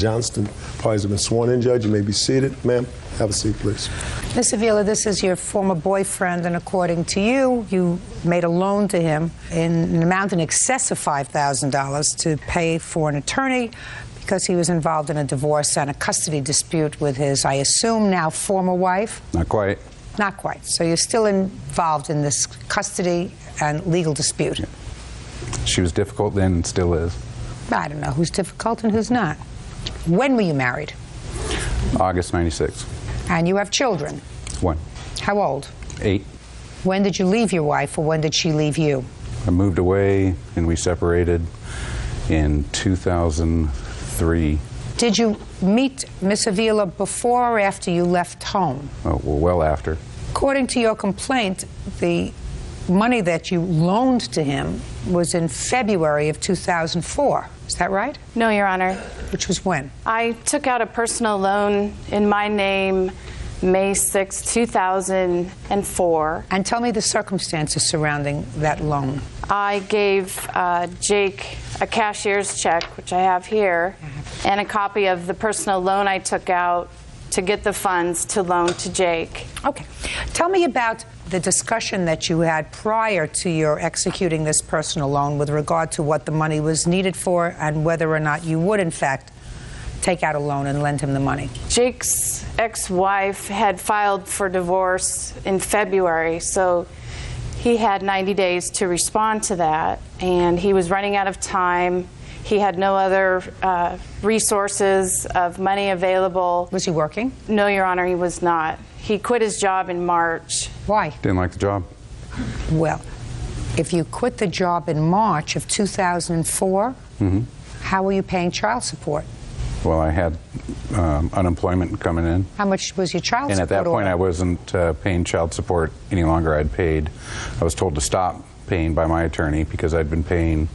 Johnston parties have been sworn in. Judge, you may be seated. Ma'am, have a seat, please. Ms. Avila, this is your former boyfriend, and according to you, you made a loan to him in an amount in excess of $5,000 to pay for an attorney because he was involved in a divorce and a custody dispute with his, I assume, now former wife? Not quite. Not quite. So you're still involved in this custody and legal dispute? Yeah. She was difficult then and still is. I don't know who's difficult and who's not. When were you married? August '96. And you have children? 1. How old? 8. When did you leave your wife, or when did she leave you? I moved away and we separated in 2003. Did you meet Miss Avila before or after you left home? Oh, well after. According to your complaint, the money that you loaned to him was in February of 2004. Is that right? No, Your Honor. Which was when? I took out a personal loan in my name May 6, 2004. And tell me the circumstances surrounding that loan. I gave Jake a cashier's check, which I have here, and a copy of the personal loan I took out to get the funds to loan to Jake. Okay. Tell me about the discussion that you had prior to your executing this personal loan with regard to what the money was needed for and whether or not you would, in fact, take out a loan and lend him the money. Jake's ex-wife had filed for divorce in February, so he had 90 days to respond to that, and he was running out of time. He had no other resources of money available. Was he working? No, Your Honor, he was not. He quit his job in March. Why? Didn't like the job. Well, if you quit the job in March of 2004, how were you paying child support? Well, I had unemployment coming in. How much was your child support? And at that point, order? I wasn't paying child support any longer. I'd paid. I was told to stop paying by my attorney because I'd been paying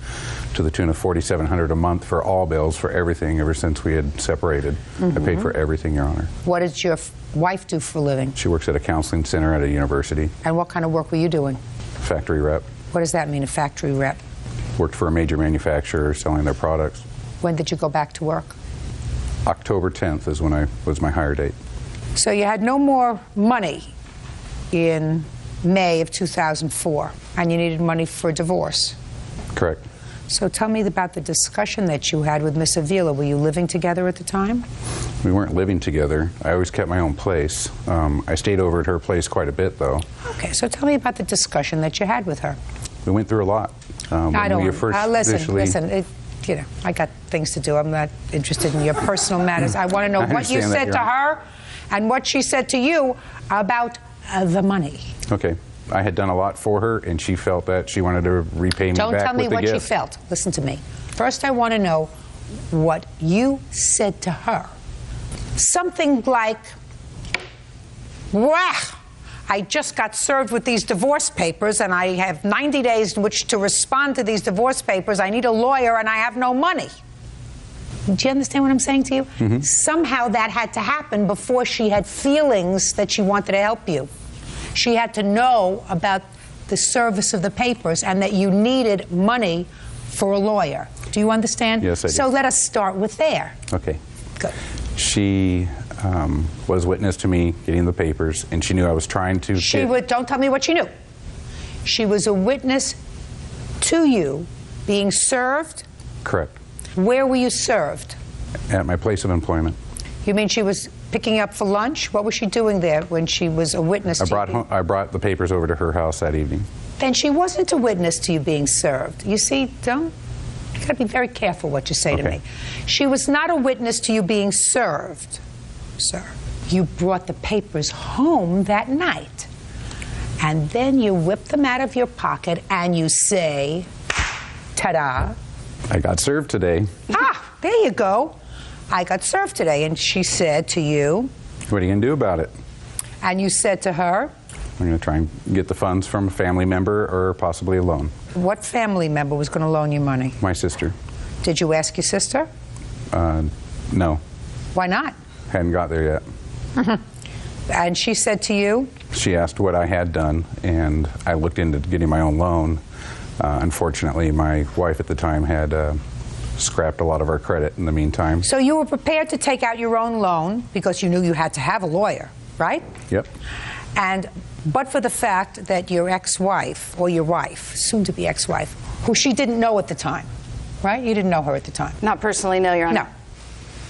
to the tune of $4,700 a month for all bills for everything ever since we had separated. I paid for everything, Your Honor. What did your wife do for a living? She works at a counseling center at a university. And what kind of work were you doing? Factory rep. What does that mean, a factory rep? Worked for a major manufacturer selling their products. When did you go back to work? October 10th is when was my hire date. So you had no more money in May of 2004, and you needed money for divorce. Correct. So tell me about the discussion that you had with Miss Avila. Were you living together at the time? We weren't living together. I always kept my own place. I stayed over at her place quite a bit, though. Okay, so tell me about the discussion that you had with her. We went through a lot. I don't. Listen. Initially, I got things to do. I'm not interested in your personal matters. I want to know what you said to her and what she said to you about the money. Okay. I had done a lot for her, and she felt that she wanted to repay me back with the gift. Don't tell me what she felt. Listen to me. First, I want to know what you said to her. Something like, "Wah! I just got served with these divorce papers, and I have 90 days in which to respond to these divorce papers. I need a lawyer, and I have no money." Do you understand what I'm saying to you? Somehow that had to happen before she had feelings that she wanted to help you. She had to know about the service of the papers and that you needed money for a lawyer. Do you understand? Yes, I do. So let us start with there. Okay. Good. She was witness to me getting the papers, and she knew I was trying to Don't tell me what she knew. She was a witness to you being served? Correct. Where were you served? At my place of employment. You mean she was picking up for lunch? What was she doing there when she was a witness to you? I brought the papers over to her house that evening. Then she wasn't a witness to you being served. You see, you got to be very careful what you say to me. She was not a witness to you being served, sir. You brought the papers home that night, and then you whip them out of your pocket and you say, ta-da. I got served today. Ah, there you go. I got served today. And she said to you, what are you going to do about it? And you said to her, I'm going to try and get the funds from a family member or possibly a loan. What family member was going to loan you money? My sister. Did you ask your sister? No. Why not? Hadn't got there yet. And she said to you? She asked what I had done, and I looked into getting my own loan. Unfortunately, my wife at the time had scrapped a lot of our credit in the meantime. So you were prepared to take out your own loan because you knew you had to have a lawyer, right? Yep. But for the fact that your ex-wife, or your wife, soon-to-be ex-wife, who she didn't know at the time, right? You didn't know her at the time. Not personally, no, Your Honor. No.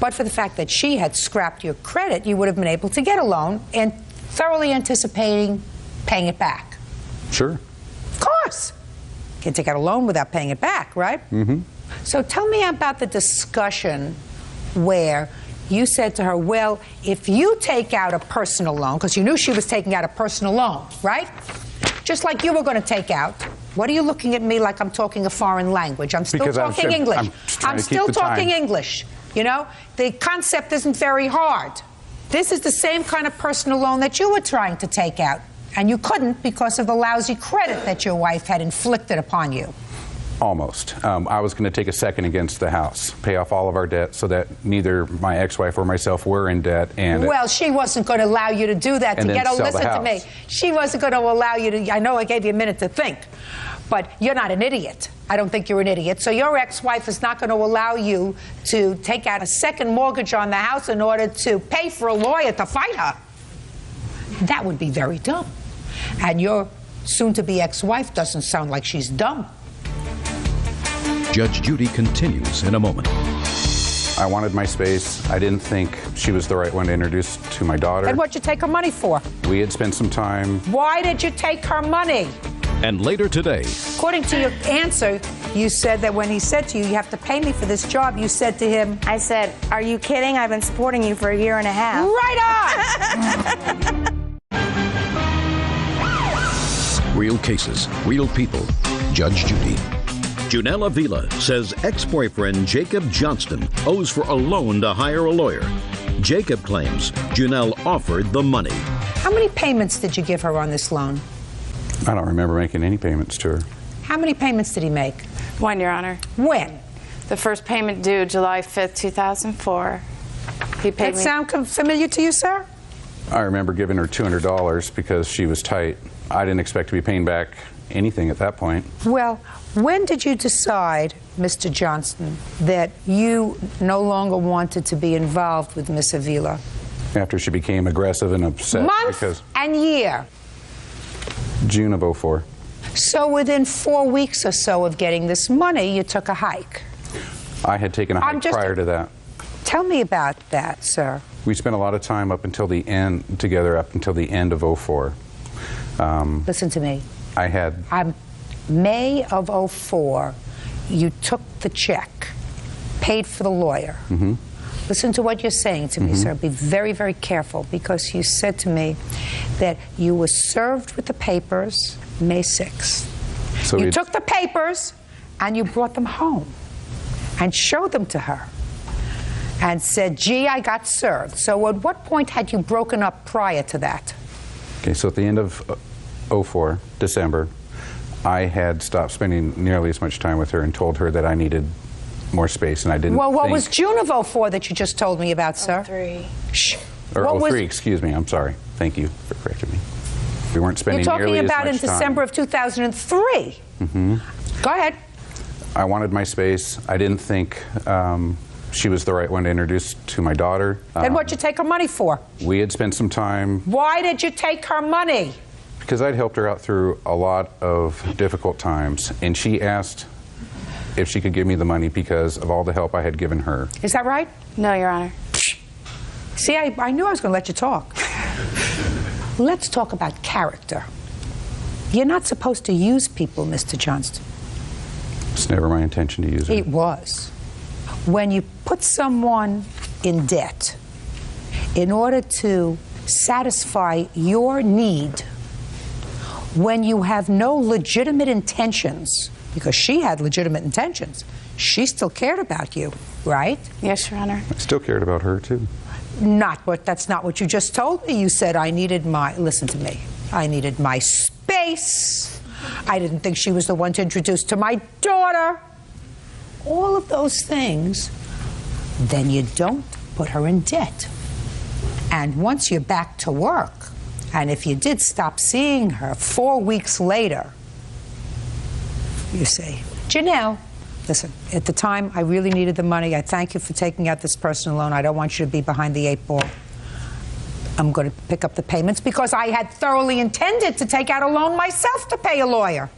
But for the fact that she had scrapped your credit, you would have been able to get a loan and thoroughly anticipating paying it back. Sure. Of course. Can't take out a loan without paying it back, right? Mm-hmm. So tell me about the discussion where you said to her, well, if you take out a personal loan, because you knew she was taking out a personal loan, right? Just like you were going to take out. What are you looking at me like I'm talking a foreign language? I'm still talking English. I'm still talking English. You know, the concept isn't very hard. This is the same kind of personal loan that you were trying to take out, and you couldn't because of the lousy credit that your wife had inflicted upon you. Almost. I was going to take a second against the house, pay off all of our debt so that neither my ex-wife or myself were in debt. And well, she wasn't going to allow you to do that. Listen to me. She wasn't going to allow you to. I know I gave you a minute to think, but you're not an idiot. I don't think you're an idiot. So your ex-wife is not going to allow you to take out a second mortgage on the house in order to pay for a lawyer to fight her. That would be very dumb. And your soon-to-be ex-wife doesn't sound like she's dumb. Judge Judy continues in a moment. I wanted my space. I didn't think she was the right one to introduce to my daughter. And what'd you take her money for? We had spent some time. Why did you take her money? And later today, according to your answer, you said that when he said to you, you have to pay me for this job, you said to him, I said, are you kidding? I've been supporting you for a year and a half. Right on! Real cases, real people. Judge Judy. Junelle Avila says ex-boyfriend Jacob Johnston owes for a loan to hire a lawyer. Jacob claims Junelle offered the money. How many payments did you give her on this loan? I don't remember making any payments to her. How many payments did he make? One, Your Honor. When? The first payment due July 5th, 2004. He paid me. That sound familiar to you, sir? I remember giving her $200 because she was tight. I didn't expect to be paying back anything at that point. Well, when did you decide, Mr. Johnston, that you no longer wanted to be involved with Miss Avila? After she became aggressive and upset. Month and year? June of '04. So within 4 weeks or so of getting this money, you took a hike? I had taken a hike prior to that. Tell me about that, sir. We spent a lot of time up until the end, together up until the end of '04. Listen to me. I had... May of '04, you took the check, paid for the lawyer. Mm-hmm. Listen to what you're saying to me, sir. Be very, very careful, because you said to me that you were served with the papers May 6th. So you took the papers and you brought them home and showed them to her and said, gee, I got served. So at what point had you broken up prior to that? Okay, so at the end of '04, December, I had stopped spending nearly as much time with her and told her that I needed more space, and I didn't. Well, what was June of '04 that you just told me about, sir? '03. Shh. Or '03, excuse me. I'm sorry. Thank you for correcting me. We weren't spending nearly as much time. You're talking about in December of 2003. Mm-hmm. Go ahead. I wanted my space. I didn't think she was the right one to introduce to my daughter. Then what'd you take her money for? We had spent some time. Why did you take her money? Because I'd helped her out through a lot of difficult times, and she asked if she could give me the money because of all the help I had given her. Is that right? No, Your Honor. See, I knew I was going to let you talk. Let's talk about character. You're not supposed to use people, Mr. Johnston. It's never my intention to use her. It was. When you put someone in debt in order to satisfy your need, when you have no legitimate intentions, because she had legitimate intentions, she still cared about you, right? Yes, Your Honor. I still cared about her, too. That's not what you just told me. You said I needed listen to me, I needed my space. I didn't think she was the one to introduce to my daughter. All of those things, then you don't put her in debt. And once you're back to work, and if you did stop seeing her 4 weeks later, you say, Janelle, Listen, at the time, I really needed the money. I thank you for taking out this personal loan. I don't want you to be behind the 8 ball. I'm going to pick up the payments because I had thoroughly intended to take out a loan myself to pay a lawyer.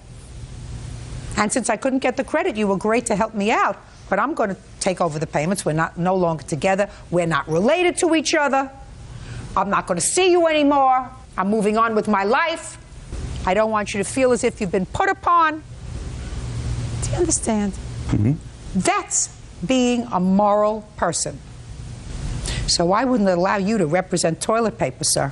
And since I couldn't get the credit, you were great to help me out. But I'm going to take over the payments. We're no longer together. We're not related to each other. I'm not going to see you anymore. I'm moving on with my life. I don't want you to feel as if you've been put upon. Do you understand? Mm-hmm. That's being a moral person. So I wouldn't allow you to represent toilet paper, sir.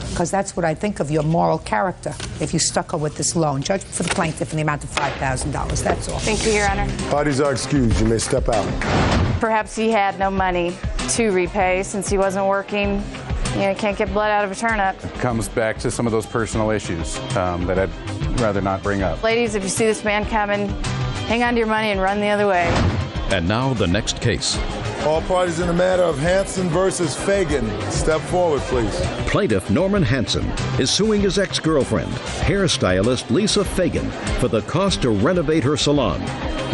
Because that's what I think of your moral character if you stuck her with this loan. Judge for the plaintiff in the amount of $5,000. That's all. Thank you, Your Honor. Parties are excused. You may step out. Perhaps he had no money to repay since he wasn't working. You know, can't get blood out of a turnip. It comes back to some of those personal issues that I'd rather not bring up. Ladies, if you see this man coming, hang on to your money and run the other way. And now the next case. All parties in the matter of Hansen versus Fagan, step forward, please. Plaintiff Norman Hansen is suing his ex-girlfriend, hairstylist Lisa Fagan, for the cost to renovate her salon.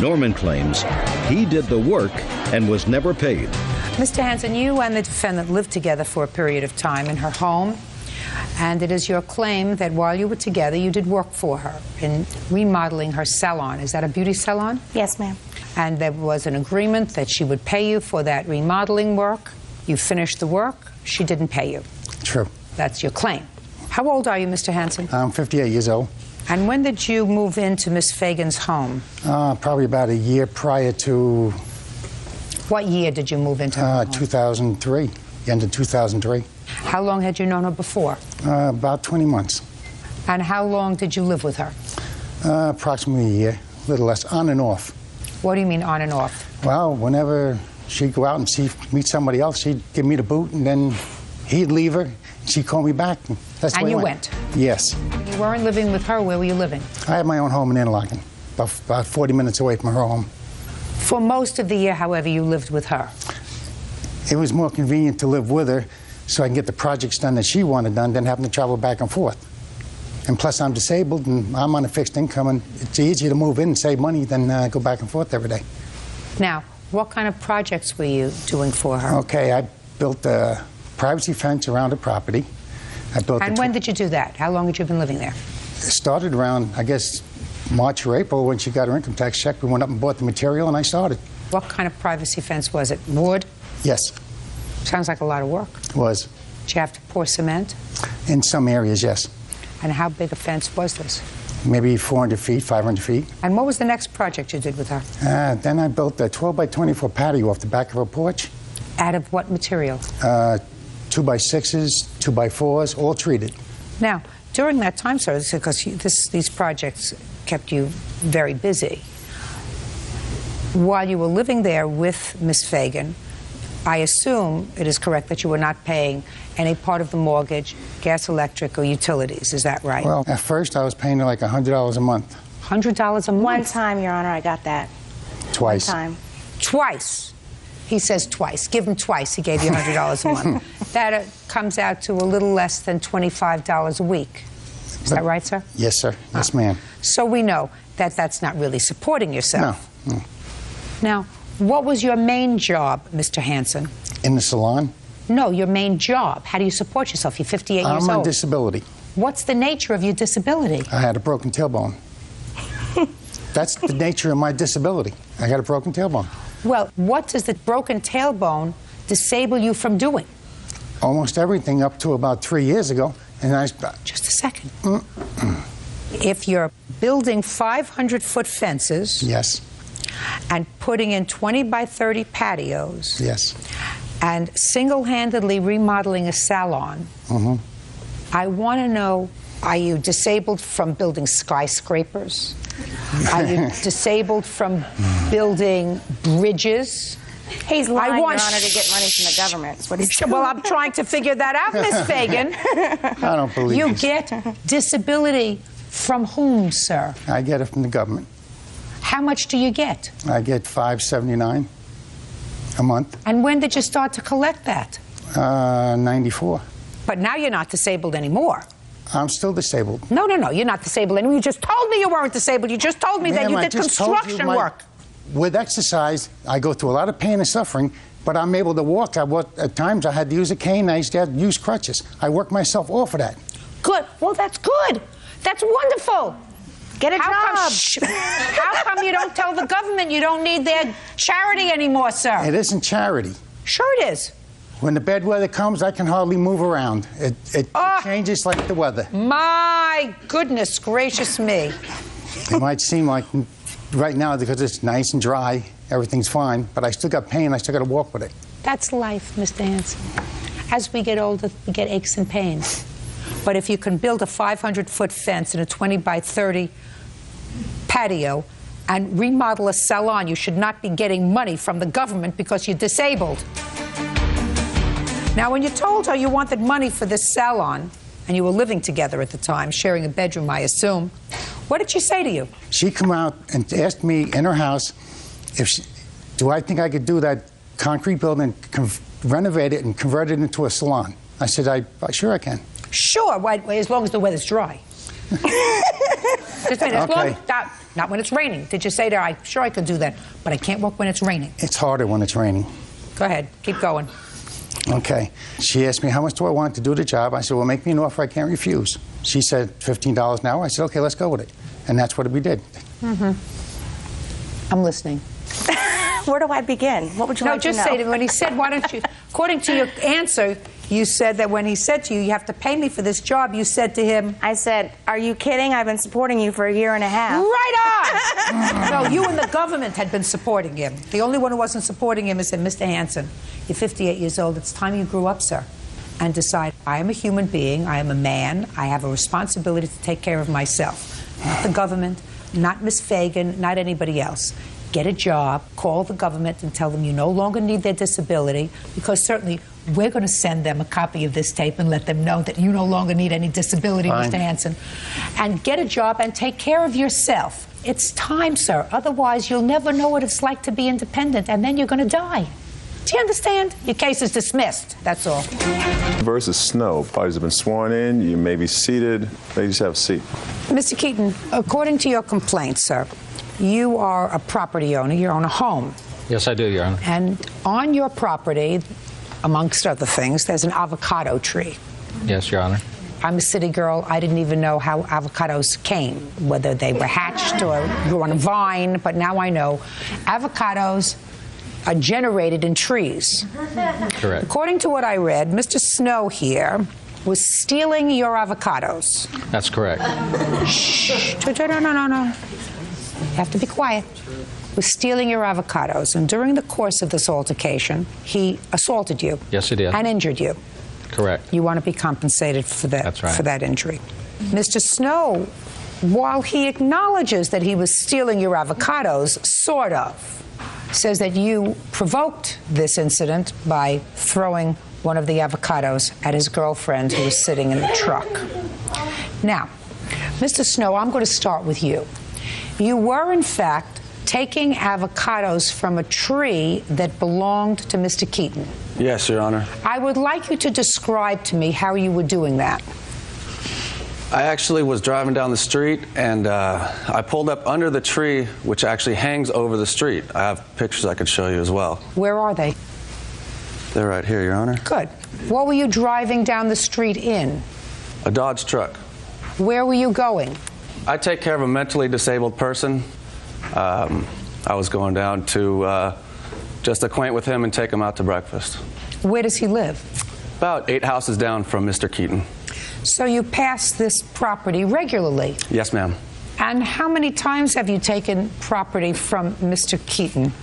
Norman claims he did the work and was never paid. Mr. Hansen, you and the defendant lived together for a period of time in her home, and it is your claim that while you were together, you did work for her in remodeling her salon. Is that a beauty salon? Yes, ma'am. And there was an agreement that she would pay you for that remodeling work. You finished the work. She didn't pay you. True. That's your claim. How old are you, Mr. Hansen? I'm 58 years old. And when did you move into Miss Fagan's home? Probably about a year prior to... What year did you move into her home? 2003, end of 2003. How long had you known her before? About 20 months. And how long did you live with her? Approximately a year, a little less, on and off. What do you mean on and off? Well, whenever she'd go out and meet somebody else, she'd give me the boot, and then he'd leave her, and she'd call me back. And that's the And way you it went? Yes. You weren't living with her. Where were you living? I had my own home in Interlaken, about 40 minutes away from her home. For most of the year, however, you lived with her. It was more convenient to live with her so I can get the projects done that she wanted done than having to travel back and forth. And plus, I'm disabled, and I'm on a fixed income, and it's easier to move in and save money than go back and forth every day. Now, what kind of projects were you doing for her? Okay, I built a privacy fence around the property. And when did you do that? How long had you been living there? It started around, I guess, March or April when she got her income tax check. We went up and bought the material, and I started. What kind of privacy fence was it? Wood? Yes. Sounds like a lot of work. It was. Did you have to pour cement? In some areas, yes. And how big a fence was this? Maybe 400 feet, 500 feet. And what was the next project you did with her? Then I built a 12 by 24 patio off the back of her porch. Out of what material? 2 by 6s, 2 by 4s, all treated. Now, during that time, sir, because these projects kept you very busy, while you were living there with Miss Fagan, I assume it is correct that you were not paying any part of the mortgage, gas, electric, or utilities. Is that right? Well, at first I was paying her like $100 a month. $100 a month? One time, Your Honor, I got that. Twice. One time. Twice. He says twice. Give him twice. He gave you $100 a month. That comes out to a little less than $25 a week. Is that right, sir? Yes, sir. Yes, ma'am. So we know that that's not really supporting yourself. No. Now, what was your main job, Mr. Hansen? In the salon? No, your main job. How do you support yourself? You're 58 years old. I'm on disability. What's the nature of your disability? I had a broken tailbone. That's the nature of my disability. I got a broken tailbone. Well, what does the broken tailbone disable you from doing? Almost everything up to about 3 years ago. And I... Just a second. If you're building 500-foot fences... Yes. And putting in 20 by 30 patios... Yes. And single-handedly remodeling a salon... Mm-hmm. I want to know, are you disabled from building skyscrapers? Are you disabled from building bridges? He's lying, Your Honor, to get money from the government. That's what he's doing. Well, I'm trying to figure that out, Miss Fagan. I don't believe You this. get disability from whom, sir? I get it from the government. How much do you get? I get $5.79 a month. And when did you start to collect that? 94. But now you're not disabled anymore. I'm still disabled. No, you're not disabled anymore. You just told me you weren't disabled. You just told me that you Ma'am, I did just told you construction work. With exercise, I go through a lot of pain and suffering, but I'm able to walk. At times, I had to use a cane. I used to have to use crutches. I worked myself off of that. Good. Well, that's good. That's wonderful. Get a job. How come you don't tell the government you don't need their charity anymore, sir? It isn't charity. Sure it is. When the bad weather comes, I can hardly move around. It changes like the weather. My goodness gracious me. It might seem like right now, because it's nice and dry, everything's fine, but I still got pain. I still got to walk with it. That's life, Mr. Hanson. As we get older, we get aches and pains. But if you can build a 500-foot fence and a 20 by 30 patio and remodel a salon, you should not be getting money from the government because you're disabled. Now, when you told her you wanted money for this salon, and you were living together at the time, sharing a bedroom, I assume, what did she say to you? She come out and asked me in her house do I think I could do that concrete building, renovate it and convert it into a salon. I said, sure I can. Sure, as long as the weather's dry. Just a minute, Okay. not when it's raining. Did you say to her, sure I could do that, but I can't work when it's raining? It's harder when it's raining. Go ahead, keep going. Okay. She asked me, how much do I want to do the job? I said, well, make me an offer I can't refuse. She said, $15 an hour. I said, okay, let's go with it. And that's what we did. I'm listening. Where do I begin? What would you like to know? No, just say to me, when he said, why don't you, according to your answer, you said that when he said to you, you have to pay me for this job, you said to him, I said, are you kidding? I've been supporting you for a year and a half. right on! No, you and the government had been supporting him. The only one who wasn't supporting him is said, Mr. Hanson, you're 58 years old. It's time you grew up, sir, and decide, I am a human being. I am a man. I have a responsibility to take care of myself. Not the government, not Miss Fagan, not anybody else. Get a job, call the government and tell them you no longer need their disability, because certainly we're going to send them a copy of this tape and let them know that you no longer need any disability, Fine. Mr. Hanson. And get a job and take care of yourself. It's time, sir. Otherwise, you'll never know what it's like to be independent, and then you're going to die. Do you understand? Your case is dismissed. That's all. Versus Snow. Parties have been sworn in. You may be seated. Ladies, have a seat. Mr. Keaton, according to your complaint, sir, you are a property owner. You own a home. Yes, I do, Your Honor. And on your property, amongst other things, there's an avocado tree. Yes, Your Honor. I'm a city girl. I didn't even know how avocados came, whether they were hatched or grew on a vine, but now I know. Avocados are generated in trees. Correct. According to what I read, Mr. Snow here was stealing your avocados. That's correct. Shh. No. You have to be quiet. Was stealing your avocados, and during the course of this altercation, he assaulted you. Yes, he did. And injured you. Correct. You want to be compensated for that. That's right. For that injury. Mr. Snow, while he acknowledges that he was stealing your avocados, sort of, says that you provoked this incident by throwing one of the avocados at his girlfriend who was sitting in the truck. Now, Mr. Snow, I'm going to start with you. You were, in fact, taking avocados from a tree that belonged to Mr. Keaton. Yes, Your Honor. I would like you to describe to me how you were doing that. I actually was driving down the street, and I pulled up under the tree, which actually hangs over the street. I have pictures I could show you as well. Where are they? They're right here, Your Honor. Good. What were you driving down the street in? A Dodge truck. Where were you going? I take care of a mentally disabled person. I was going down to just acquaint with him and take him out to breakfast. Where does he live? About 8 houses down from Mr. Keaton. So you pass this property regularly? Yes, ma'am. And how many times have you taken property from Mr. Keaton?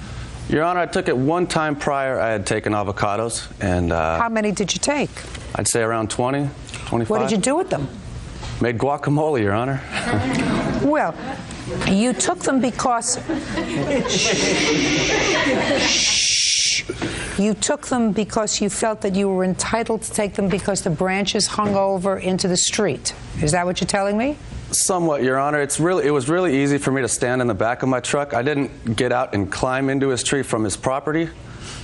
Your Honor, I took it one time prior. I had taken avocados, and how many did you take? I'd say around 20, 25. What did you do with them? Made guacamole, Your Honor. Well, you took them because... You took them because you felt that you were entitled to take them because the branches hung over into the street. Is that what you're telling me? Somewhat, Your Honor. It was really easy for me to stand in the back of my truck. I didn't get out and climb into his tree from his property.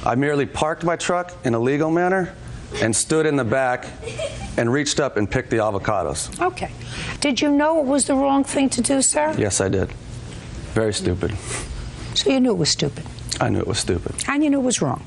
I merely parked my truck in a legal manner and stood in the back and reached up and picked the avocados. Okay. Did you know it was the wrong thing to do, sir? Yes, I did. Very stupid. So you knew it was stupid? I knew it was stupid. And you knew it was wrong.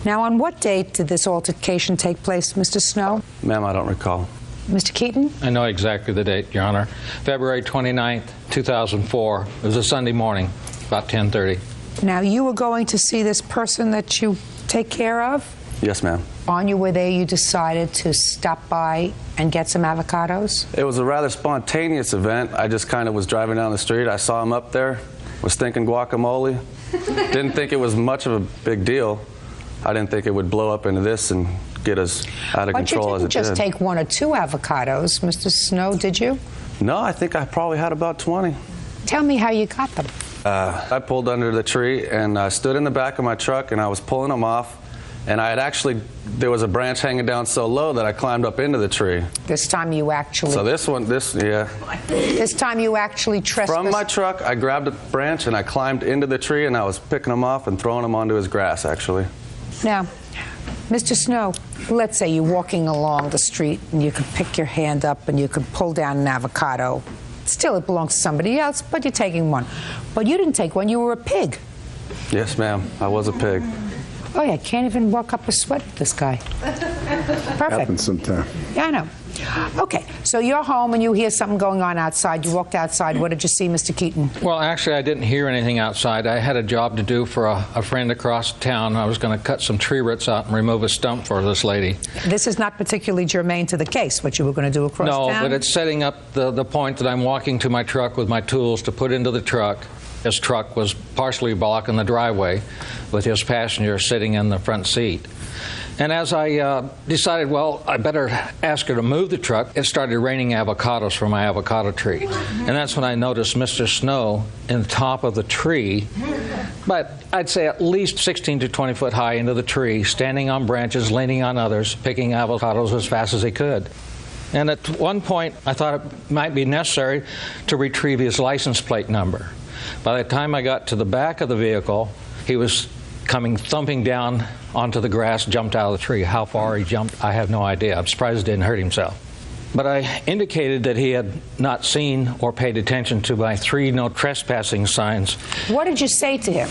Now, on what date did this altercation take place, Mr. Snow? Ma'am, I don't recall. Mr. Keaton? I know exactly the date, Your Honor. February 29th, 2004. It was a Sunday morning, about 10:30. Now, you were going to see this person that you take care of? Yes, ma'am. On your way there, you decided to stop by and get some avocados? It was a rather spontaneous event. I just kind of was driving down the street. I saw him up there, was thinking guacamole. Didn't think it was much of a big deal. I didn't think it would blow up into this and get us out of control as it did. But you didn't just take 1 or 2 avocados, Mr. Snow, did you? No, I think I probably had about 20. Tell me how you got them. I pulled under the tree and stood in the back of my truck and I was pulling them off. And I had actually, there was a branch hanging down so low that I climbed up into the tree. This time you actually... So yeah. This time you actually trespassed... From my truck, I grabbed a branch and I climbed into the tree and I was picking them off and throwing them onto his grass, actually. Now, Mr. Snow, let's say you're walking along the street and you can pick your hand up and you can pull down an avocado. Still, it belongs to somebody else, but you're taking one. But you didn't take one, you were a pig. Yes, ma'am, I was a pig. Oh, yeah, I can't even walk up a sweat with this guy. Perfect. Happens sometime. Yeah, I know. Okay, so you're home and you hear something going on outside. You walked outside. What did you see, Mr. Keaton? Well, actually, I didn't hear anything outside. I had a job to do for a friend across town. I was going to cut some tree roots out and remove a stump for this lady. This is not particularly germane to the case, what you were going to do across town? No, but it's setting up the point that I'm walking to my truck with my tools to put into the truck. His truck was partially blocking the driveway with his passenger sitting in the front seat. And as I decided, well, I better ask her to move the truck, it started raining avocados from my avocado tree. And that's when I noticed Mr. Snow in the top of the tree, but I'd say at least 16 to 20 foot high into the tree, standing on branches, leaning on others, picking avocados as fast as he could. And at one point, I thought it might be necessary to retrieve his license plate number. By the time I got to the back of the vehicle, he was coming thumping down onto the grass, jumped out of the tree. How far he jumped, I have no idea. I'm surprised he didn't hurt himself. But I indicated that he had not seen or paid attention to my 3 no trespassing signs. What did you say to him?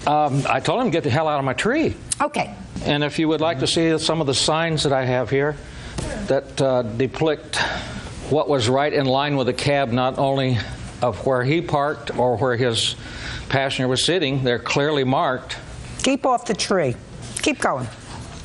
I told him to get the hell out of my tree. Okay. And if you would like to see some of the signs that I have here that depict what was right in line with the cab, not only of where he parked or where his passenger was sitting, they're clearly marked. Keep off the tree. Keep going.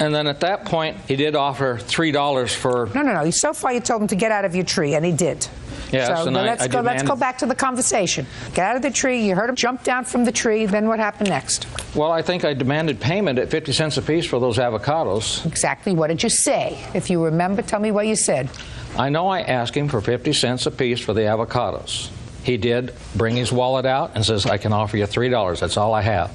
And then at that point, he did offer $3 for... No. So far you told him to get out of your tree, and he did. Yes, so and let's go back to the conversation. Get out of the tree. You heard him jump down from the tree. Then what happened next? Well, I think I demanded payment at 50 cents a piece for those avocados. Exactly. What did you say? If you remember, tell me what you said. I know I asked him for 50 cents a piece for the avocados. He did bring his wallet out and says, I can offer you $3. That's all I have.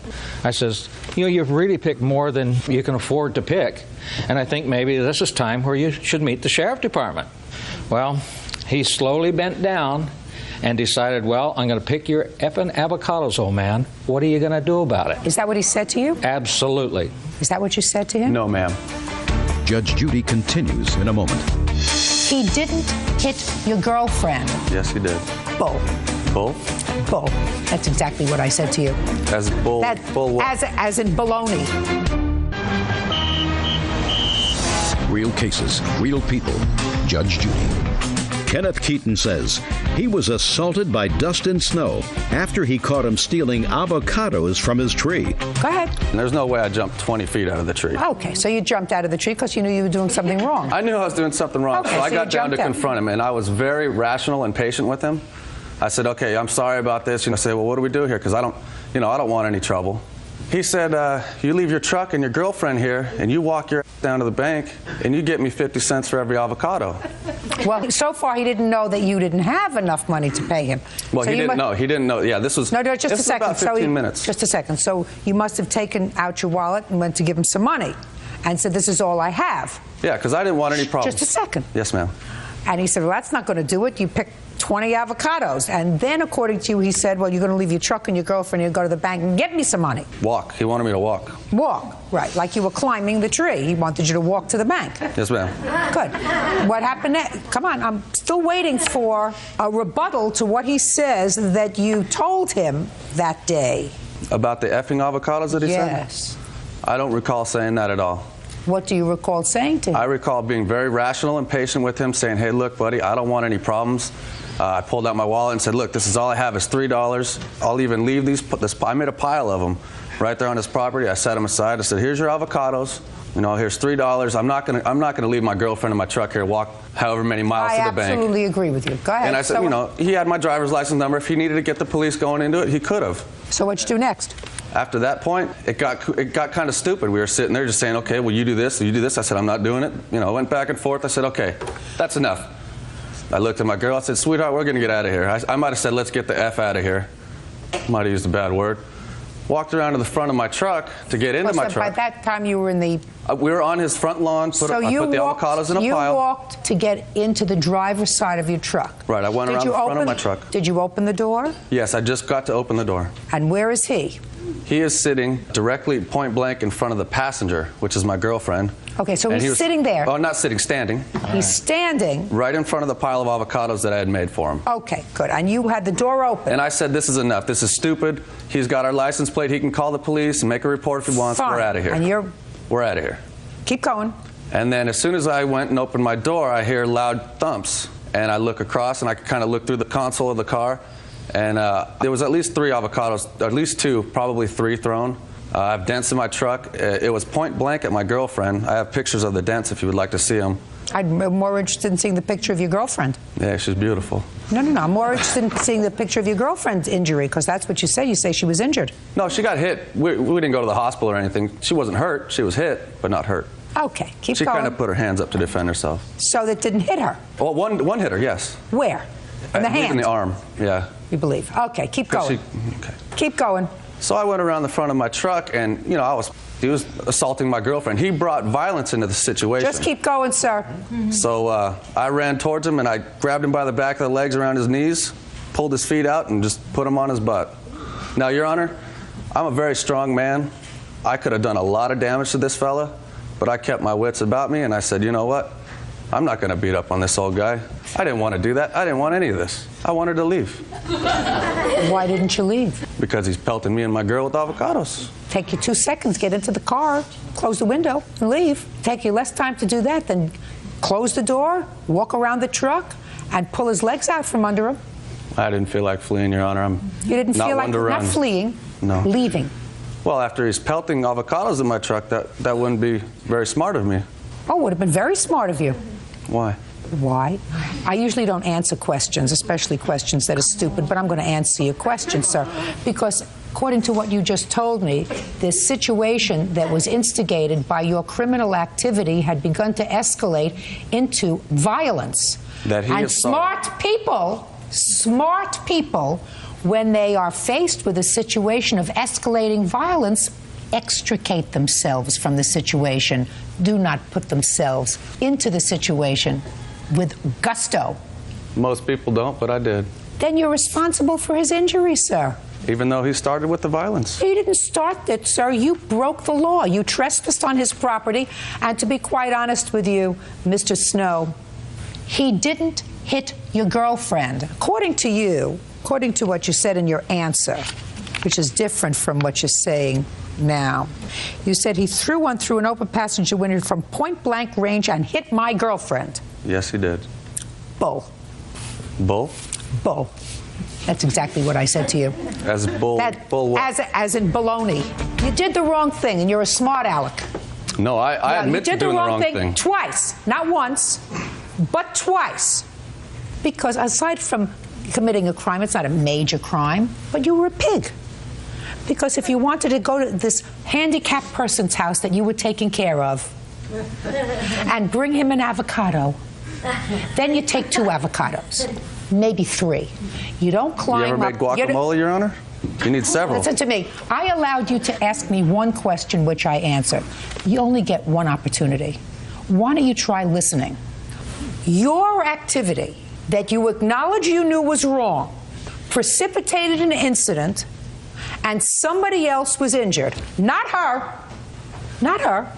I says, you've really picked more than you can afford to pick. And I think maybe this is time where you should meet the sheriff department. Well, he slowly bent down and decided, well, I'm going to pick your effing avocados, old man. What are you going to do about it? Is that what he said to you? Absolutely. Is that what you said to him? No, ma'am. Judge Judy continues in a moment. He didn't hit your girlfriend. Yes, he did. Bull. Bull? Bull. That's exactly what I said to you. As bull? Bull what? As in baloney. Real cases, real people. Judge Judy. Kenneth Keaton says he was assaulted by Dustin Snow after he caught him stealing avocados from his tree. Go ahead. And there's no way I jumped 20 feet out of the tree. Okay, so you jumped out of the tree because you knew you were doing something wrong. I knew I was doing something wrong, Okay, so I so got you down to jumped out. confront him, and I was very rational and patient with him. I said, okay, I'm sorry about this. I said, well, what do we do here? Because I don't want any trouble. He said, you leave your truck and your girlfriend here, and you walk your ass down to the bank, and you get me 50 cents for every avocado. Well, so far he didn't know that you didn't have enough money to pay him. Well, so he didn't know. He didn't know. Yeah, this was. No, just a second. About 15 minutes. Just a second. So you must have taken out your wallet and went to give him some money, and said, "This is all I have." Yeah, because I didn't want any problems. Just a second. Yes, ma'am. And he said, well, that's not going to do it. You picked 20 avocados. And then, according to you, he said, well, you're going to leave your truck and your girlfriend and you go to the bank and get me some money. Walk. He wanted me to walk. Walk, right, like you were climbing the tree. He wanted you to walk to the bank. Yes, ma'am. Good. What happened next? Come on, I'm still waiting for a rebuttal to what he says that you told him that day. About the effing avocados that he said? Yes. I don't recall saying that at all. What do you recall saying to him? I recall being very rational and patient with him, saying, hey, look, buddy, I don't want any problems. I pulled out my wallet and said, look, this is all I have is $3. I'll even leave these. I made a pile of them right there on his property. I set them aside. I said, here's your avocados. You know, here's $3. I'm not gonna leave my girlfriend in my truck here, walk however many miles to the bank. I absolutely agree with you. Go ahead. And I said, you know, he had my driver's license number. If he needed to get the police going into it, he could have. So what'd you do next? After that point, it got kind of stupid. We were sitting there just saying, okay, well, you do this, you do this. I said, I'm not doing it. You know, went back and forth. I said, okay, that's enough. I looked at my girl. I said, sweetheart, we're going to get out of here. I might have said, let's get the F out of here. Might have used a bad word. Walked around to the front of my truck to get into my truck. By that time, you were in the... we were on his front lawn. I put the avocados in a pile. You walked to get into the driver's side of your truck. Right, I went around the front of my truck. Did you open the door? Yes, I just got to open the door. And where is he? He is sitting directly point blank in front of the passenger, which is my girlfriend. Okay, so he's sitting there. Oh, not sitting, standing. He's standing. Right in front of the pile of avocados that I had made for him. Okay, good. And you had the door open. And I said, this is enough. This is stupid. He's got our license plate. He can call the police and make a report if he wants. Fine. We're out of here. And we're out of here. Keep going. And then as soon as I went and opened my door, I hear loud thumps. And I look across, and I kind of look through the console of the car. And there was at least 3 avocados, at least 2, probably 3 thrown. I have dents in my truck. It was point blank at my girlfriend. I have pictures of the dents if you would like to see them. I'm more interested in seeing the picture of your girlfriend. Yeah, she's beautiful. No. I'm more interested in seeing the picture of your girlfriend's injury, because that's what you say. You say she was injured. No, she got hit. We didn't go to the hospital or anything. She wasn't hurt. She was hit, but not hurt. Okay, keep she going. She kind of put her hands up to defend herself. So that didn't hit her? Well, one hit her, yes. Where? In the hand? In the arm, yeah. You believe. Okay, keep going. Okay. Keep going. So I went around the front of my truck, and, you know, he was assaulting my girlfriend. He brought violence into the situation. Just keep going, sir. So I ran towards him, and I grabbed him by the back of the legs around his knees, pulled his feet out, and just put him on his butt. Now, Your Honor, I'm a very strong man. I could have done a lot of damage to this fella, but I kept my wits about me, and I said, you know what? I'm not going to beat up on this old guy. I didn't want to do that. I didn't want any of this. I wanted to leave. Why didn't you leave? Because he's pelting me and my girl with avocados. Take you 2 seconds, get into the car, close the window, and leave. Take you less time to do that than close the door, walk around the truck, and pull his legs out from under him. I didn't feel like fleeing, Your Honor. You didn't feel like not fleeing, no. Leaving. Well, after he's pelting avocados in my truck, that wouldn't be very smart of me. Oh, it would have been very smart of you. Why? Why? I usually don't answer questions, especially questions that are stupid, but I'm going to answer your question, sir, because according to what you just told me, this situation that was instigated by your criminal activity had begun to escalate into violence. And smart people, when they are faced with a situation of escalating violence, extricate themselves from the situation. Do not put themselves into the situation with gusto. Most people don't, but I did. Then you're responsible for his injury, sir. Even though he started with the violence. He didn't start it, sir. You broke the law. You trespassed on his property. And to be quite honest with you, Mr. Snow, he didn't hit your girlfriend. According to you, according to what you said in your answer, which is different from what you're saying now. You said he threw one through an open passenger window from point-blank range and hit my girlfriend. Yes, he did. Bull. Bull? Bull. That's exactly what I said to you. As bull? Bull what? As in baloney. You did the wrong thing, and you're a smart aleck. No, I admit to doing the wrong thing. Twice. Not once, but twice. Because aside from committing a crime, it's not a major crime, but you were a pig. Because if you wanted to go to this handicapped person's house that you were taking care of and bring him an avocado, then you take 2 avocados, maybe 3. You don't climb up. You ever made guacamole, Your Honor? You need several. Listen to me. I allowed you to ask me one question, which I answered. You only get one opportunity. Why don't you try listening? Your activity that you acknowledge you knew was wrong precipitated an incident and somebody else was injured. Not her. Not her.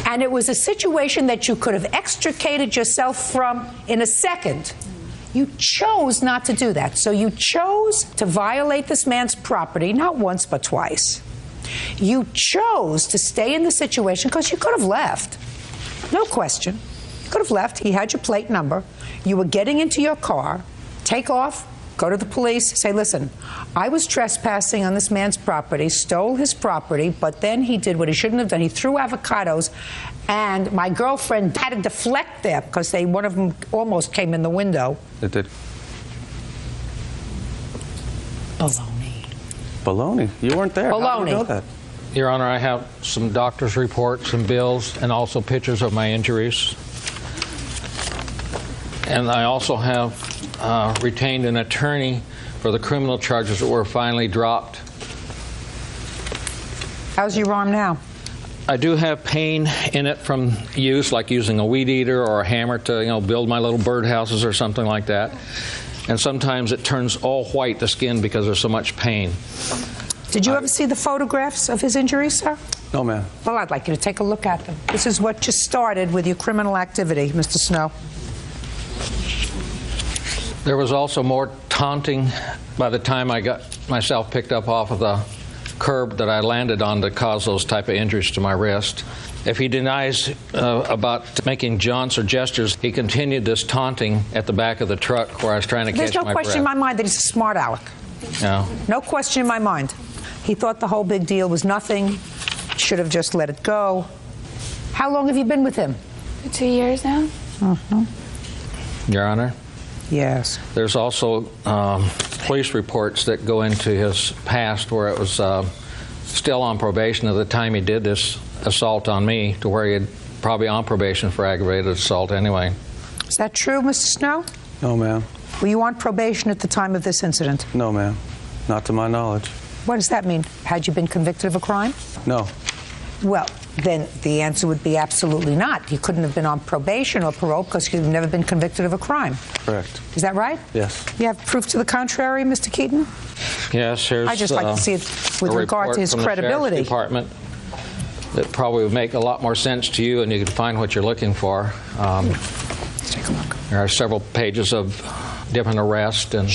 And it was a situation that you could have extricated yourself from in a second. You chose not to do that. So you chose to violate this man's property, not once but twice. You chose to stay in the situation because you could have left. No question. You could have left. He had your plate number. You were getting into your car, take off, go to the police, say, listen, I was trespassing on this man's property, stole his property, but then he did what he shouldn't have done. He threw avocados, and my girlfriend had to deflect there because one of them almost came in the window. It did. Baloney. Baloney? You weren't there. Baloney. How do you know that? Your Honor, I have some doctor's reports and bills and also pictures of my injuries. And I also have retained an attorney for the criminal charges that were finally dropped. How's your arm now? I do have pain in it from use, like using a weed eater or a hammer to, build my little birdhouses or something like that. And sometimes it turns all white, the skin, because there's so much pain. Did you ever see the photographs of his injuries, sir? No, ma'am. Well, I'd like you to take a look at them. This is what just started with your criminal activity, Mr. Snow. There was also more taunting by the time I got myself picked up off of the curb that I landed on to cause those type of injuries to my wrist. If he denies about making jaunts or gestures, he continued this taunting at the back of the truck where I was trying to catch my breath. There's no question in my mind that he's a smart aleck. No. No question in my mind. He thought the whole big deal was nothing. Should have just let it go. How long have you been with him? 2 years now. Mm-hmm. Your Honor? Yes. There's also police reports that go into his past where it was still on probation at the time he did this assault on me, to where he had probably on probation for aggravated assault anyway. Is that true, Mr. Snow? No, ma'am. Were you on probation at the time of this incident? No, ma'am. Not to my knowledge. What does that mean? Had you been convicted of a crime? No. Well, then the answer would be absolutely not. You couldn't have been on probation or parole because you've never been convicted of a crime. Correct. Is that right? Yes. You have proof to the contrary, Mr. Keaton? Yes, here's I'd just like to see it with regard to his credibility. The Department that probably would make a lot more sense to you, and you can find what you're looking for. Let's take a look. There are several pages of different arrests and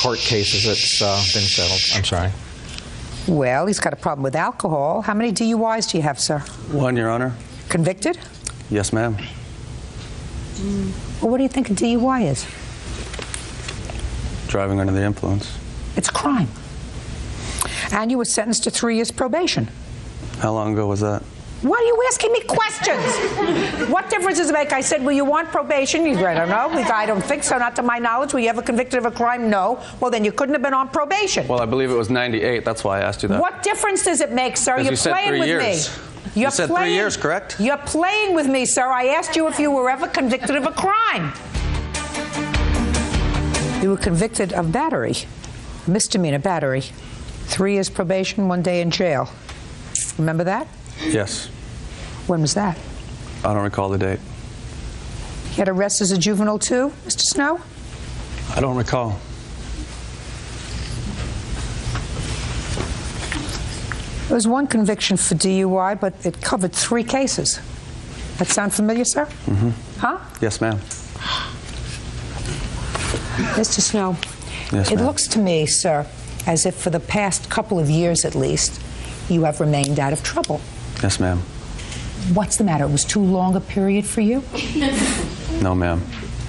court cases that's been settled. I'm sorry. Well, he's got a problem with alcohol. How many DUIs do you have, sir? 1, Your Honor. Convicted? Yes, ma'am. Well, what do you think a DUI is? Driving under the influence. It's a crime. And you were sentenced to 3 years probation. How long ago was that? Why are you asking me questions? What difference does it make? I said, well, you want probation? You I don't know. I don't think so. Not to my knowledge. Were you ever convicted of a crime? No. Well, then you couldn't have been on probation. Well, I believe it was 98. That's why I asked you that. What difference does it make, sir? You're you said playing 3 with years. me. You said 3 years, correct? You're playing with me, sir. I asked you if you were ever convicted of a crime. You were convicted of battery, misdemeanor battery. 3 years probation, 1 day in jail. Remember that? Yes. When was that? I don't recall the date. You had arrested as a juvenile too, Mr. Snow? I don't recall. There was one conviction for DUI, but it covered 3 cases. That sound familiar, sir? Mm-hmm. Huh? Yes, ma'am. Mr. Snow, Yes, it ma'am. looks to me, sir, as if for the past couple of years at least, you have remained out of trouble. Yes, ma'am. What's the matter? It was too long a period for you? No, ma'am.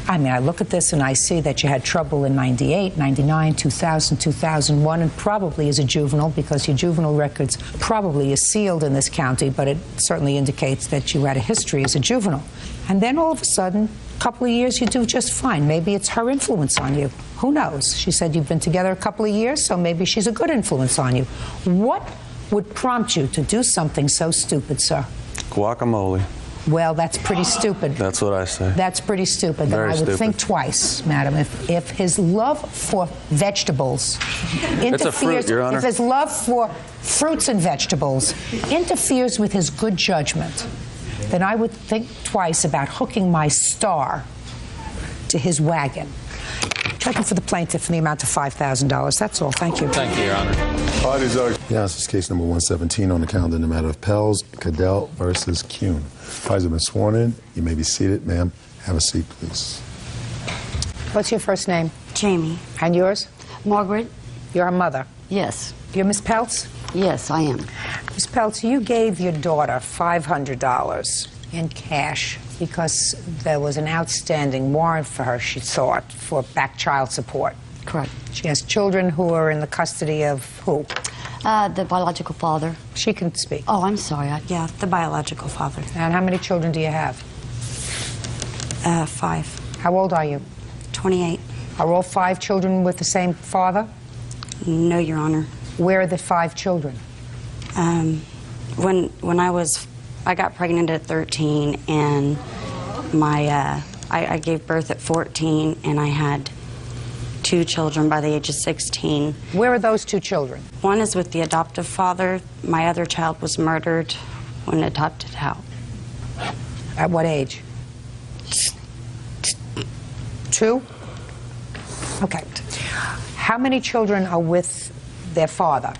I mean, I look at this and I see that you had trouble in 98, 99, 2000, 2001, and probably as a juvenile, because your juvenile records probably is sealed in this county, but it certainly indicates that you had a history as a juvenile. And then all of a sudden, a couple of years, you do just fine. Maybe it's her influence on you. Who knows? She said you've been together a couple of years, so maybe she's a good influence on you. What would prompt you to do something so stupid, sir? Guacamole. Well, that's pretty stupid. That's what I say. That's pretty stupid. Then Very I would stupid. think twice, madam. If his love for vegetables It's a fruit, Your Honor. if his love for fruits and vegetables interferes with his good judgment, then I would think twice about hooking my star to his wagon. Checking for the plaintiff in the amount of $5,000. That's all. Thank you. Thank you, Your Honor. Parties are. Yeah, this is case number 117 on the calendar in the matter of Pels, Cadell versus Kuhn. Parties have been sworn in. You may be seated. Ma'am, have a seat, please. What's your first name? Jamie. And yours? Margaret? You're a mother. Yes. You're Miss Peltz? Yes, I am. Miss Peltz, you gave your daughter $500 in cash because there was an outstanding warrant for her, she thought, for back child support. Correct. She has children who are in the custody of who? The biological father. She can speak. Oh, I'm sorry. Yeah, the biological father. And how many children do you have? 5. How old are you? 28. Are all 5 children with the same father? No, Your Honor. Where are the 5 children? When I got pregnant at 13, and I gave birth at 14, and I had 2 children by the age of 16. Where are those 2 children? One is with the adoptive father. My other child was murdered when adopted out. At what age? 2? Okay. How many children are with their father?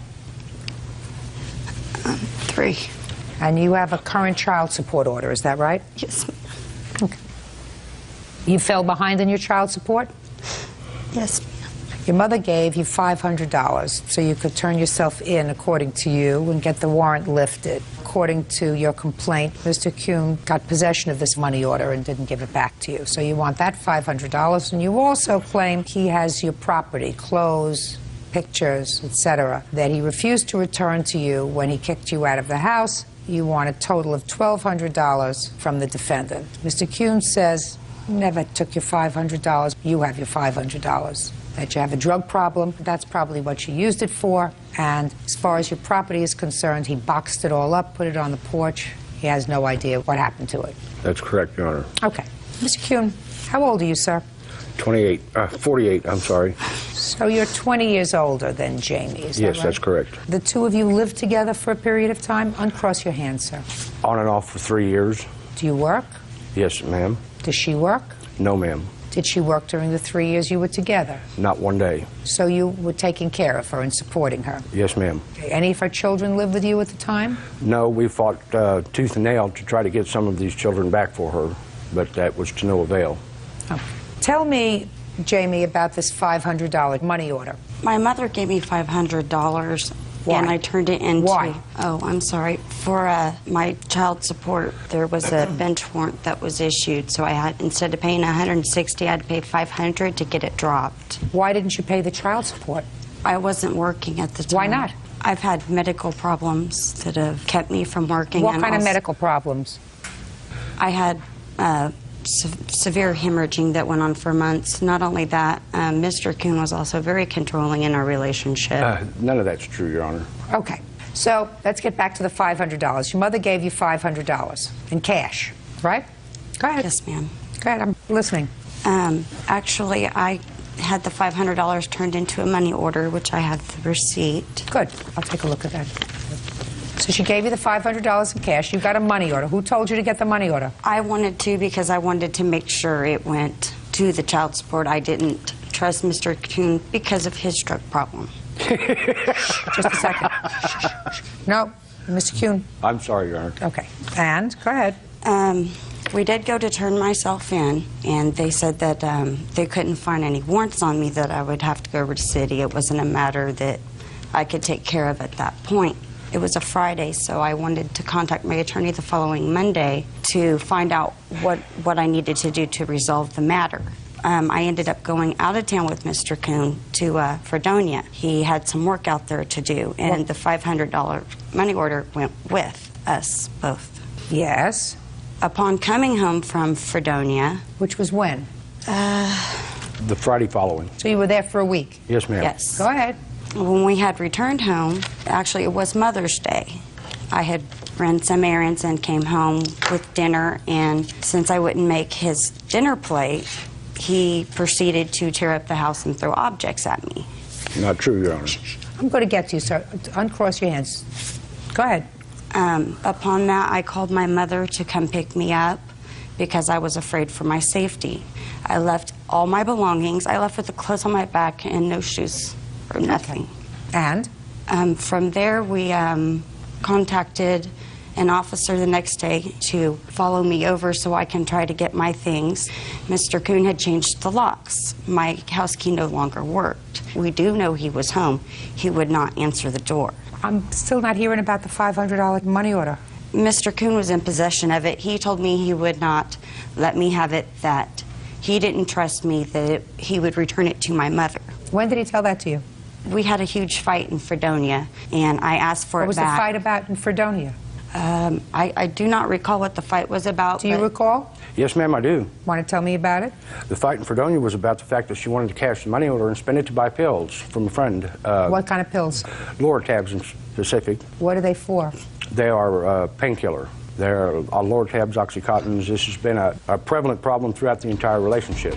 3. And you have a current child support order, is that right? Yes. Okay. You fell behind in your child support? Yes. Your mother gave you $500 so you could turn yourself in, according to you, and get the warrant lifted. According to your complaint, Mr. Kuhn got possession of this money order and didn't give it back to you. So you want that $500, and you also claim he has your property, clothes, pictures, etc., that he refused to return to you when he kicked you out of the house. You want a total of $1,200 from the defendant. Mr. Kuhn says he never took your $500. You have your $500. That you have a drug problem, that's probably what you used it for. And as far as your property is concerned, he boxed it all up, put it on the porch. He has no idea what happened to it. That's correct, Your Honor. Okay. Mr. Kuhn, how old are you, sir? 48, I'm sorry. So you're 20 years older than Jamie, is that right? Yes, that's correct. The 2 of you lived together for a period of time? Uncross your hands, sir. On and off for 3 years. Do you work? Yes, ma'am. Does she work? No, ma'am. Did she work during the 3 years you were together? Not one day. So you were taking care of her and supporting her? Yes, ma'am. Okay. Any of her children lived with you at the time? No, we fought tooth and nail to try to get some of these children back for her, but that was to no avail. Oh. Tell me, Jamie, about this $500 money order. My mother gave me $500. Why? And I turned it into... Why? Oh, I'm sorry. For my child support, there was a bench warrant that was issued, so I had, instead of paying $160, I had to pay $500 to get it dropped. Why didn't you pay the child support? I wasn't working at the time. Why not? I've had medical problems that have kept me from working. What and kind of also, medical problems? I had severe hemorrhaging that went on for months. Not only that, Mr. Kuhn was also very controlling in our relationship. None of that's true, Your Honor. Okay, so let's get back to the $500. Your mother gave you $500 in cash, right? Go ahead. Yes, ma'am. Go ahead, I'm listening. Actually, I had the $500 turned into a money order, which I have the receipt. Good. I'll take a look at that. So she gave you the $500 in cash. You got a money order. Who told you to get the money order? I wanted to because I wanted to make sure it went to the child support. I didn't trust Mr. Kuhn because of his drug problem. Just a second. No, Mr. Kuhn. I'm sorry, Your Honor. Okay. And go ahead. We did go to turn myself in, and they said that they couldn't find any warrants on me, that I would have to go over to city. It wasn't a matter that I could take care of at that point. It was a Friday, so I wanted to contact my attorney the following Monday to find out what I needed to do to resolve the matter. I ended up going out of town with Mr. Kuhn to Fredonia. He had some work out there to do, and the $500 money order went with us both. Yes. Upon coming home from Fredonia... Which was when? The Friday following. So you were there for a week? Yes, ma'am. Yes. Go ahead. When we had returned home, actually it was Mother's Day. I had run some errands and came home with dinner, and since I wouldn't make his dinner plate, he proceeded to tear up the house and throw objects at me. Not true, Your Honor. I'm going to get to you, sir. Uncross your hands. Go ahead. Upon that, I called my mother to come pick me up because I was afraid for my safety. I left all my belongings. I left with the clothes on my back and no shoes or nothing. And? From there, we contacted an officer the next day to follow me over so I can try to get my things. Mr. Kuhn had changed the locks. My house key no longer worked. We do know he was home. He would not answer the door. I'm still not hearing about the $500 money order. Mr. Kuhn was in possession of it. He told me he would not let me have it, that he didn't trust me, that he would return it to my mother. When did he tell that to you? We had a huge fight in Fredonia, and I asked for it back. What was the fight about in Fredonia? I do not recall what the fight was about. Do you recall? Yes, ma'am, I do. Want to tell me about it? The fight in Fredonia was about the fact that she wanted to cash the money order and spend it to buy pills from a friend. What kind of pills? Lortabs in specific. What are they for? They are painkiller. They're Lortabs, Oxycontins. This has been a prevalent problem throughout the entire relationship.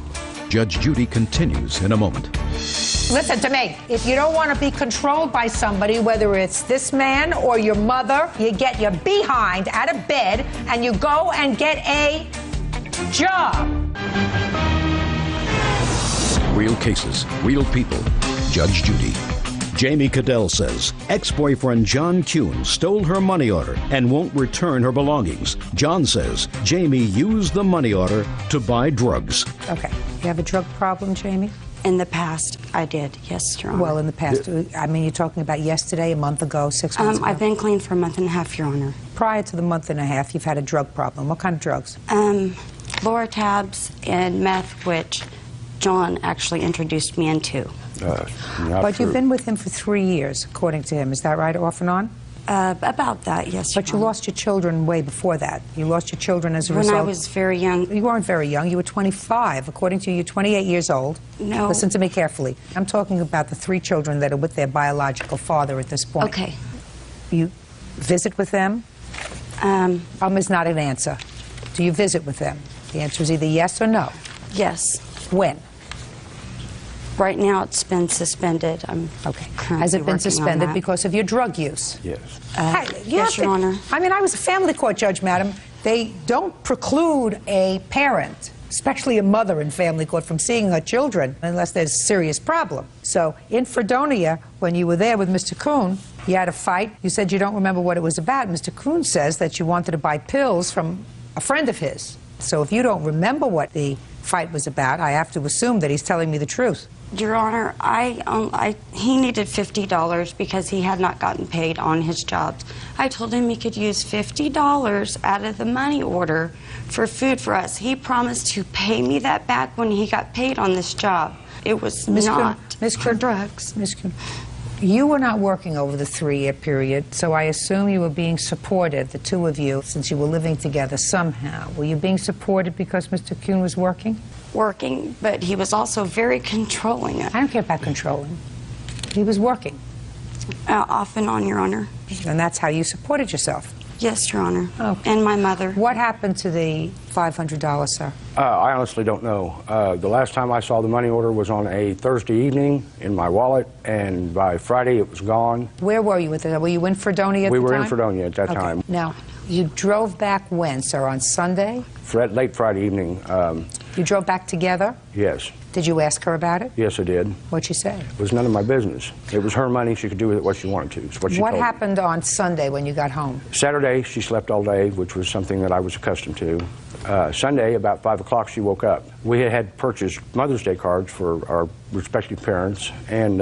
Judge Judy continues in a moment. Listen to me. If you don't want to be controlled by somebody, whether it's this man or your mother, you get your behind out of bed and you go and get a job. Real cases, real people. Judge Judy. Jamie Cadell says ex-boyfriend John Kuhn stole her money order and won't return her belongings. John says Jamie used the money order to buy drugs. Okay. You have a drug problem, Jamie? In the past, I did, yes, Your Honor. Well, in the past, I mean, you're talking about yesterday, a month ago, 6 months ago? I've been clean for a month and a half, Your Honor. Prior to the month and a half, you've had a drug problem. What kind of drugs? Lortabs and meth, which John actually introduced me into. But you've been with him for 3 years, according to him. Is that right, off and on? About that, yes, Your But you lost your children way before that. You lost your children as a When result. I was very young. You weren't very young. You were 25. According to you, you're 28 years old. No. Listen to me carefully. I'm talking about the 3 children that are with their biological father at this point. Okay. You visit with them? Is not an answer. Do you visit with them? The answer is either yes or no. Yes. When? Right now, it's been suspended. I'm currently Has it been working on suspended that. because of your drug use? Yes. Yes, Your Honor. I mean, I was a family court judge, madam. They don't preclude a parent, especially a mother in family court, from seeing her children unless there's a serious problem. So in Fredonia, when you were there with Mr. Kuhn, you had a fight. You said you don't remember what it was about. Mr. Kuhn says that you wanted to buy pills from a friend of his. So if you don't remember what the fight was about, I have to assume that he's telling me the truth. Your Honor, he needed $50 because he had not gotten paid on his jobs. I told him he could use $50 out of the money order for food for us. He promised to pay me that back when he got paid on this job. It was not for drugs. Ms. Kuhn, you were not working over the 3-year period, so I assume you were being supported, the two of you, since you were living together somehow. Were you being supported because Mr. Kuhn was working? Working, but he was also very controlling. I don't care about controlling. He was working. Off and on, Your Honor. And that's how you supported yourself? Yes, Your Honor. Okay. And my mother. What happened to the $500, sir? I honestly don't know. The last time I saw the money order was on a Thursday evening in my wallet, and by Friday it was gone. Where were you with it? Were you in Fredonia at the time? We were in Fredonia at that time. Now, you drove back when, sir? On Sunday? Late Friday evening. You drove back together? Yes. Did you ask her about it? Yes, I did. What'd she say? It was none of my business. It was her money. She could do with it what she wanted to. It's what she What told me. happened on Sunday when you got home? Saturday, she slept all day, which was something that I was accustomed to. Sunday, about 5 o'clock, she woke up. We had purchased Mother's Day cards for our respective parents, and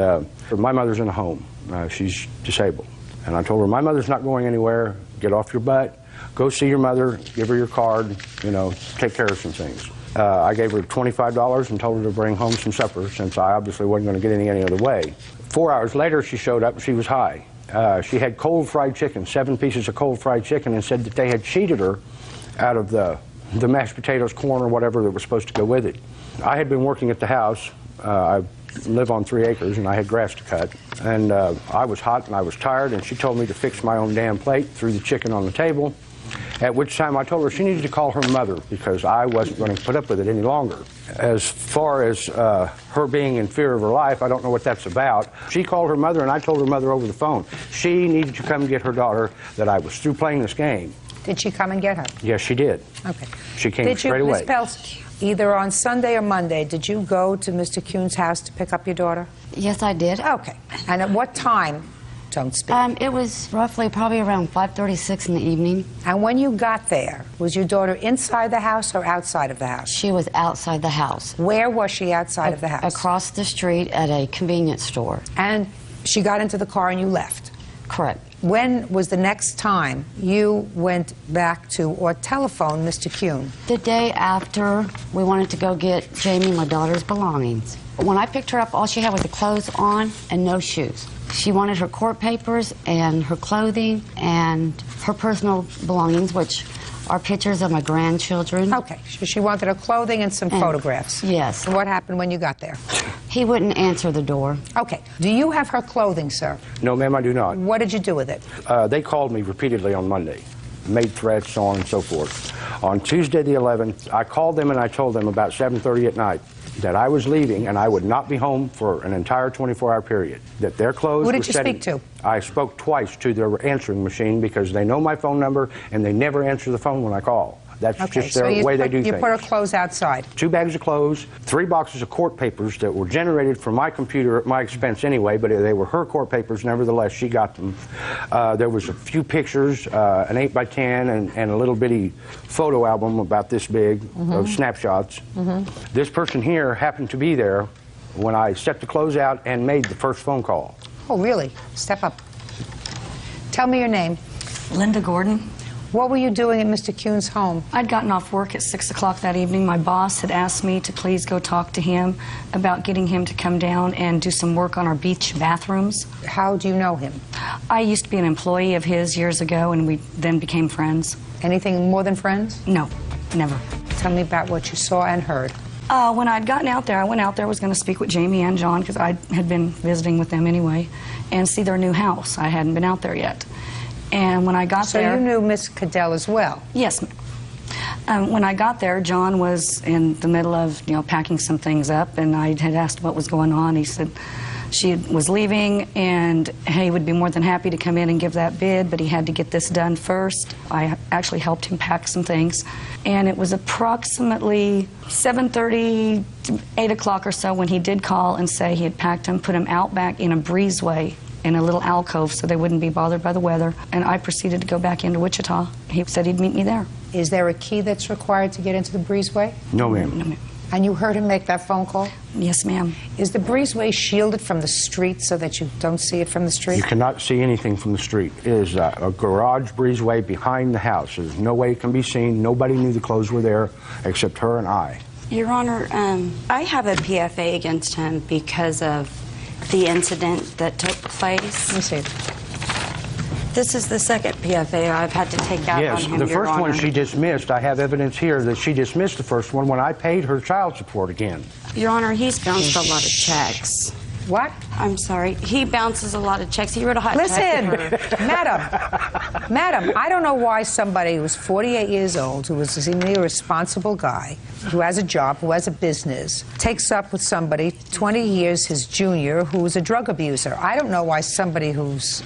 my mother's in a home. She's disabled. And I told her, my mother's not going anywhere. Get off your butt. Go see your mother. Give her your card. You know, take care of some things. I gave her $25 and told her to bring home some supper, since I obviously wasn't going to get any other way. 4 hours later, she showed up and she was high. She had cold fried chicken, 7 pieces of cold fried chicken, and said that they had cheated her out of the mashed potatoes, corn, or whatever that was supposed to go with it. I had been working at the house. I live on 3 acres, and I had grass to cut. And I was hot and I was tired, and she told me to fix my own damn plate, threw the chicken on the table, At which time I told her she needed to call her mother because I wasn't going to put up with it any longer. As far as her being in fear of her life, I don't know what that's about. She called her mother, and I told her mother over the phone she needed to come get her daughter, that I was through playing this game. Did she come and get her? Yes, she did. Okay. She came straight away. Ms. Peltz, either on Sunday or Monday, did you go to Mr. Kuhn's house to pick up your daughter? Yes, I did. Okay. And at what time? Don't speak. It was roughly probably around 5:36 in the evening. And when you got there, was your daughter inside the house or outside of the house? She was outside the house. Where was she outside of the house? Across the street at a convenience store. And she got into the car and you left? Correct. When was the next time you went back to or telephoned Mr. Kuhn? The day after we wanted to go get Jamie, my daughter's belongings. When I picked her up, all she had was the clothes on and no shoes. She wanted her court papers and her clothing and her personal belongings, which are pictures of my grandchildren. Okay, so she wanted her clothing and some photographs. Yes. What happened when you got there? He wouldn't answer the door. Okay. Do you have her clothing, sir? No, ma'am, I do not. What did you do with it? They called me repeatedly on Monday, made threats, so on and so forth. On Tuesday the 11th, I called them and I told them about 7:30 at night that I was leaving and I would not be home for an entire 24-hour period, that their clothes Who were did you setting. speak to? I spoke twice to their answering machine because they know my phone number and they never answer the phone when I call. That's just their way they do things. You put her clothes outside. 2 bags of clothes, 3 boxes of court papers that were generated from my computer at my expense anyway, but they were her court papers. Nevertheless, she got them. There was a few pictures, an 8x10 and a little bitty photo album about this big of snapshots. This person here happened to be there when I set the clothes out and made the first phone call. Oh, really? Step up. Tell me your name. Linda Gordon. What were you doing at Mr. Kuhn's home? I'd gotten off work at 6 o'clock that evening. My boss had asked me to please go talk to him about getting him to come down and do some work on our beach bathrooms. How do you know him? I used to be an employee of his years ago, and we then became friends. Anything more than friends? No, never. Tell me about what you saw and heard. When I'd gotten out there, I went out there, was going to speak with Jamie and John, because I had been visiting with them anyway, and see their new house. I hadn't been out there yet. And when I got there... So you knew Miss Cadell as well? Yes. When I got there, John was in the middle of, packing some things up, and I had asked what was going on. He said she was leaving, and he would be more than happy to come in and give that bid, but he had to get this done first. I actually helped him pack some things. And it was approximately 7:30 to 8 o'clock or so when he did call and say he had packed them, put them out back in a breezeway in a little alcove so they wouldn't be bothered by the weather. And I proceeded to go back into Wichita. He said he'd meet me there. Is there a key that's required to get into the breezeway? No, ma'am. No, ma'am. And you heard him make that phone call? Yes, ma'am. Is the breezeway shielded from the street so that you don't see it from the street? You cannot see anything from the street. It is a garage breezeway behind the house. There's no way it can be seen. Nobody knew the clothes were there except her and I. Your Honor, I have a PFA against him because of the incident that took place. Let me see. This is the second PFA I've had to take out on him, Yes, the Your first one Honor. she dismissed. I have evidence here that she dismissed the first one when I paid her child support again. Your Honor, he's bounced a lot of checks. What? I'm sorry. He bounces a lot of checks. He wrote a hot Listen, check to her. Madam, I don't know why somebody who's 48 years old, who is seemingly a responsible guy, who has a job, who has a business, takes up with somebody 20 years his junior who's a drug abuser. I don't know why somebody who's,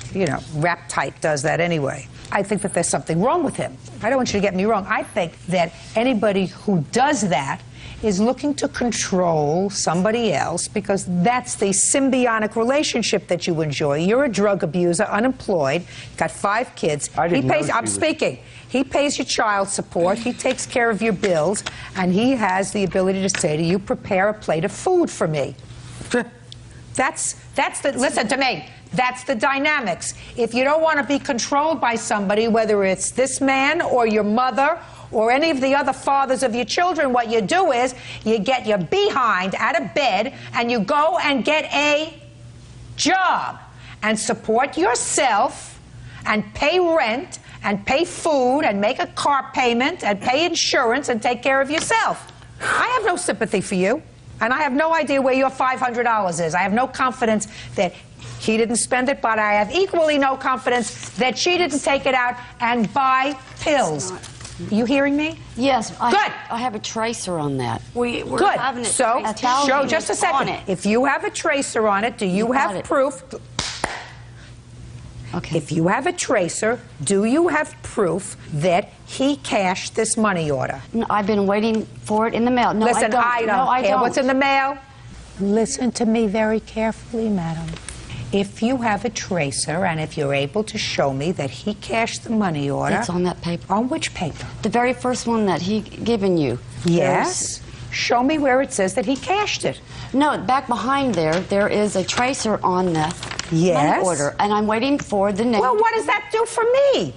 rap tight does that anyway. I think that there's something wrong with him. I don't want you to get me wrong. I think that anybody who does that is looking to control somebody else because that's the symbiotic relationship that you enjoy. You're a drug abuser, unemployed, got 5 kids. I'm speaking. He pays your child support, he takes care of your bills, and he has the ability to say to you, prepare a plate of food for me. Listen to me. That's the dynamics. If you don't want to be controlled by somebody, whether it's this man or your mother or any of the other fathers of your children, what you do is you get your behind out of bed and you go and get a job and support yourself and pay rent and pay food and make a car payment and pay insurance and take care of yourself. I have no sympathy for you. And I have no idea where your $500 is. I have no confidence that he didn't spend it, but I have equally no confidence that she didn't take it out and buy pills. You hearing me? Yes. Good. I have a tracer on that. We're Good. having it So, traced show on just a it. second. If you have a tracer on it, do you have proof? Okay. If you have a tracer, do you have proof that he cashed this money order? No, I've been waiting for it in the mail. No, Listen, I don't care don't. what's in the mail. Listen to me very carefully, madam. If you have a tracer and if you're able to show me that he cashed the money order... It's on that paper. On which paper? The very first one that he given you. Yes. Show me where it says that he cashed it. No, back behind there is a tracer on the money order, and I'm waiting for the name. Well, what does that do for me?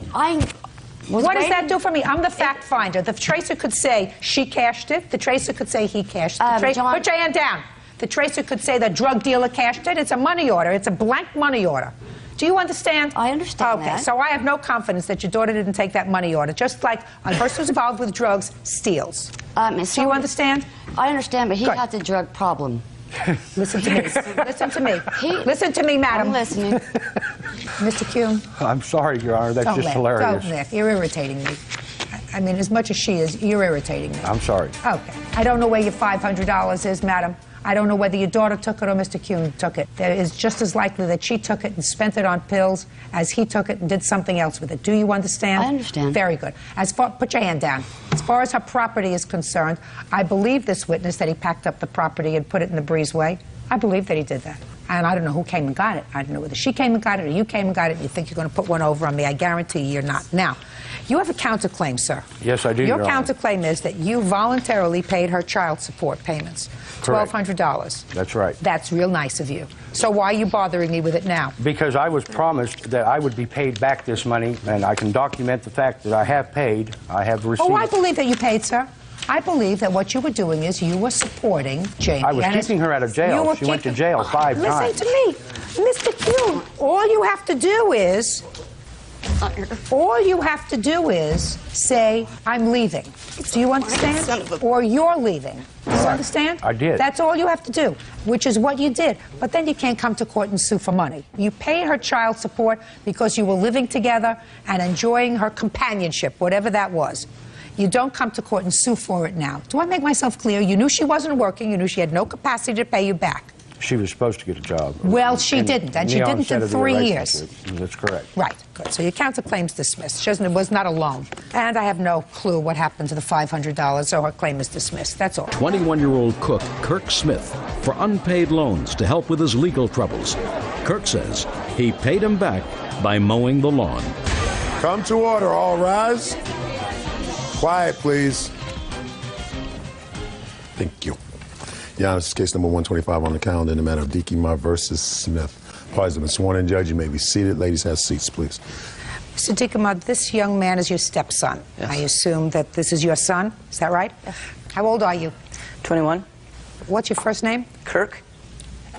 What does that do for me? I'm the fact finder. The tracer could say she cashed it. The tracer could say he cashed it. John, put your hand down. The tracer could say the drug dealer cashed it. It's a money order. It's a blank money order. Do you understand? I understand Okay, that. so I have no confidence that your daughter didn't take that money order, just like a person who's involved with drugs steals. Do you understand? I understand, but he Good. has a drug problem. Listen to me. Listen to me. Listen to me, madam. I'm listening. Mr. Kuhn. I'm sorry, Your Honor. That's just hilarious. Don't laugh. You're irritating me. I mean, as much as she is, you're irritating me. I'm sorry. Okay. I don't know where your $500 is, madam. I don't know whether your daughter took it or Mr. Kuhn took it. It is just as likely that she took it and spent it on pills as he took it and did something else with it. Do you understand? I understand. Very good. Put your hand down. As far as her property is concerned, I believe this witness that he packed up the property and put it in the breezeway. I believe that he did that. And I don't know who came and got it. I don't know whether she came and got it or you came and got it and you think you're going to put one over on me. I guarantee you're not. Now, you have a counterclaim, sir. Yes, I do, Your Your Honor. counterclaim is that you voluntarily paid her child support payments. Correct. $1,200. That's right. That's real nice of you. So why are you bothering me with it now? Because I was promised that I would be paid back this money, and I can document the fact that I have paid. I have received. Oh, I believe that you paid, sir. I believe that what you were doing is you were supporting Jamie. I was keeping her out of jail. She went to jail 5 times. Listen to me, Mr. Kuhn. All you have to do is say, I'm leaving. Do you understand? Or you're leaving. Do you understand? I did. That's all you have to do, which is what you did. But then you can't come to court and sue for money. You paid her child support because you were living together and enjoying her companionship, whatever that was. You don't come to court and sue for it now. Do I make myself clear? You knew she wasn't working. You knew she had no capacity to pay you back. She was supposed to get a job. Well, she didn't, and she didn't in 3 years. That's correct. Right, good. So your counterclaim's dismissed. It was not a loan. And I have no clue what happened to the $500, so her claim is dismissed. That's all. 21-year-old cook Kirk Smith for unpaid loans to help with his legal troubles. Kirk says he paid him back by mowing the lawn. Come to order, all rise. Quiet, please. Thank you. Yeah, this is case number 125 on the calendar in the matter of Dikema versus Smith. Parties have been sworn in, Judge. You may be seated. Ladies, have seats, please. Mr. Dikema, this young man is your stepson. Yes. I assume that this is your son. Is that right? Yes. How old are you? 21. What's your first name? Kirk?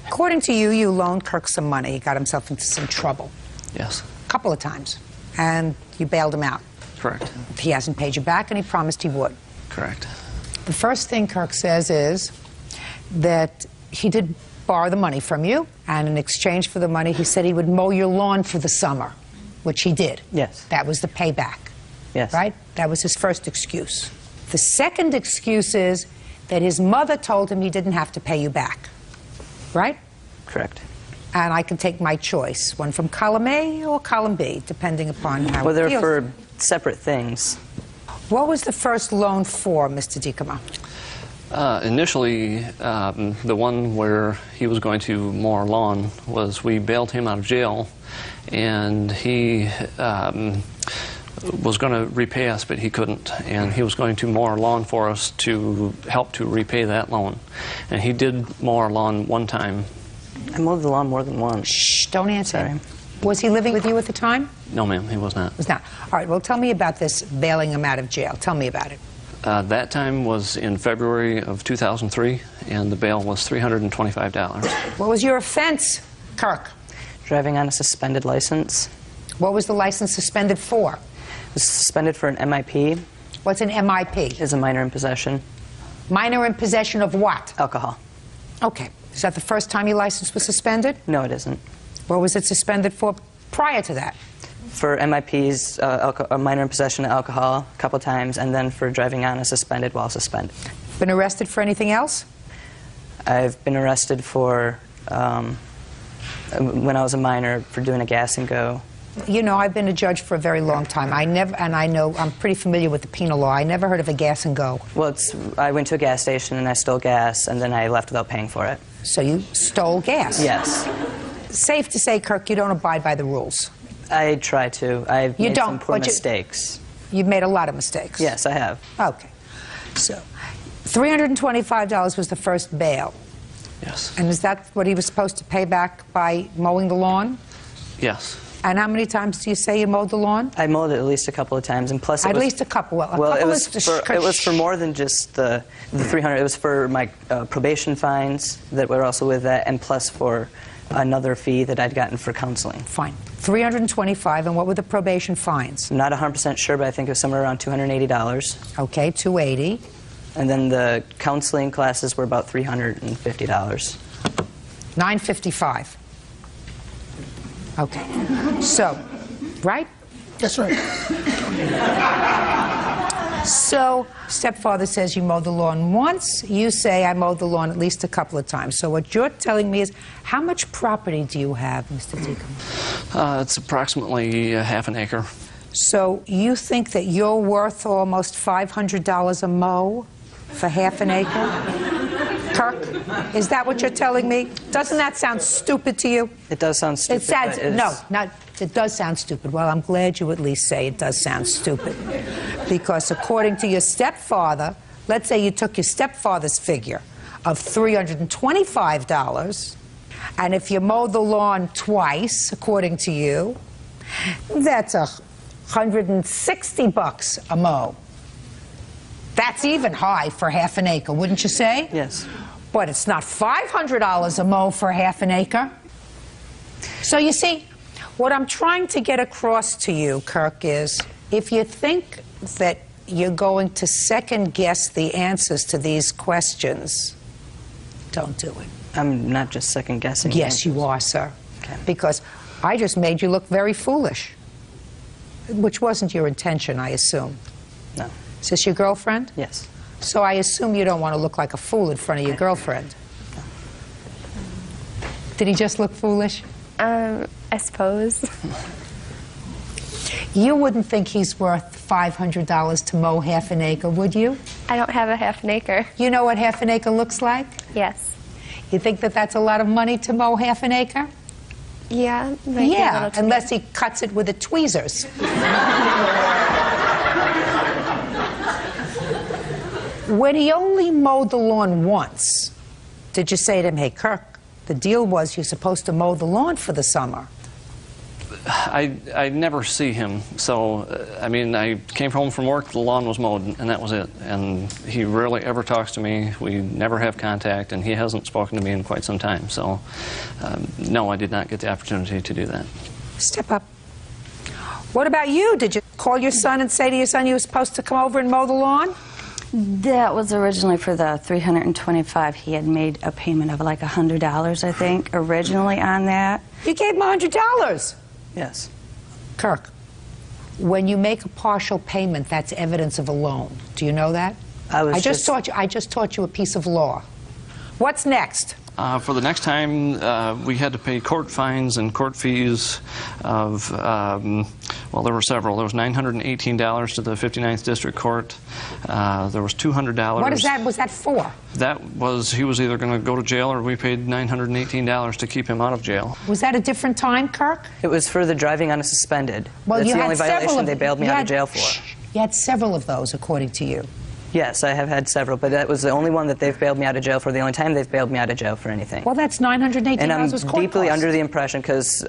According to you, you loaned Kirk some money. He got himself into some trouble. Yes. A couple of times. And you bailed him out. Correct. He hasn't paid you back, and he promised he would. Correct. The first thing Kirk says is that he did borrow the money from you, and in exchange for the money, he said he would mow your lawn for the summer, which he did. Yes. That was the payback. Yes. Right? That was his first excuse. The second excuse is that his mother told him he didn't have to pay you back. Right? Correct. And I can take my choice, one from column A or column B, depending upon how Well, it they're feels. for separate things. What was the first loan for, Mr. Dikema? Initially, the one where he was going to mow our lawn was we bailed him out of jail, and he was going to repay us, but he couldn't, and he was going to mow our lawn for us to help to repay that loan. And he did mow our lawn one time. I mowed the lawn more than once. Shh, don't answer. Sorry. Was he living with you at the time? No, ma'am, he was not. Was not. All right, well, tell me about this bailing him out of jail. Tell me about it. That time was in February of 2003, and the bail was $325. What was your offense, Kirk? Driving on a suspended license. What was the license suspended for? It was suspended for an MIP. What's an MIP? Is a minor in possession. Minor in possession of what? Alcohol. Okay. Is that the first time your license was suspended? No, it isn't. What was it suspended for prior to that? For MIPs, a minor in possession of alcohol a couple times, and then for driving on a suspended while suspended. Been arrested for anything else? I've been arrested for, when I was a minor, for doing a gas and go. You know, I've been a judge for a very long time. I'm pretty familiar with the penal law. I never heard of a gas and go. Well, I went to a gas station and I stole gas, and then I left without paying for it. So you stole gas? Yes. Safe to say, Kirk, you don't abide by the rules. I try to. I've made some poor mistakes. You've made a lot of mistakes? Yes, I have. Okay. So, $325 was the first bail. Yes. And is that what he was supposed to pay back by mowing the lawn? Yes. And how many times do you say you mowed the lawn? I mowed it at least a couple of times, and plus at least a couple. Well, it was for more than just the 300. It was for my probation fines that were also with that, and plus for another fee that I'd gotten for counseling. Fine. $325, and what were the probation fines? I'm not 100% sure, but I think it was somewhere around $280. Okay, $280. And then the counseling classes were about $350. $955. Okay. So, right? That's right. So, stepfather says you mowed the lawn once. You say I mowed the lawn at least a couple of times. So what you're telling me is, how much property do you have, Mr. Deacon? It's approximately half an acre. So you think that you're worth almost $500 a mow for half an acre? Kirk, is that what you're telling me? Doesn't that sound stupid to you? It does sound stupid. It sounds, it does sound stupid. Well, I'm glad you at least say it does sound stupid. Because according to your stepfather, let's say you took your stepfather's figure of $325, and if you mowed the lawn twice, according to you, that's $160 a mow. That's even high for half an acre, wouldn't you say? Yes. But it's not $500 a mow for half an acre. So you see, what I'm trying to get across to you, Kirk, is if you think that you're going to second guess the answers to these questions, don't do it. I'm not just second guessing. Yes, you are, sir. Okay. Because I just made you look very foolish, which wasn't your intention, I assume. No. Is this your girlfriend? Yes. So I assume you don't want to look like a fool in front of your girlfriend. No. Did he just look foolish? I suppose. You wouldn't think he's worth $500 to mow half an acre, would you? I don't have a half an acre. You know what half an acre looks like? Yes. You think that that's a lot of money to mow half an acre? Yeah. Yeah, unless he cuts it with the tweezers. When he only mowed the lawn once, did you say to him, hey, Kirk, the deal was you're supposed to mow the lawn for the summer? I never see him, so, I mean, I came home from work, the lawn was mowed, and that was it. And he rarely ever talks to me. We never have contact, and he hasn't spoken to me in quite some time. So, no, I did not get the opportunity to do that. Step up. What about you? Did you call your son and say to your son you were supposed to come over and mow the lawn? That was originally for the $325. He had made a payment of like $100, I think, originally on that. You gave him $100? Yes. Kirk, when you make a partial payment, that's evidence of a loan. Do you know that? I just taught you a piece of law. What's next? For the next time, we had to pay court fines and court fees of, well, there were several. There was $918 to the 59th District Court. There was $200. What is that? Was that for? That was, he was either going to go to jail or we paid $918 to keep him out of jail. Was that a different time, Kirk? It was for the driving on a suspended. Well, that's you the had only violation they bailed me out of jail for. You had several of those, according to you. Yes, I have had several, but that was the only one that they've bailed me out of jail for, the only time they've bailed me out of jail for anything. Well, that's $918 and I'm was court deeply costs. under the impression, because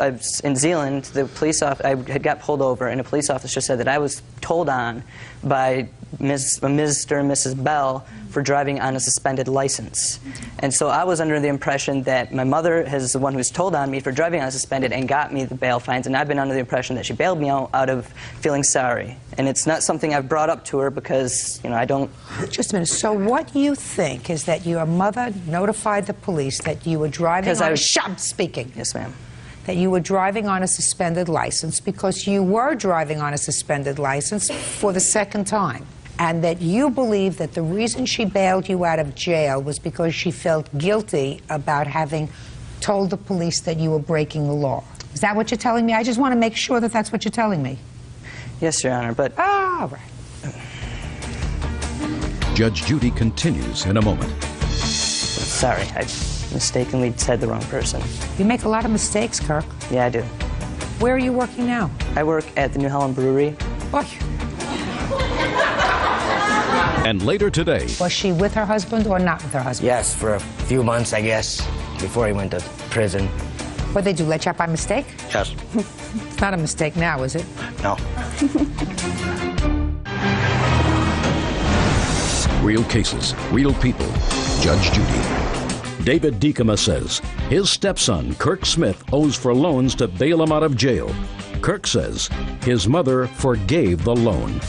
in Zealand, the police I had got pulled over, and a police officer said that I was told on by Mr. and Mrs. Bell for driving on a suspended license. And so I was under the impression that my mother is the one who's told on me for driving on a suspended and got me the bail fines, and I've been under the impression that she bailed me out of feeling sorry. And it's not something I've brought up to her because, you know, I don't... Just a minute. So what you think is that your mother notified the police that you were driving on... I'm speaking. Yes, ma'am. That you were driving on a suspended license because you were driving on a suspended license for the second time. And that you believe that the reason she bailed you out of jail was because she felt guilty about having told the police that you were breaking the law. Is that what you're telling me? I just want to make sure that that's what you're telling me. Yes, Your Honor, but... All right. Judge Judy continues in a moment. Sorry, I mistakenly said the wrong person. You make a lot of mistakes, Kirk. Yeah, I do. Where are you working now? I work at the New Holland Brewery. Oh. And later today... Was she with her husband or not with her husband? Yes, for a few months, I guess, before he went to prison. What'd they do, let you out by mistake? Yes. It's not a mistake now, is it? No. Real cases, real people. Judge Judy. David Deekema says his stepson, Kirk Smith, owes for loans to bail him out of jail. Kirk says his mother forgave the loan.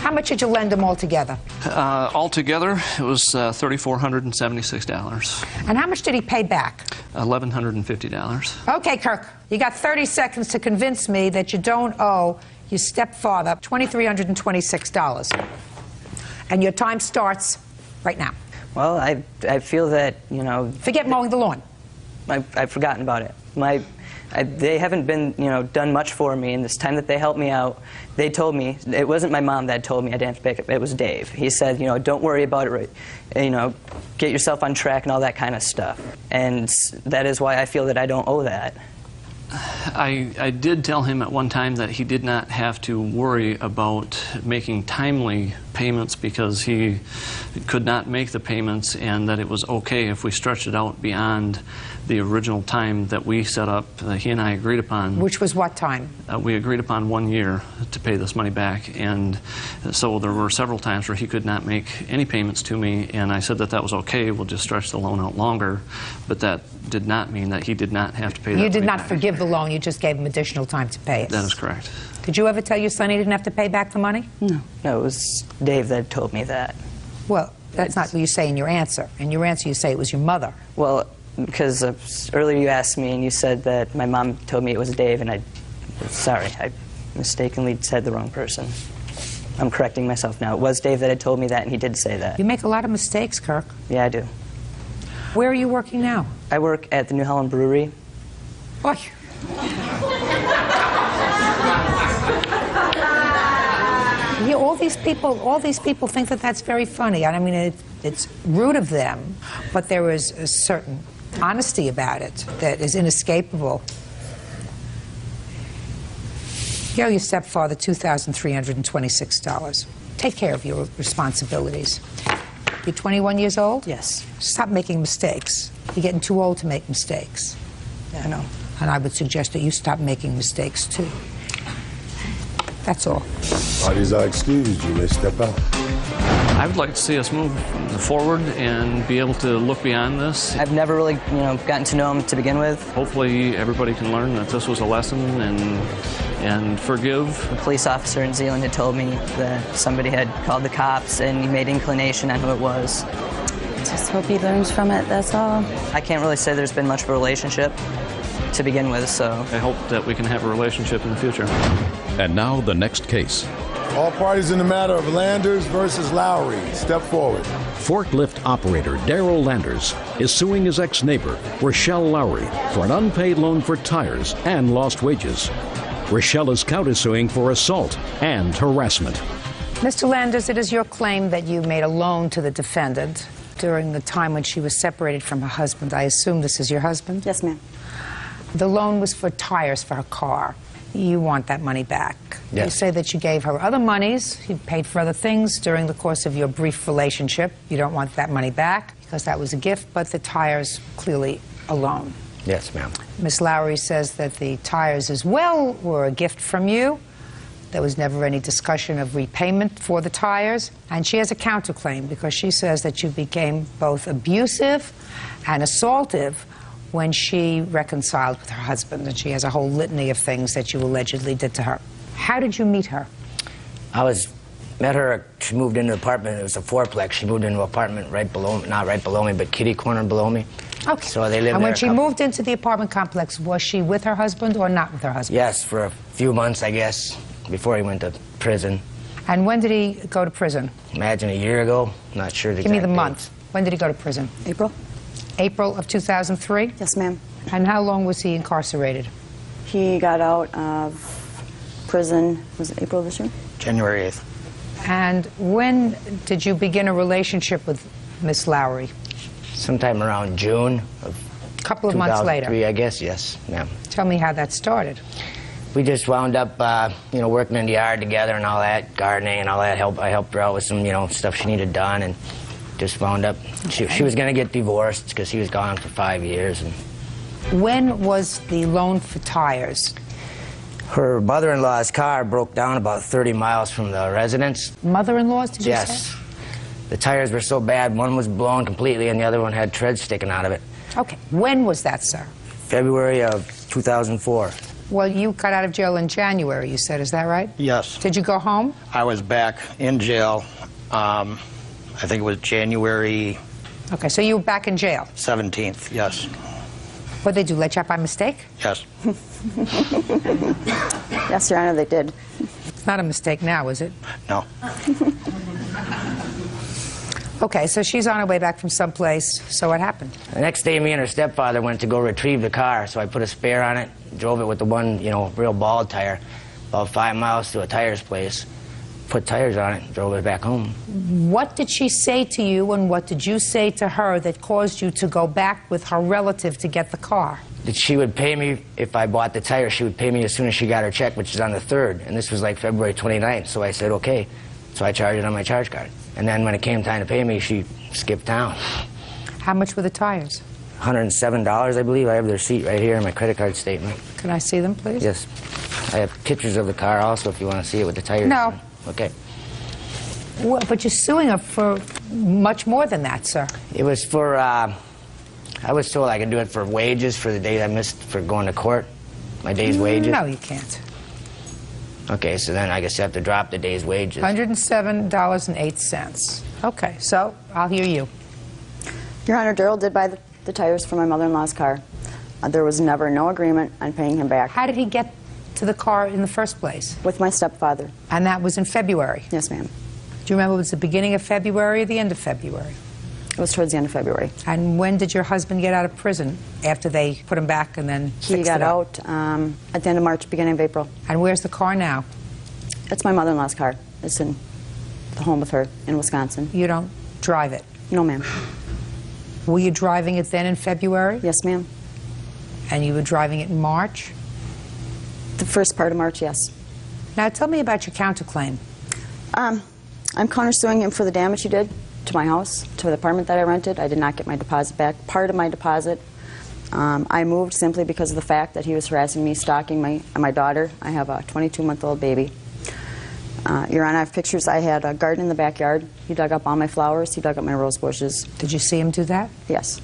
How much did you lend him altogether? Altogether, it was $3,476. And how much did he pay back? $1,150. Okay, Kirk, you got 30 seconds to convince me that you don't owe your stepfather $2,326. And your time starts right now. Well, I feel that, you know... Forget mowing the lawn. I've forgotten about it. They haven't been, you know, done much for me, and this time that they helped me out, they told me, it wasn't my mom that told me I didn't have to pay it, it was Dave. He said, you know, don't worry about it, you know, get yourself on track and all that kind of stuff. And that is why I feel that I don't owe that. I did tell him at one time that he did not have to worry about making timely payments because he could not make the payments, and that it was okay if we stretched it out beyond the original time that we set up, he and I agreed upon. Which was what time? We agreed upon 1 year to pay this money back, and so there were several times where he could not make any payments to me, and I said that that was okay, we'll just stretch the loan out longer, but that did not mean that he did not have to pay that. You did not back. forgive the loan, you just gave him additional time to pay it. That is correct. Did you ever tell your son he didn't have to pay back the money? No. No, it was Dave that told me that. Well, that's not what you say in your answer. In your answer you say it was your mother. Well, because earlier you asked me and you said that my mom told me it was Dave, and sorry, I mistakenly said the wrong person. I'm correcting myself now. It was Dave that had told me that, and he did say that. You make a lot of mistakes, Kirk. Yeah, I do. Where are you working now? I work at the New Holland Brewery. Oh. Yeah, all these people think that that's very funny. I mean, it's rude of them, but there is a certain honesty about it that is inescapable. You owe your stepfather $2,326. Take care of your responsibilities. You're 21 years old? Yes. Stop making mistakes. You're getting too old to make mistakes. Yeah, I know. And I would suggest that you stop making mistakes, too. That's all. Parties are excused. You may step out. I would like to see us move forward and be able to look beyond this. I've never really, you know, gotten to know him to begin with. Hopefully everybody can learn that this was a lesson and forgive. The police officer in Zeeland had told me that somebody had called the cops and he made inclination on who it was. Just hope he learns from it, that's all. I can't really say there's been much of a relationship to begin with, so... I hope that we can have a relationship in the future. And now the next case. All parties in the matter of Landers versus Lowry. Step forward. Forklift operator Darrell Landers is suing his ex-neighbor, Rochelle Lowry, for an unpaid loan for tires and lost wages. Rochelle is countersuing for assault and harassment. Mr. Landers, it is your claim that you made a loan to the defendant during the time when she was separated from her husband. I assume this is your husband? Yes, ma'am. The loan was for tires for her car. You want that money back. Yes. You say that you gave her other monies, you paid for other things during the course of your brief relationship. You don't want that money back because that was a gift, but the tires clearly a loan. Yes, ma'am. Miss Lowry says that the tires as well were a gift from you. There was never any discussion of repayment for the tires. And she has a counterclaim because she says that you became both abusive and assaultive when she reconciled with her husband. And she has a whole litany of things that you allegedly did to her. How did you meet her? Met her, she moved into an apartment, it was a fourplex. She moved into an apartment right below, not right below me, but kitty corner below me. Okay. So they lived and there when she moved into the apartment complex, was she with her husband or not with her husband? Yes, for a few months, I guess, before he went to prison. And when did he go to prison? Imagine a year ago, not sure the Give me exact the date. month. When did he go to prison? April. April of 2003? Yes, ma'am. And how long was he incarcerated? He got out of prison, was it April this year? January 8th. And when did you begin a relationship with Miss Lowry? Sometime around June of A couple of months later? 2003, I guess, yes, ma'am. Tell me how that started. We just wound up, working in the yard together and all that, gardening and all that. I helped her out with some, stuff she needed done, and just wound up. She was going to get divorced because he was gone for 5 years. And when was the loan for tires? her mother-in-law's car broke down about 30 miles from the residence. Mother-in-law's, did you say? Yes. The tires were so bad, one was blown completely and the other one had treads sticking out of it. Okay. When was that, sir? February of 2004. Well, you got out of jail in January, you said. Is that right? Yes. Did you go home? I was back in jail. I think it was January Okay, so you were back in jail? 17th, yes. What did they do, let you out by mistake? Yes. Yes, Your Honor, they did. It's not a mistake now, is it? No. Okay, so she's on her way back from someplace. So what happened? The next day, me and her stepfather went to go retrieve the car, so I put a spare on it, drove it with the one, real bald tire, about 5 miles to a tires place, put tires on it, drove it back home. What did she say to you and what did you say to her that caused you to go back with her relative to get the car? That she would pay me, if I bought the tire, she would pay me as soon as she got her check, which is on the 3rd, and this was like February 29th, so I said, okay. So I charged it on my charge card. And then when it came time to pay me, she skipped town. How much were the tires? $107, I believe. I have the receipt right here in my credit card statement. Can I see them, please? Yes. I have pictures of the car also if you want to see it with the tires. No. Okay. Well, but you're suing her for much more than that, sir. It was for, I was told I could do it for wages for the days I missed for going to court. My day's wages. No, you can't. Okay, so then I guess you have to drop the day's wages. $107.08. Okay, so I'll hear you. Your Honor, Daryl did buy the tires for my mother-in-law's car. There was never no agreement on paying him back. How did he get to the car in the first place? With my stepfather. And that was in February? Yes, ma'am. Do you remember it was the beginning of February or the end of February? It was towards the end of February. And when did your husband get out of prison? After they put him back and then He got out at the end of March, beginning of April. And where's the car now? It's my mother-in-law's car. It's in the home with her in Wisconsin. You don't drive it? No, ma'am. Were you driving it then in February? Yes, ma'am. And you were driving it in March? The first part of March, yes. Now tell me about your counterclaim. I'm countersuing him for the damage he did to my house, to the apartment that I rented. I did not get my deposit back. Part of my deposit, I moved simply because of the fact that he was harassing me, stalking my daughter. I have a 22-month-old baby. Your Honor, I have pictures. I had a garden in the backyard. He dug up all my flowers. He dug up my rose bushes. Did you see him do that? Yes.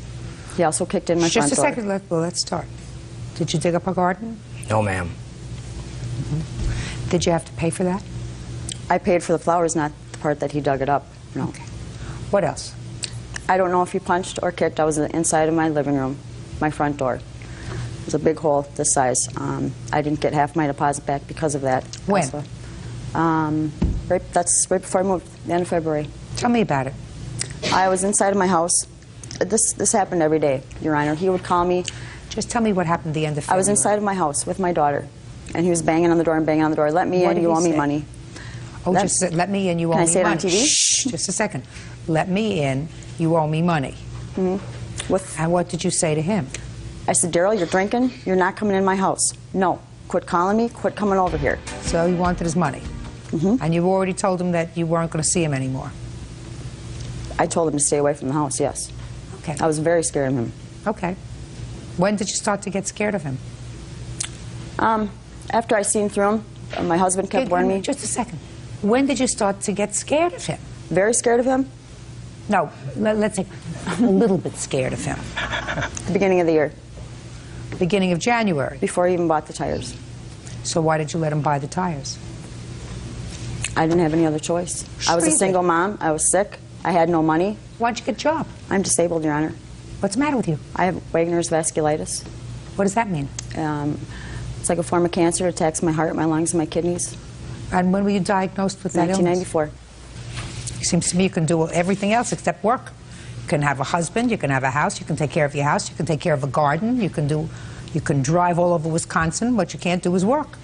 He also kicked in my front door. Just a second. Let's start. Did you dig up a garden? No, ma'am. Mm-hmm. Did you have to pay for that? I paid for the flowers, not the part that he dug it up. No. Okay. What else? I don't know if he punched or kicked. I was inside of my living room, my front door. It was a big hole this size. I didn't get half my deposit back because of that. When? Also. That's right before I moved, the end of February. Tell me about it. I was inside of my house. This happened every day, Your Honor. He would call me. Just tell me what happened at the end of February. I was inside of my house with my daughter, and he was banging on the door and banging on the door. Let me in, you owe me money. Oh, just let me in, you owe me money. Can I say it on TV? Shh, just a second. Let me in, you owe me money. Mm-hmm. And what did you say to him? I said, Daryl, you're drinking. You're not coming in my house. No. Quit calling me. Quit coming over here. So he wanted his money. Mm-hmm. And you've already told him that you weren't going to see him anymore. I told him to stay away from the house, yes. Okay. I was very scared of him. Okay. When did you start to get scared of him? After I seen through him, My husband kept warning me. Just a second. When did you start to get scared of him? Very scared of him? No, let's say a little bit scared of him. Beginning of the year. Beginning of January? Before he even bought the tires. So why did you let him buy the tires? I didn't have any other choice. I was a single mom. I was sick. I had no money. Why'd you get a job? I'm disabled, Your Honor. What's the matter with you? I have Wegener's vasculitis. What does that mean? It's like a form of cancer. It attacks my heart, my lungs, and my kidneys. And when were you diagnosed with that 1994. illness? It seems to me you can do everything else except work. You can have a husband, you can have a house, you can take care of your house, you can take care of a garden, you can drive all over Wisconsin. What you can't do is work.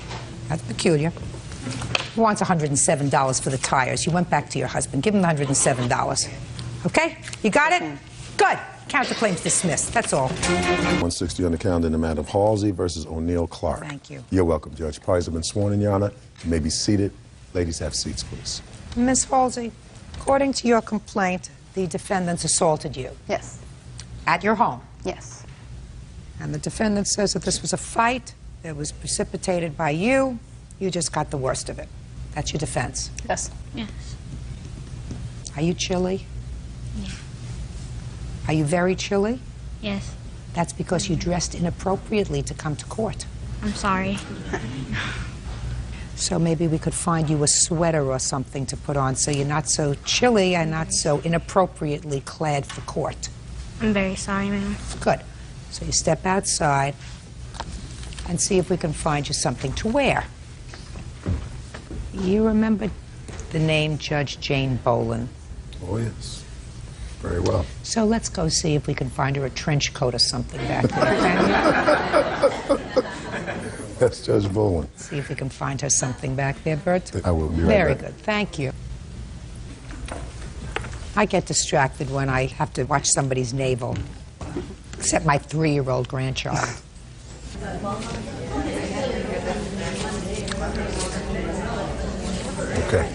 That's peculiar. He wants $107 for the tires. You went back to your husband. Give him the $107. Okay? You got it? Good. Counterclaims dismissed. That's all. 160 on the calendar in the matter of Halsey versus O'Neill Clark. Thank you. You're welcome, Judge. Parties have been sworn in, Your Honor. You may be seated. Ladies, have seats, please. Ms. Halsey, according to your complaint, the defendants assaulted you. Yes. At your home? Yes. And the defendant says that this was a fight that was precipitated by you. You just got the worst of it. That's your defense. Yes. Yes. Are you chilly? Yeah. Are you very chilly? Yes. That's because you dressed inappropriately to come to court. I'm sorry. So maybe we could find you a sweater or something to put on so you're not so chilly and not so inappropriately clad for court. I'm very sorry, ma'am. Good. So you step outside and see if we can find you something to wear. You remember the name Judge Jane Boland? Oh, yes. Very well. So let's go see if we can find her a trench coat or something back there. That's Judge Boland. See if we can find her something back there, Bert. I will be right Very back. good. Thank you. I get distracted when I have to watch somebody's navel, except my 3-year-old grandchild. Okay.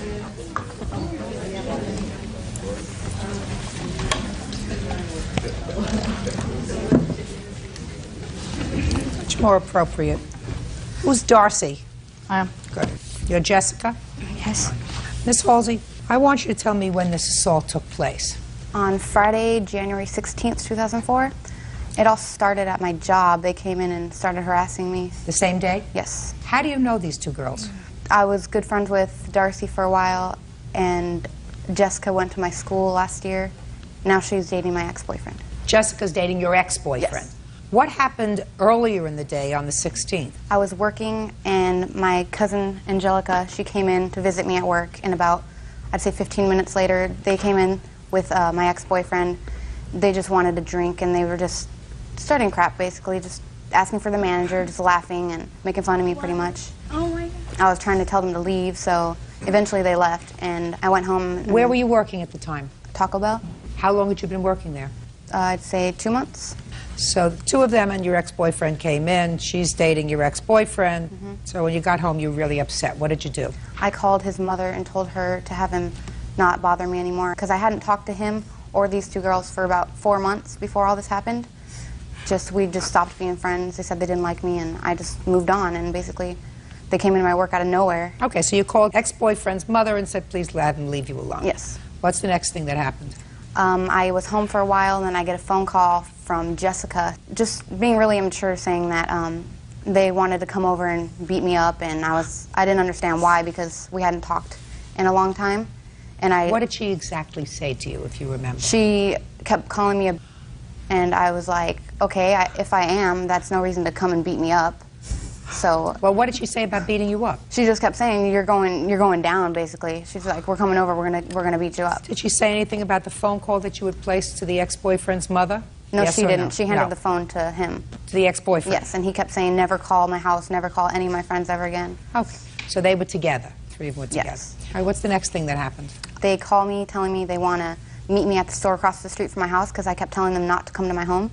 Much more appropriate. Who's Darcy? I am. Good. You're Jessica? Yes. Miss Halsey, I want you to tell me when this assault took place. On Friday, January 16th, 2004. It all started at my job. They came in and started harassing me. The same day? Yes. How do you know these two girls? I was good friends with Darcy for a while, and Jessica went to my school last year. Now she's dating my ex-boyfriend. Jessica's dating your ex-boyfriend? Yes. What happened earlier in the day on the 16th? I was working, and my cousin Angelica, she came in to visit me at work, and about, I'd say 15 minutes later, they came in with my ex-boyfriend. They just wanted to drink, and they were just starting crap, basically, just asking for the manager, just laughing and making fun of me pretty much. Oh my God. I was trying to tell them to leave, so eventually they left, and I went home. Where were you working at the time? Taco Bell. How long had you been working there? I'd say 2 months. So the two of them and your ex-boyfriend came in. She's dating your ex-boyfriend. Mm-hmm. So when you got home, you were really upset. What did you do? I called his mother and told her to have him not bother me anymore, because I hadn't talked to him or these two girls for about 4 months before all this happened. We just stopped being friends. They said they didn't like me, and I just moved on, and basically they came into my work out of nowhere. Okay, so you called ex-boyfriend's mother and said, please let him leave you alone. Yes. What's the next thing that happened? I was home for a while, and then I get a phone call from Jessica, just being really immature, saying that they wanted to come over and beat me up, and I didn't understand why, because we hadn't talked in a long time. And What did she exactly say to you, if you remember? She kept calling me a and I was like, okay, if I am, that's no reason to come and beat me up. So. Well, what did she say about beating you up? She just kept saying, you're going down, basically. She's like, we're coming over, we're gonna beat you up. Did she say anything about the phone call that you had placed to the ex-boyfriend's mother? No, Yes she or didn't. no? She handed No. the phone to him. To the ex-boyfriend? Yes, and he kept saying, never call my house, never call any of my friends ever again. Okay, so they were together. 3 of them were together. Yes. All right, what's the next thing that happened? They call me, telling me they want to meet me at the store across the street from my house, because I kept telling them not to come to my home.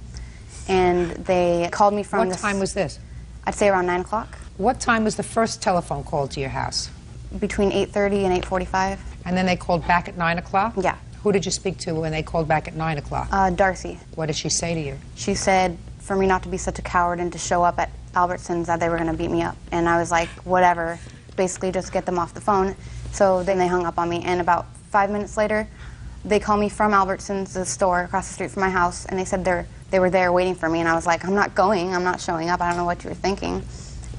And they called me from What time was this? I'd say around 9 o'clock. What time was the first telephone call to your house? Between 8:30 and 8:45. And then they called back at 9 o'clock? Yeah. Who did you speak to when they called back at 9 o'clock? Darcy. What did she say to you? She said for me not to be such a coward and to show up at Albertsons, that they were going to beat me up. And I was like, whatever. basically just get them off the phone. So then they hung up on me, and about 5 minutes later, they called me from Albertsons, the store across the street from my house, and they said they were there waiting for me, and I was like, I'm not going, I'm not showing up, I don't know what you were thinking.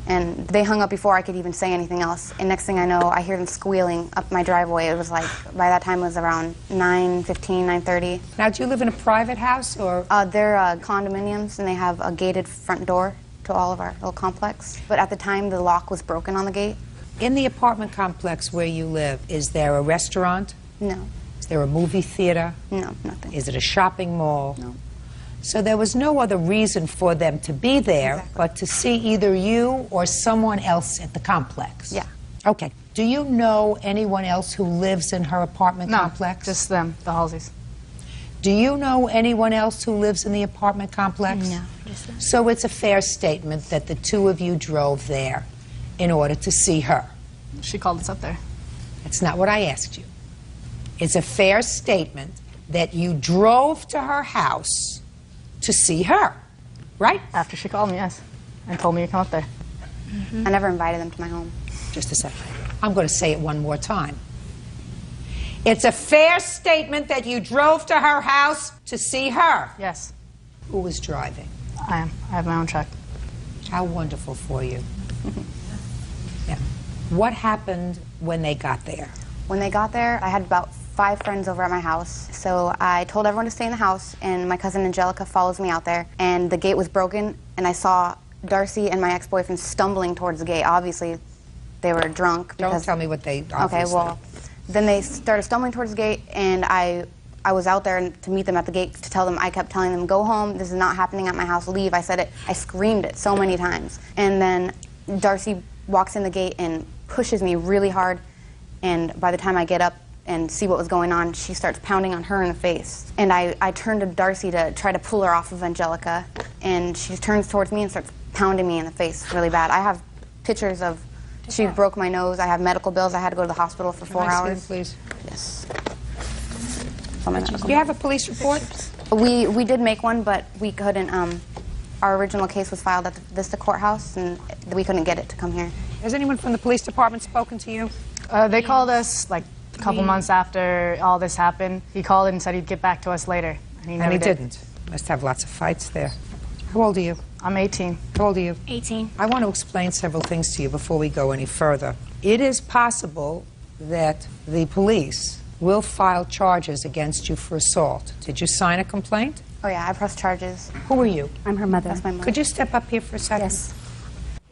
And they hung up before I could even say anything else. And next thing I know, I hear them squealing up my driveway. It was like, by that time it was around 9:15, 9:30. Now, do you live in a private house, or? They're condominiums, and they have a gated front door to all of our little complex. But at the time, the lock was broken on the gate. In the apartment complex where you live, is there a restaurant? No. Is there a movie theater? No, nothing. Is it a shopping mall? No. So there was no other reason for them to be there but to see either you or someone else at the complex? Yeah. Okay. Do you know anyone else who lives in her apartment complex? Just them, the Halseys. Do you know anyone else who lives in the apartment complex? No, just them. So it's a fair statement that the two of you drove there in order to see her? She called us up there. That's not what I asked you. It's a fair statement that you drove to her house to see her, right? After she called me, yes, and told me to come up there. I never invited them to my home. Just a second. I'm going to say it one more time. It's a fair statement that you drove to her house to see her? Yes. Who was driving? I am. I have my own truck. How wonderful for you. Yeah. What happened when they got there? When they got there, I had about 5 friends over at my house. So I told everyone to stay in the house, and my cousin Angelica follows me out there, and the gate was broken, and I saw Darcy and my ex-boyfriend stumbling towards the gate. Obviously, they were drunk. Don't tell me what they obviously. Okay, well, then they started stumbling towards the gate, and I was out there to meet them at the gate to tell them. I kept telling them, go home, this is not happening at my house, leave. I said it, I screamed it so many times. And then Darcy walks in the gate and pushes me really hard, and by the time I get up and see what was going on, she starts pounding on her in the face. And I turned to Darcy to try to pull her off of Angelica, and she turns towards me and starts pounding me in the face really bad. I have pictures of, she broke my nose, I have medical bills, I had to go to the hospital for 4 hours. Please. Yes. Do you have a police report? We did make one, but we couldn't, our original case was filed at the Vista Courthouse, and we couldn't get it to come here. Has anyone from the police department spoken to you? They called us like a couple months after all this happened. He called and said he'd get back to us later. And he never did. Didn't. Must have lots of fights there. How old are you? I'm 18. How old are you? 18. I want to explain several things to you before we go any further. It is possible that the police will file charges against you for assault. Did you sign a complaint? Oh yeah, I pressed charges. Who are you? I'm her mother. That's my mother. Could you step up here for a second? Yes.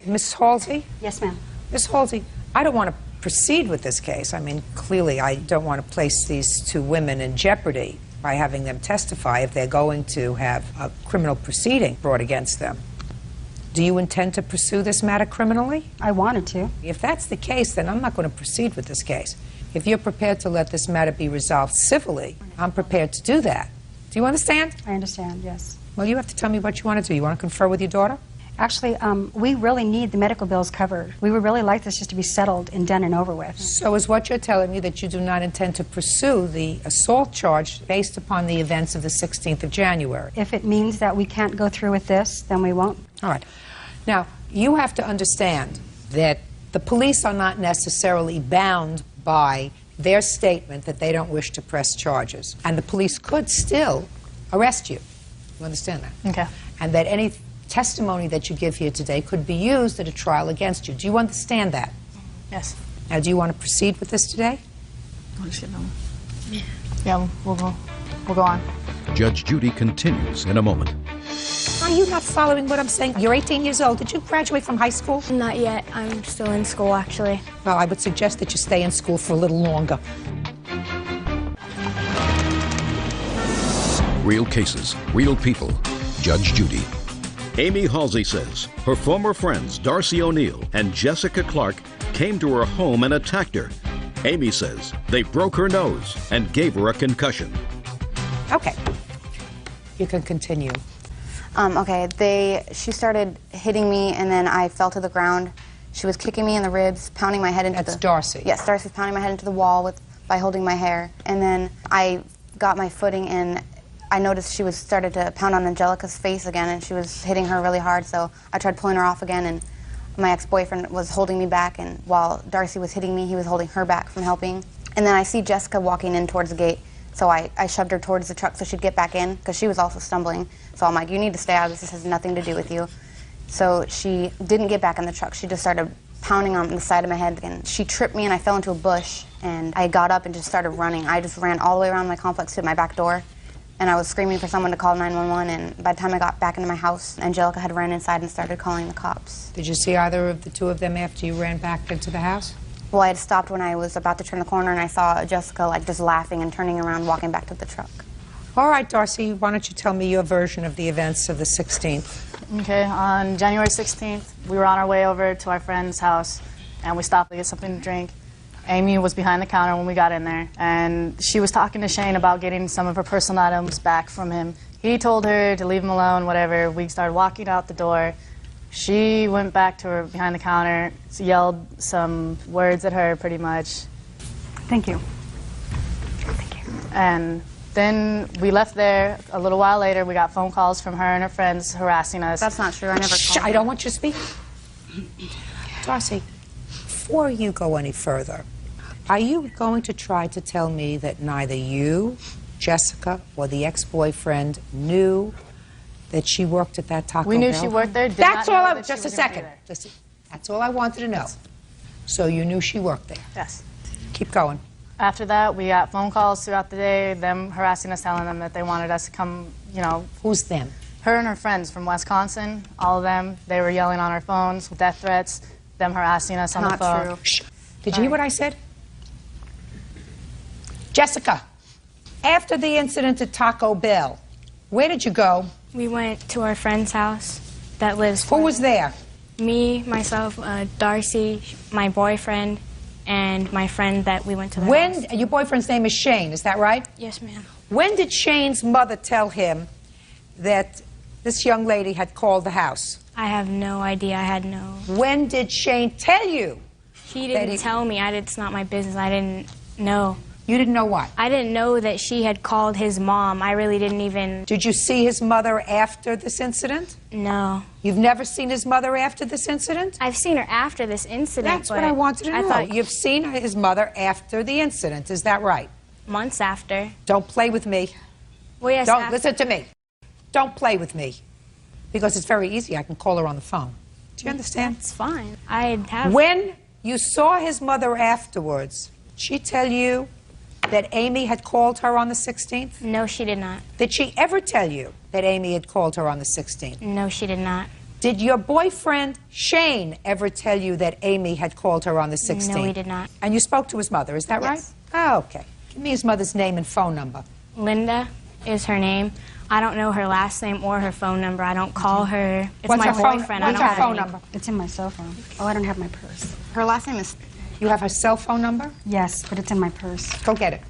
Miss Halsey? Yes, ma'am. Miss Halsey, I don't want to proceed with this case. I mean, clearly I don't want to place these two women in jeopardy by having them testify if they're going to have a criminal proceeding brought against them. Do you intend to pursue this matter criminally? I wanted to. If that's the case, then I'm not going to proceed with this case. If you're prepared to let this matter be resolved civilly, I'm prepared to do that. Do you understand? I understand, yes. Well, you have to tell me what you want to do. You want to confer with your daughter? Actually, we really need the medical bills covered. We would really like this just to be settled and done and over with. So is what you're telling me that you do not intend to pursue the assault charge based upon the events of the 16th of January? If it means that we can't go through with this, then we won't. All right. Now, you have to understand that the police are not necessarily bound by their statement that they don't wish to press charges. And the police could still arrest you. You understand that? Okay. And that any testimony that you give here today could be used at a trial against you. Do you understand that? Yes. Now, do you want to proceed with this today? Yeah, we'll go on. Judge Judy continues in a moment. Are you not following what I'm saying? You're 18 years old. Did you graduate from high school? Not yet. I'm still in school, actually. Well, I would suggest that you stay in school for a little longer. Real cases, real people. Judge Judy. Amy Halsey says her former friends Darcy O'Neill and Jessica Clark came to her home and attacked her. Amy says they broke her nose and gave her a concussion. Okay. You can continue. Okay, she started hitting me, and then I fell to the ground. She was kicking me in the ribs, pounding my head into That's Darcy. Yes, Darcy was pounding my head into the wall by holding my hair. And then I got my footing, and I noticed she started to pound on Angelica's face again, and she was hitting her really hard, so I tried pulling her off again, and my ex-boyfriend was holding me back, and while Darcy was hitting me, he was holding her back from helping. And then I see Jessica walking in towards the gate, so I shoved her towards the truck so she'd get back in, because she was also stumbling. So I'm like, you need to stay out of this. This has nothing to do with you. So she didn't get back in the truck. She just started pounding on the side of my head, and she tripped me, and I fell into a bush, and I got up and just started running. I just ran all the way around my complex to my back door, and I was screaming for someone to call 911, and by the time I got back into my house, Angelica had ran inside and started calling the cops. Did you see either of the two of them after you ran back into the house? Well, I had stopped when I was about to turn the corner, and I saw Jessica like just laughing and turning around, walking back to the truck. All right, Darcy, why don't you tell me your version of the events of the 16th? Okay, on January 16th, we were on our way over to our friend's house, and we stopped to get something to drink. Amy was behind the counter when we got in there, and she was talking to Shane about getting some of her personal items back from him. He told her to leave him alone, whatever. We started walking out the door. She went back to her behind the counter, yelled some words at her, pretty much. Thank you. Thank you. And then we left there. A little while later, we got phone calls from her and her friends harassing us. That's not true. I never called. I don't want you to speak. Darcy, before you go any further, are you going to try to tell me that neither you, Jessica, or the ex-boyfriend knew that she worked at that Taco Bell? We knew she worked there. That's all I... Just a second. That's all I wanted to know. So you knew she worked there? Yes. Keep going. After that, we got phone calls throughout the day, them harassing us, telling them that they wanted us to come, you know. Who's them? Her and her friends from Wisconsin, all of them. They were yelling on our phones, death threats, them harassing us on the phone. Not true. Shh. Did you hear what I said? Jessica, after the incident at Taco Bell, where did you go? We went to our friend's house that lives... Who was there? Me, myself, Darcy, my boyfriend, and my friend that we went to the house. Your boyfriend's name is Shane, is that right? Yes, ma'am. When did Shane's mother tell him that this young lady had called the house? I have no idea. I had no... When did Shane tell you? He didn't tell me. It's not my business. I didn't know. You didn't know what? I didn't know that she had called his mom. I really didn't even... Did you see his mother after this incident? No. You've never seen his mother after this incident? I've seen her after this incident. That's what I wanted to know. Thought you've seen his mother after the incident, is that right? Months after. Don't play with me. Well, yes, Don't listen to me. Don't play with me. Because it's very easy. I can call her on the phone. Do you understand? That's fine. I have... When you saw his mother afterwards, did she tell you that Amy had called her on the 16th? No, she did not. Did she ever tell you that Amy had called her on the 16th? No, she did not. Did your boyfriend, Shane, ever tell you that Amy had called her on the 16th? No, he did not. And you spoke to his mother, is that right? Oh, okay. Give me his mother's name and phone number. Linda is her name. I don't know her last name or her phone number. I don't call her. It's What's my her phone- boyfriend. what's I don't her have phone any. number? It's in my cell phone. Oh, I don't have my purse. Her last name is... You have her cell phone number? Yes, but it's in my purse. Go get it.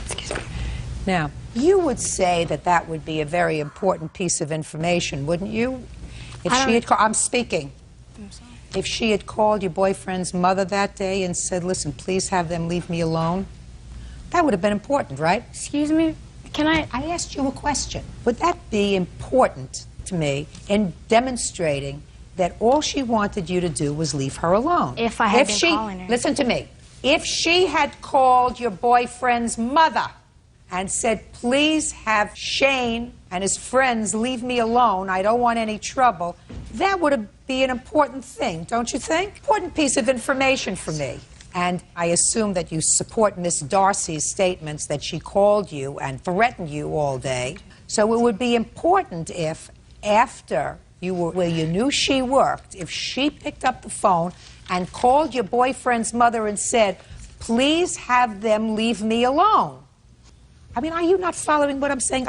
Excuse me. Now, you would say that that would be a very important piece of information, wouldn't you? If she had called... I'm speaking. I'm sorry. If she had called your boyfriend's mother that day and said, listen, please have them leave me alone, that would have been important, right? Excuse me? Can I... I asked you a question. Would that be important to me in demonstrating that all she wanted you to do was leave her alone? If I had been calling her. Listen to me. If she had called your boyfriend's mother and said, please have Shane and his friends leave me alone, I don't want any trouble, that would be an important thing, don't you think? Important piece of information for me. And I assume that you support Miss Darcy's statements that she called you and threatened you all day. So it would be important if, after you were where you knew she worked, if she picked up the phone and called your boyfriend's mother and said, please have them leave me alone. I mean, are you not following what I'm saying?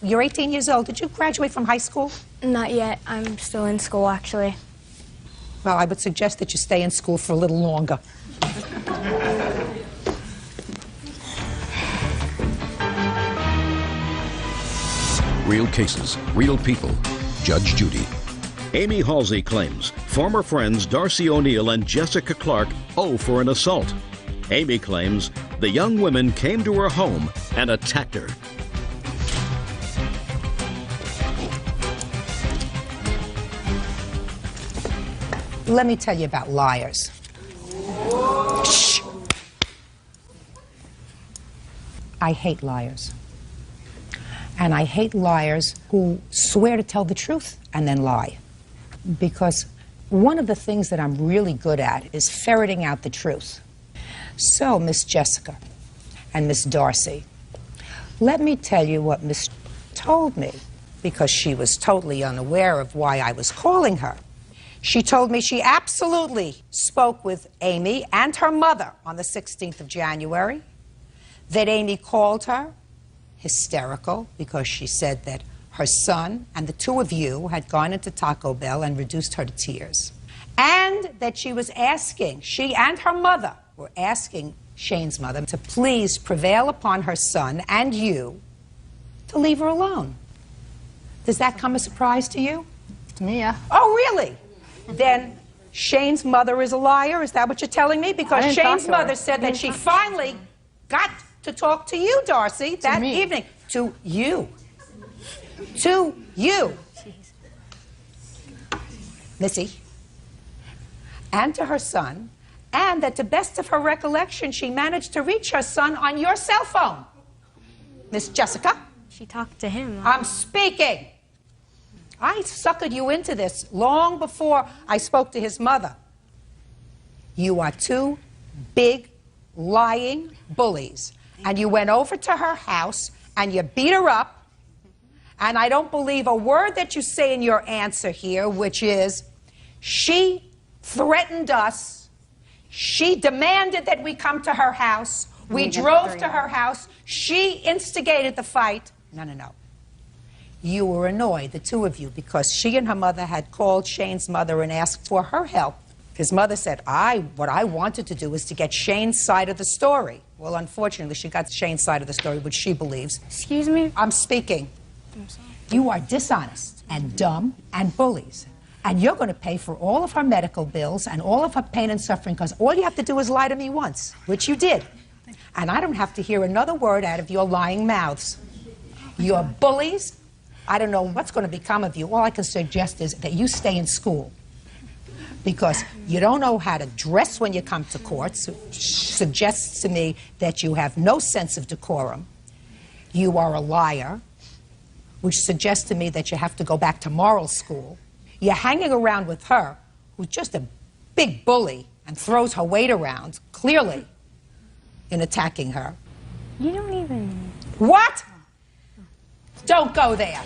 You're 18 years old. Did you graduate from high school? Not yet. I'm still in school, actually. Well, I would suggest that you stay in school for a little longer. Real cases, real people. Judge Judy. Amy Halsey claims former friends Darcy O'Neill and Jessica Clark owe for an assault. Amy claims the young women came to her home and attacked her. Let me tell you about liars. Shh. I hate liars. And I hate liars who swear to tell the truth and then lie. Because one of the things that I'm really good at is ferreting out the truth. So, Miss Jessica and Miss Darcy, let me tell you what Miss told me, because she was totally unaware of why I was calling her. She told me she absolutely spoke with Amy and her mother on the 16th of January, that Amy called her hysterical because she said that her son and the two of you had gone into Taco Bell and reduced her to tears. And that she was asking, she and her mother were asking Shane's mother to please prevail upon her son and you to leave her alone. Does that come as a surprise to you? To me, yeah. Oh, really? Then Shane's mother is a liar? Is that what you're telling me? Because Shane's mother said that she finally got to talk to you, Darcy, that evening. To you. To you. Missy. And to her son. And that to best of her recollection, she managed to reach her son on your cell phone. Miss Jessica? She talked to him. I'm speaking. I suckered you into this long before I spoke to his mother. You are two big, lying bullies. And you went over to her house and you beat her up. And I don't believe a word that you say in your answer here, which is, she threatened us. She demanded that we come to her house. We drove to her house. She instigated the fight. No, no, no. You were annoyed, the two of you, because she and her mother had called Shane's mother and asked for her help. His mother said, what I wanted to do was to get Shane's side of the story. Well, unfortunately, she got Shane's side of the story, which she believes. Excuse me? I'm speaking. I'm sorry. You are dishonest and dumb and bullies. And you're going to pay for all of her medical bills and all of her pain and suffering, because all you have to do is lie to me once, which you did. And I don't have to hear another word out of your lying mouths. You're bullies. I don't know what's going to become of you. All I can suggest is that you stay in school, because you don't know how to dress when you come to court. So suggests to me that you have no sense of decorum. You are a liar, which suggests to me that you have to go back to moral school. You're hanging around with her, who's just a big bully and throws her weight around, clearly, in attacking her. You don't even... What? Don't go there.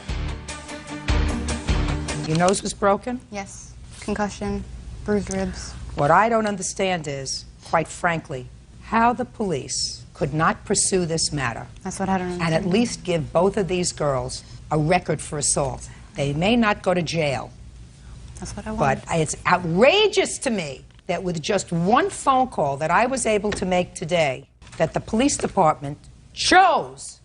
Your nose was broken? Yes. Concussion, bruised ribs. What I don't understand is, quite frankly, how the police could not pursue this matter. That's what I don't understand. And at least give both of these girls a record for assault. They may not go to jail. That's what I want. But it's outrageous to me that with just one phone call that I was able to make today, that the police department chose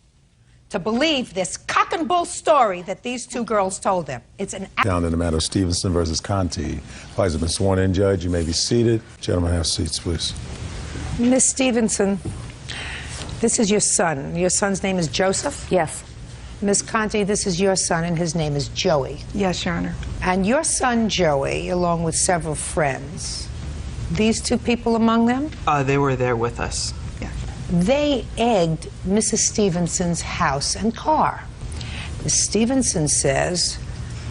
to believe this cock and bull story that these two girls told them. It's an... Down in the matter of Stevenson versus Conti. Parties have been sworn in, Judge. You may be seated. Gentlemen, have seats, please. Miss Stevenson, this is your son. Your son's name is Joseph? Yes. Miss Conti, this is your son, and his name is Joey. Yes, Your Honor. And your son, Joey, along with several friends, these two people among them? They were there with us. Yeah. They egged Mrs. Stevenson's house and car. Miss Stevenson says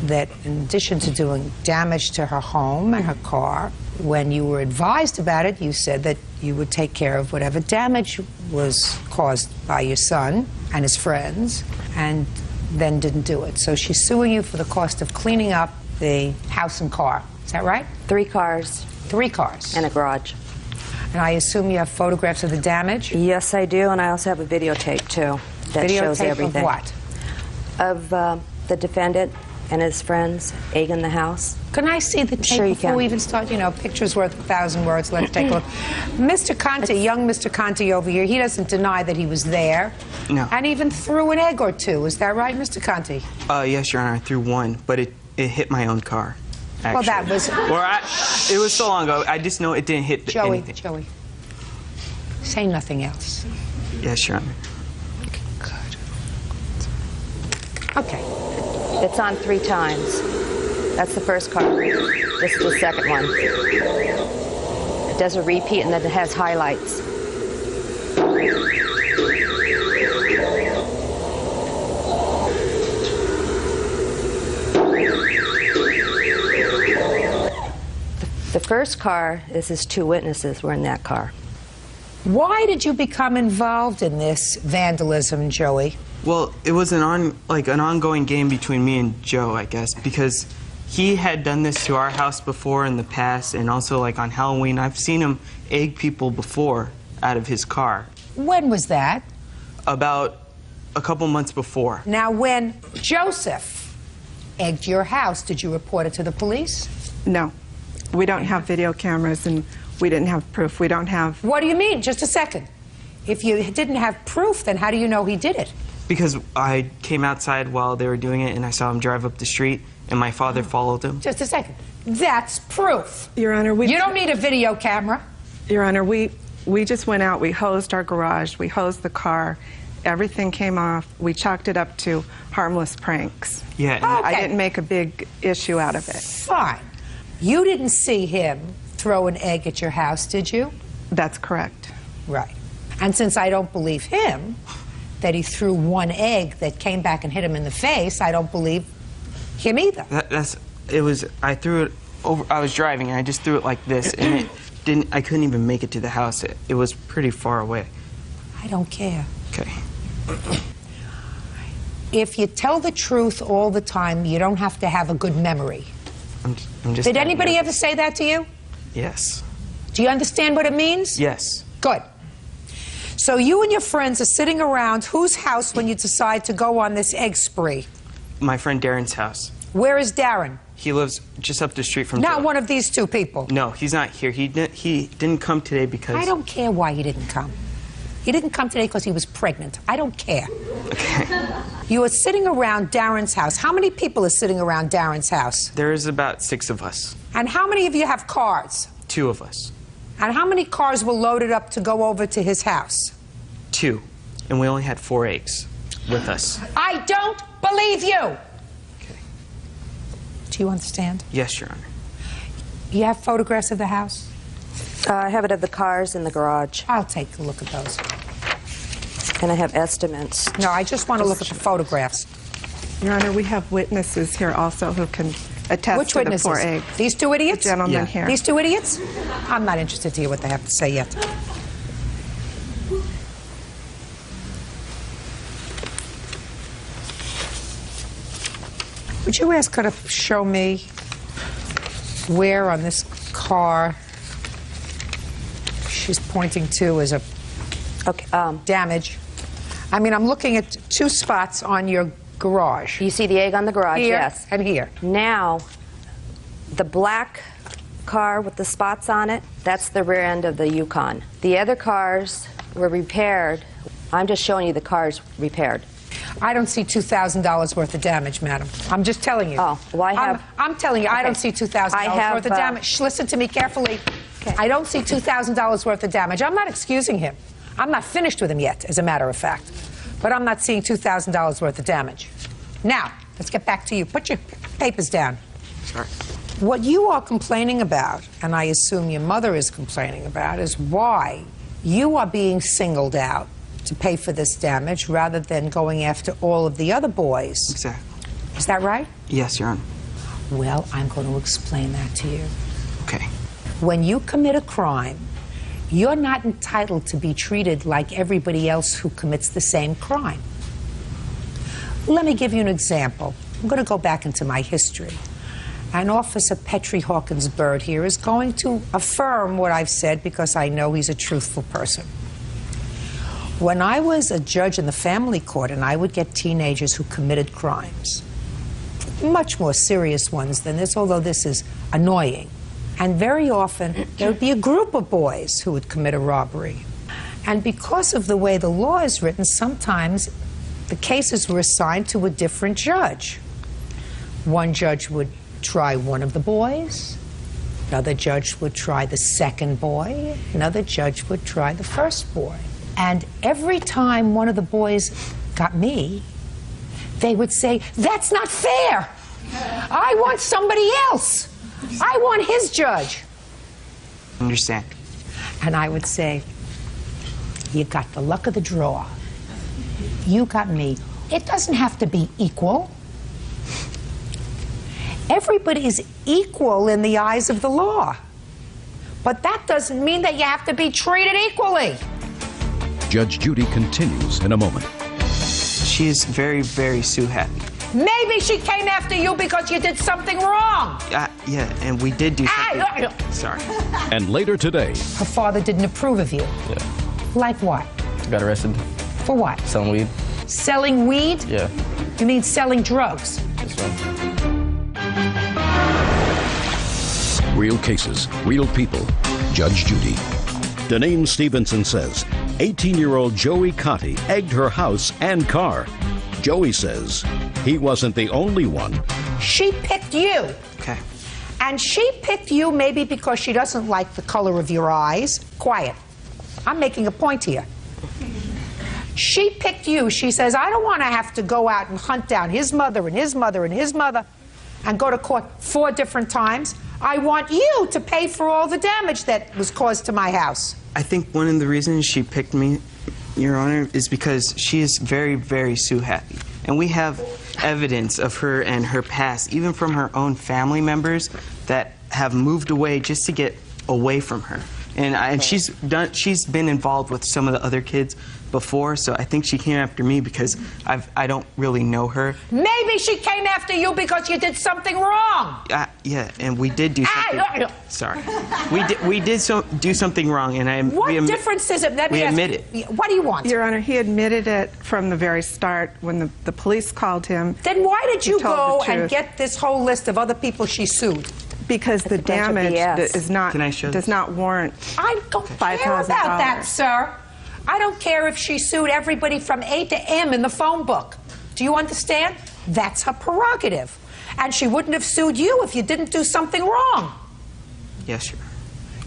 that in addition to doing damage to her home and her car, when you were advised about it, you said that you would take care of whatever damage was caused by your son and his friends, and then didn't do it. So she's suing you for the cost of cleaning up the house and car. Is that right? 3 cars. 3 cars. And a garage. And I assume you have photographs of the damage? Yes, I do, and I also have a videotape, too, that shows everything. Of what? Of the defendant and his friends egging the house. Can I see the tape Sure you before can. we even start? You know, picture's worth 1,000 words. Let's take a look. Mr. Conti, young Mr. Conti over here, he doesn't deny that he was there. No. And even threw an egg or two. Is that right, Mr. Conti? Yes, Your Honor, I threw one, but it hit my own car. Actually. Well, that was... It was so long ago, I just know it didn't hit anything. Joey, say nothing else. Yes, Your Honor. Okay. It's on 3 times. That's the first car. This is the second one. It does a repeat and then it has highlights. The first car, this is 2 witnesses were in that car. Why did you become involved in this vandalism, Joey? Well, it was an ongoing game between me and Joe, I guess, because he had done this to our house before in the past, and also like on Halloween. I've seen him egg people before out of his car. When was that? About a couple months before. Now, when Joseph egged your house, did you report it to the police? No. We don't have video cameras, and we didn't have proof. We don't have... What do you mean? Just a second. If you didn't have proof, then how do you know he did it? Because I came outside while they were doing it, and I saw him drive up the street, and my father followed him. Just a second. That's proof. Your Honor, You don't need a video camera. Your Honor, we just went out. We hosed our garage. We hosed the car. Everything came off. We chalked it up to harmless pranks. Yeah. And I didn't make a big issue out of it. Fine. You didn't see him throw an egg at your house, did you? That's correct. Right. And since I don't believe him, that he threw one egg that came back and hit him in the face, I don't believe him either. I threw it over, I was driving and I just threw it like this, and I couldn't even make it to the house. It was pretty far away. I don't care. Okay. If you tell the truth all the time, you don't have to have a good memory. I'm just Did anybody ever say that to you? Yes. Do you understand what it means? Yes. Good. So you and your friends are sitting around whose house when you decide to go on this egg spree? My friend Darren's house. Where is Darren? He lives just up the street from Not Joe. one of these two people. No, he's not here. He didn't come today because... I don't care why he didn't come. He didn't come today because he was pregnant. I don't care. Okay. You are sitting around Darren's house. How many people are sitting around Darren's house? There is about 6 of us. And how many of you have cars? 2 of us. And how many cars were loaded up to go over to his house? 2. And we only had 4 eggs with us. I don't believe you! Okay. Do you understand? Yes, Your Honor. You have photographs of the house? I have it of the cars in the garage. I'll take a look at those. And I have estimates. No, I just want to look at the photographs. Your Honor, we have witnesses here also who can attest Which to witnesses? the 4 eggs. These 2 idiots? The gentleman here. These 2 idiots? I'm not interested to hear what they have to say yet. Would you ask her to show me where on this car she's pointing to as a damage? I mean, I'm looking at 2 spots on your garage. You see the egg on the garage, Here yes. and here. Now, the black car with the spots on it, that's the rear end of the Yukon. The other cars were repaired. I'm just showing you the cars repaired. I don't see $2,000 worth of damage, madam. I'm just telling you. Oh, well, I have... I'm telling you, I don't see $2,000 worth of damage. Shh, listen to me carefully. Okay. I don't see $2,000 worth of damage. I'm not excusing him. I'm not finished with him yet, as a matter of fact. But I'm not seeing $2,000 worth of damage. Now, let's get back to you. Put your papers down. Sorry. What you are complaining about, and I assume your mother is complaining about, is why you are being singled out to pay for this damage rather than going after all of the other boys. Exactly. Is that right? Yes, Your Honor. Well, I'm going to explain that to you. Okay. When you commit a crime, you're not entitled to be treated like everybody else who commits the same crime. Let me give you an example. I'm going to go back into my history. And Officer Petrie Hawkins Bird here is going to affirm what I've said because I know he's a truthful person. When I was a judge in the family court and I would get teenagers who committed crimes, much more serious ones than this, although this is annoying, and very often there would be a group of boys who would commit a robbery. And because of the way the law is written, sometimes the cases were assigned to a different judge. One judge would try one of the boys, another judge would try the second boy, another judge would try the first boy. And every time one of the boys got me, they would say, "That's not fair. I want somebody else. I want his judge. Understand. And I would say, you got the luck of the draw. You got me. It doesn't have to be equal. Everybody's equal in the eyes of the law. But that doesn't mean that you have to be treated equally. Judge Judy continues in a moment. She is very, very Sue happy. Maybe she came after you because you did something wrong. Yeah, and we did do something. Sorry. And later today. Her father didn't approve of you. Yeah. Like what? Got arrested. For what? Selling weed. Selling weed? Yeah. You mean selling drugs? That's right. Real cases, real people. Judge Judy. Deneen Stevenson says 18-year-old Joey Cotti egged her house and car. Joey says he wasn't the only one. She picked you. Okay. And she picked you maybe because she doesn't like the color of your eyes. Quiet. I'm making a point here. She picked you. She says, I don't want to have to go out and hunt down his mother and his mother and his mother and go to court 4 different times. I want you to pay for all the damage that was caused to my house. I think one of the reasons she picked me, Your Honor, is because she is very, very Sue happy. And we have evidence of her and her past, even from her own family members that have moved away just to get away from her. And she's been involved with some of the other kids before, so I think she came after me because I don't really know her. Maybe she came after you because you did something wrong. Yeah, and we did do something. Sorry, we did do something wrong, and What difference does it? Let me we ask admit you, it. What do you want? Your Honor, he admitted it from the very start when the police called him. Then why did you go the and truth. get this whole list of other people she sued? Because the damage is not does not warrant. I don't care about that, sir. I don't care if she sued everybody from A to M in the phone book. Do you understand? That's her prerogative. And she wouldn't have sued you if you didn't do something wrong. Yes, sir.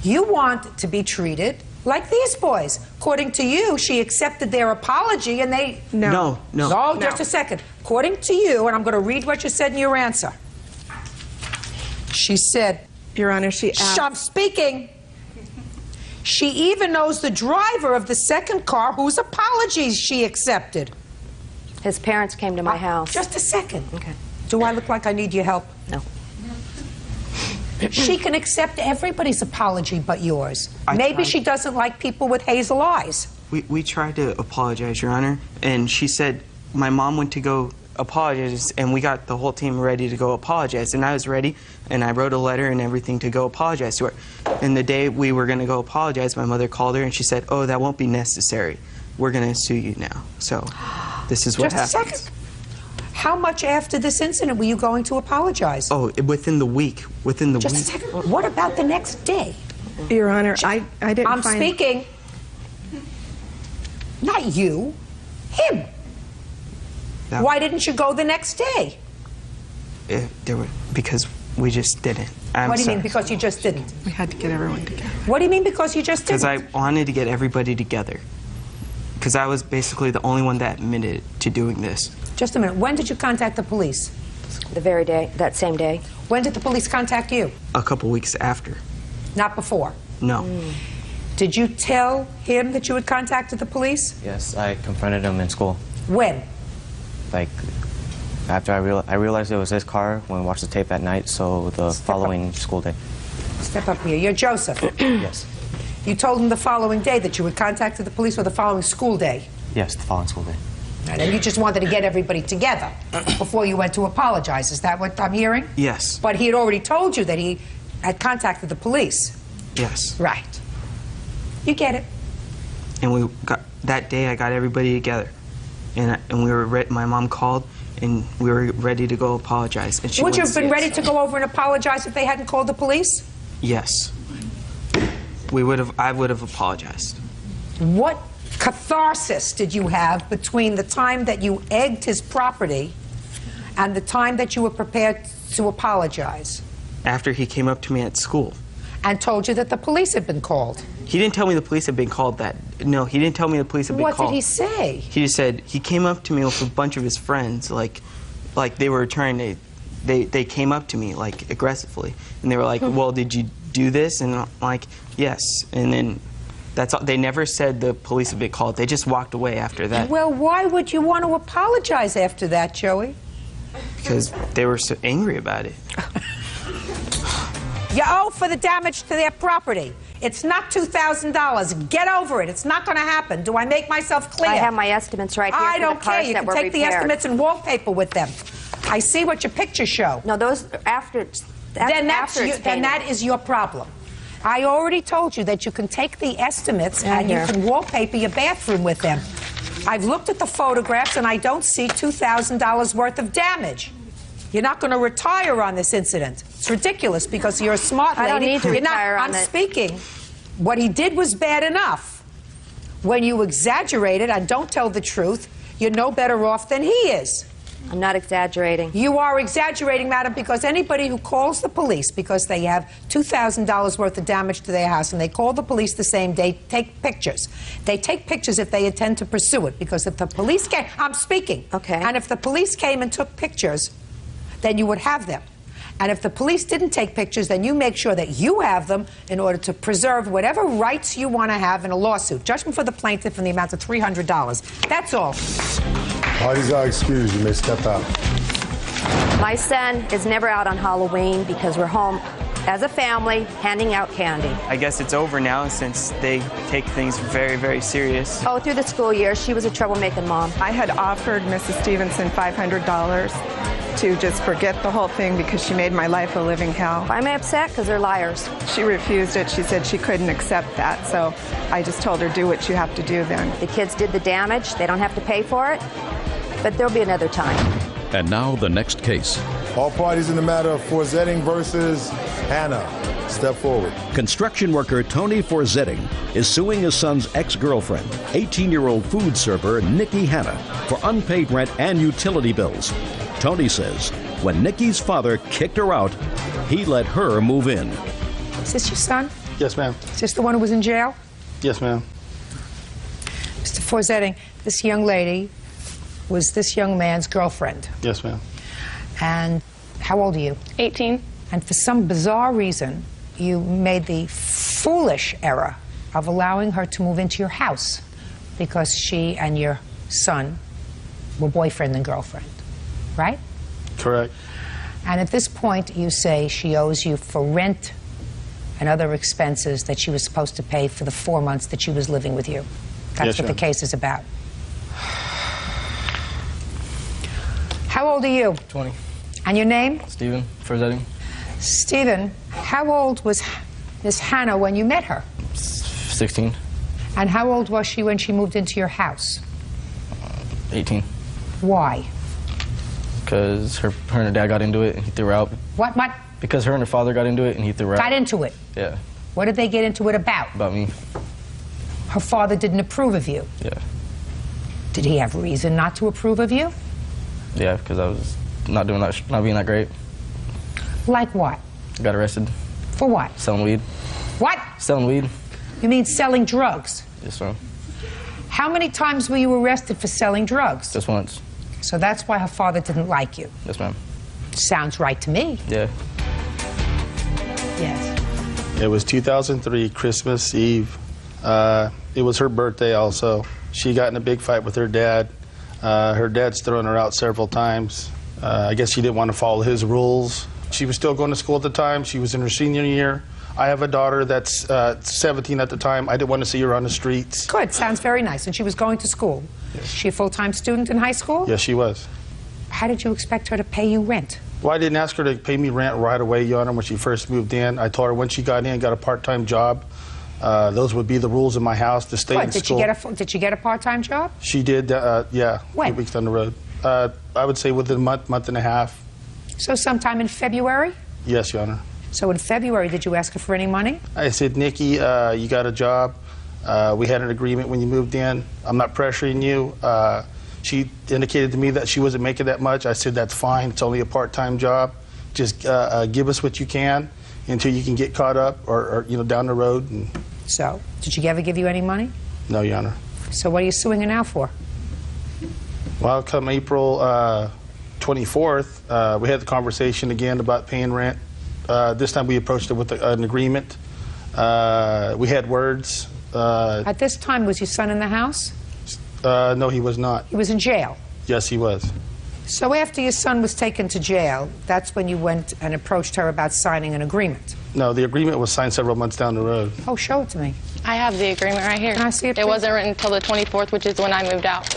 You want to be treated like these boys. According to you, she accepted their apology and they... No. Just a second. According to you, and I'm going to read what you said in your answer. She said... Your Honor, she asked... I'm speaking. She even knows the driver of the second car whose apologies she accepted. His parents came to my house. Just a second. Okay. Do I look like I need your help? No. She can accept everybody's apology but yours. Maybe she doesn't like people with hazel eyes. We tried to apologize, Your Honor, and she said my mom went to go apologize, and we got the whole team ready to go apologize, and I was ready, and I wrote a letter and everything to go apologize to her. And the day we were going to go apologize, my mother called her and she said, oh, that won't be necessary. We're going to sue you now. So this is what happened. Just a second. How much after this incident were you going to apologize? Oh, within the week. Within the week. Just a second. What about the next day? Your Honor, I didn't I'm find... speaking. Not you. Him. No. Why didn't you go the next day? Because we just didn't. What do you mean, because you just didn't? We had to get everyone together. What do you mean, because you just didn't? Because I wanted to get everybody together. Because I was basically the only one that admitted to doing this. Just a minute. When did you contact the police? The very day, that same day. When did the police contact you? A couple weeks after. Not before? No. Did you tell him that you had contacted the police? Yes, I confronted him in school. When? Like, after I realized it was his car when we watched the tape at night, so the following school day. Step up here. You're Joseph. Yes. You told him the following day that you had contacted the police, or the following school day? Yes, the following school day. And then you just wanted to get everybody together before you went to apologize. Is that what I'm hearing? Yes. But he had already told you that he had contacted the police. Yes. Right. You get it. And that day I got everybody together. And we were my mom called and we were ready to go apologize. And she Would you have been ready yes. to go over and apologize if they hadn't called the police? Yes. I would have apologized. What catharsis did you have between the time that you egged his property and the time that you were prepared to apologize? After he came up to me at school. And told you that the police had been called. He didn't tell me the police had been called that. No, he didn't tell me the police had been called. What did he say? He just said, he came up to me with a bunch of his friends, like they were trying to they came up to me like aggressively, and they were like, "Well, did you do this?" And I'm like, "Yes." And then that's all. They never said the police had been called. They just walked away after that. Well, why would you want to apologize after that, Joey? Because they were so angry about it. You owe for the damage to their property. It's not $2,000. Get over it. It's not going to happen. Do I make myself clear? I have my estimates right here. I for don't the care. cars You that can were take the repaired. estimates and wallpaper with them. I see what your pictures show. No, those after. Then after it's then painted. that is your problem. I already told you that you can take the estimates and you can wallpaper your bathroom with them. I've looked at the photographs and I don't see $2,000 worth of damage. You're not going to retire on this incident. It's ridiculous because you're a smart lady. I don't need to You're retire not, on I'm it. speaking. What he did was bad enough. When you exaggerate it and don't tell the truth, you're no better off than he is. I'm not exaggerating. You are exaggerating, madam, because anybody who calls the police because they have $2,000 worth of damage to their house and they call the police the same day, take pictures. They take pictures if they intend to pursue it, because if the police came, I'm speaking. Okay. And if the police came and took pictures, then you would have them. And if the police didn't take pictures, then you make sure that you have them in order to preserve whatever rights you want to have in a lawsuit. Judgment for the plaintiff in the amount of $300. That's all. Parties are excused. You may step out. My son is never out on Halloween because we're home as a family handing out candy. I guess it's over now since they take things very, very serious. Oh, through the school year, she was a troublemaking mom. I had offered Mrs. Stevenson $500 to just forget the whole thing because she made my life a living hell. Why am I upset? Because they're liars. She refused it. She said she couldn't accept that. So I just told her, do what you have to do then. The kids did the damage. They don't have to pay for it. But there'll be another time. And now the next case. All parties in the matter of Forzetting versus Hannah. Step forward. Construction worker Tony Forzetting is suing his son's ex-girlfriend, 18-year-old food server Nikki Hanna, for unpaid rent and utility bills. Tony says when Nikki's father kicked her out, he let her move in. Is this your son? Yes, ma'am. Is this the one who was in jail? Yes, ma'am. Mr. Forzetting, this young lady was this young man's girlfriend. Yes, ma'am. And how old are you? 18. And for some bizarre reason, you made the foolish error of allowing her to move into your house because she and your son were boyfriend and girlfriend, right? Correct. And at this point, you say she owes you for rent and other expenses that she was supposed to pay for the 4 months that she was living with you. That's Yes, what the ma'am. case is about. How old are you? 20. And your name? Stephen Forzetting. Stephen, how old was Miss Hannah when you met her? 16. And how old was she when she moved into your house? 18. Why? Because her and her dad got into it and he threw her out. What? Because her and her father got into it and he threw her out. Got into it? Yeah, What did they get into it about? about me. Her father didn't approve of you. Yeah. Did he have reason not to approve of you? Yeah, because I was not doing that, not being that great. Like what? Got arrested. For what? Selling weed. What? Selling weed. You mean selling drugs? Yes, ma'am. How many times were you arrested for selling drugs? Just once. So that's why her father didn't like you. Yes, ma'am. Sounds right to me. Yeah. Yes. It was 2003, Christmas Eve. It was her birthday also. She got in a big fight with her dad. Her dad's thrown her out several times. I guess she didn't want to follow his rules. She was still going to school at the time. She was in her senior year. I have a daughter that's 17 at the time. I didn't want to see her on the streets. Good. Sounds very nice. And she was going to school. Yes. She a full-time student in high school? Yes, she was. How did you expect her to pay you rent? Well, I didn't ask her to pay me rent right away, Your Honor, when she first moved in. I told her when she got in, got a part-time job. Those would be the rules in my house to stay in school. Did she get a part-time job? She did, yeah. When? 2 weeks down the road. I would say within a month and a half. So sometime in February? Yes, Your Honor. So in February, did you ask her for any money? I said, Nikki, you got a job. We had an agreement when you moved in. I'm not pressuring you. She indicated to me that she wasn't making that much. I said, that's fine. It's only a part-time job. Just give us what you can until you can get caught up or down the road. And so, did she ever give you any money? No, Your Honor. So what are you suing her now for? Well, come April 24th, we had the conversation again about paying rent. This time we approached it with an agreement. We had words. At this time, was your son in the house? No, he was not. He was in jail? Yes, he was. So after your son was taken to jail, that's when you went and approached her about signing an agreement? No, the agreement was signed several months down the road. Oh, show it to me. I have the agreement right here. Can I see it, It please? wasn't written until the 24th, which is when I moved out.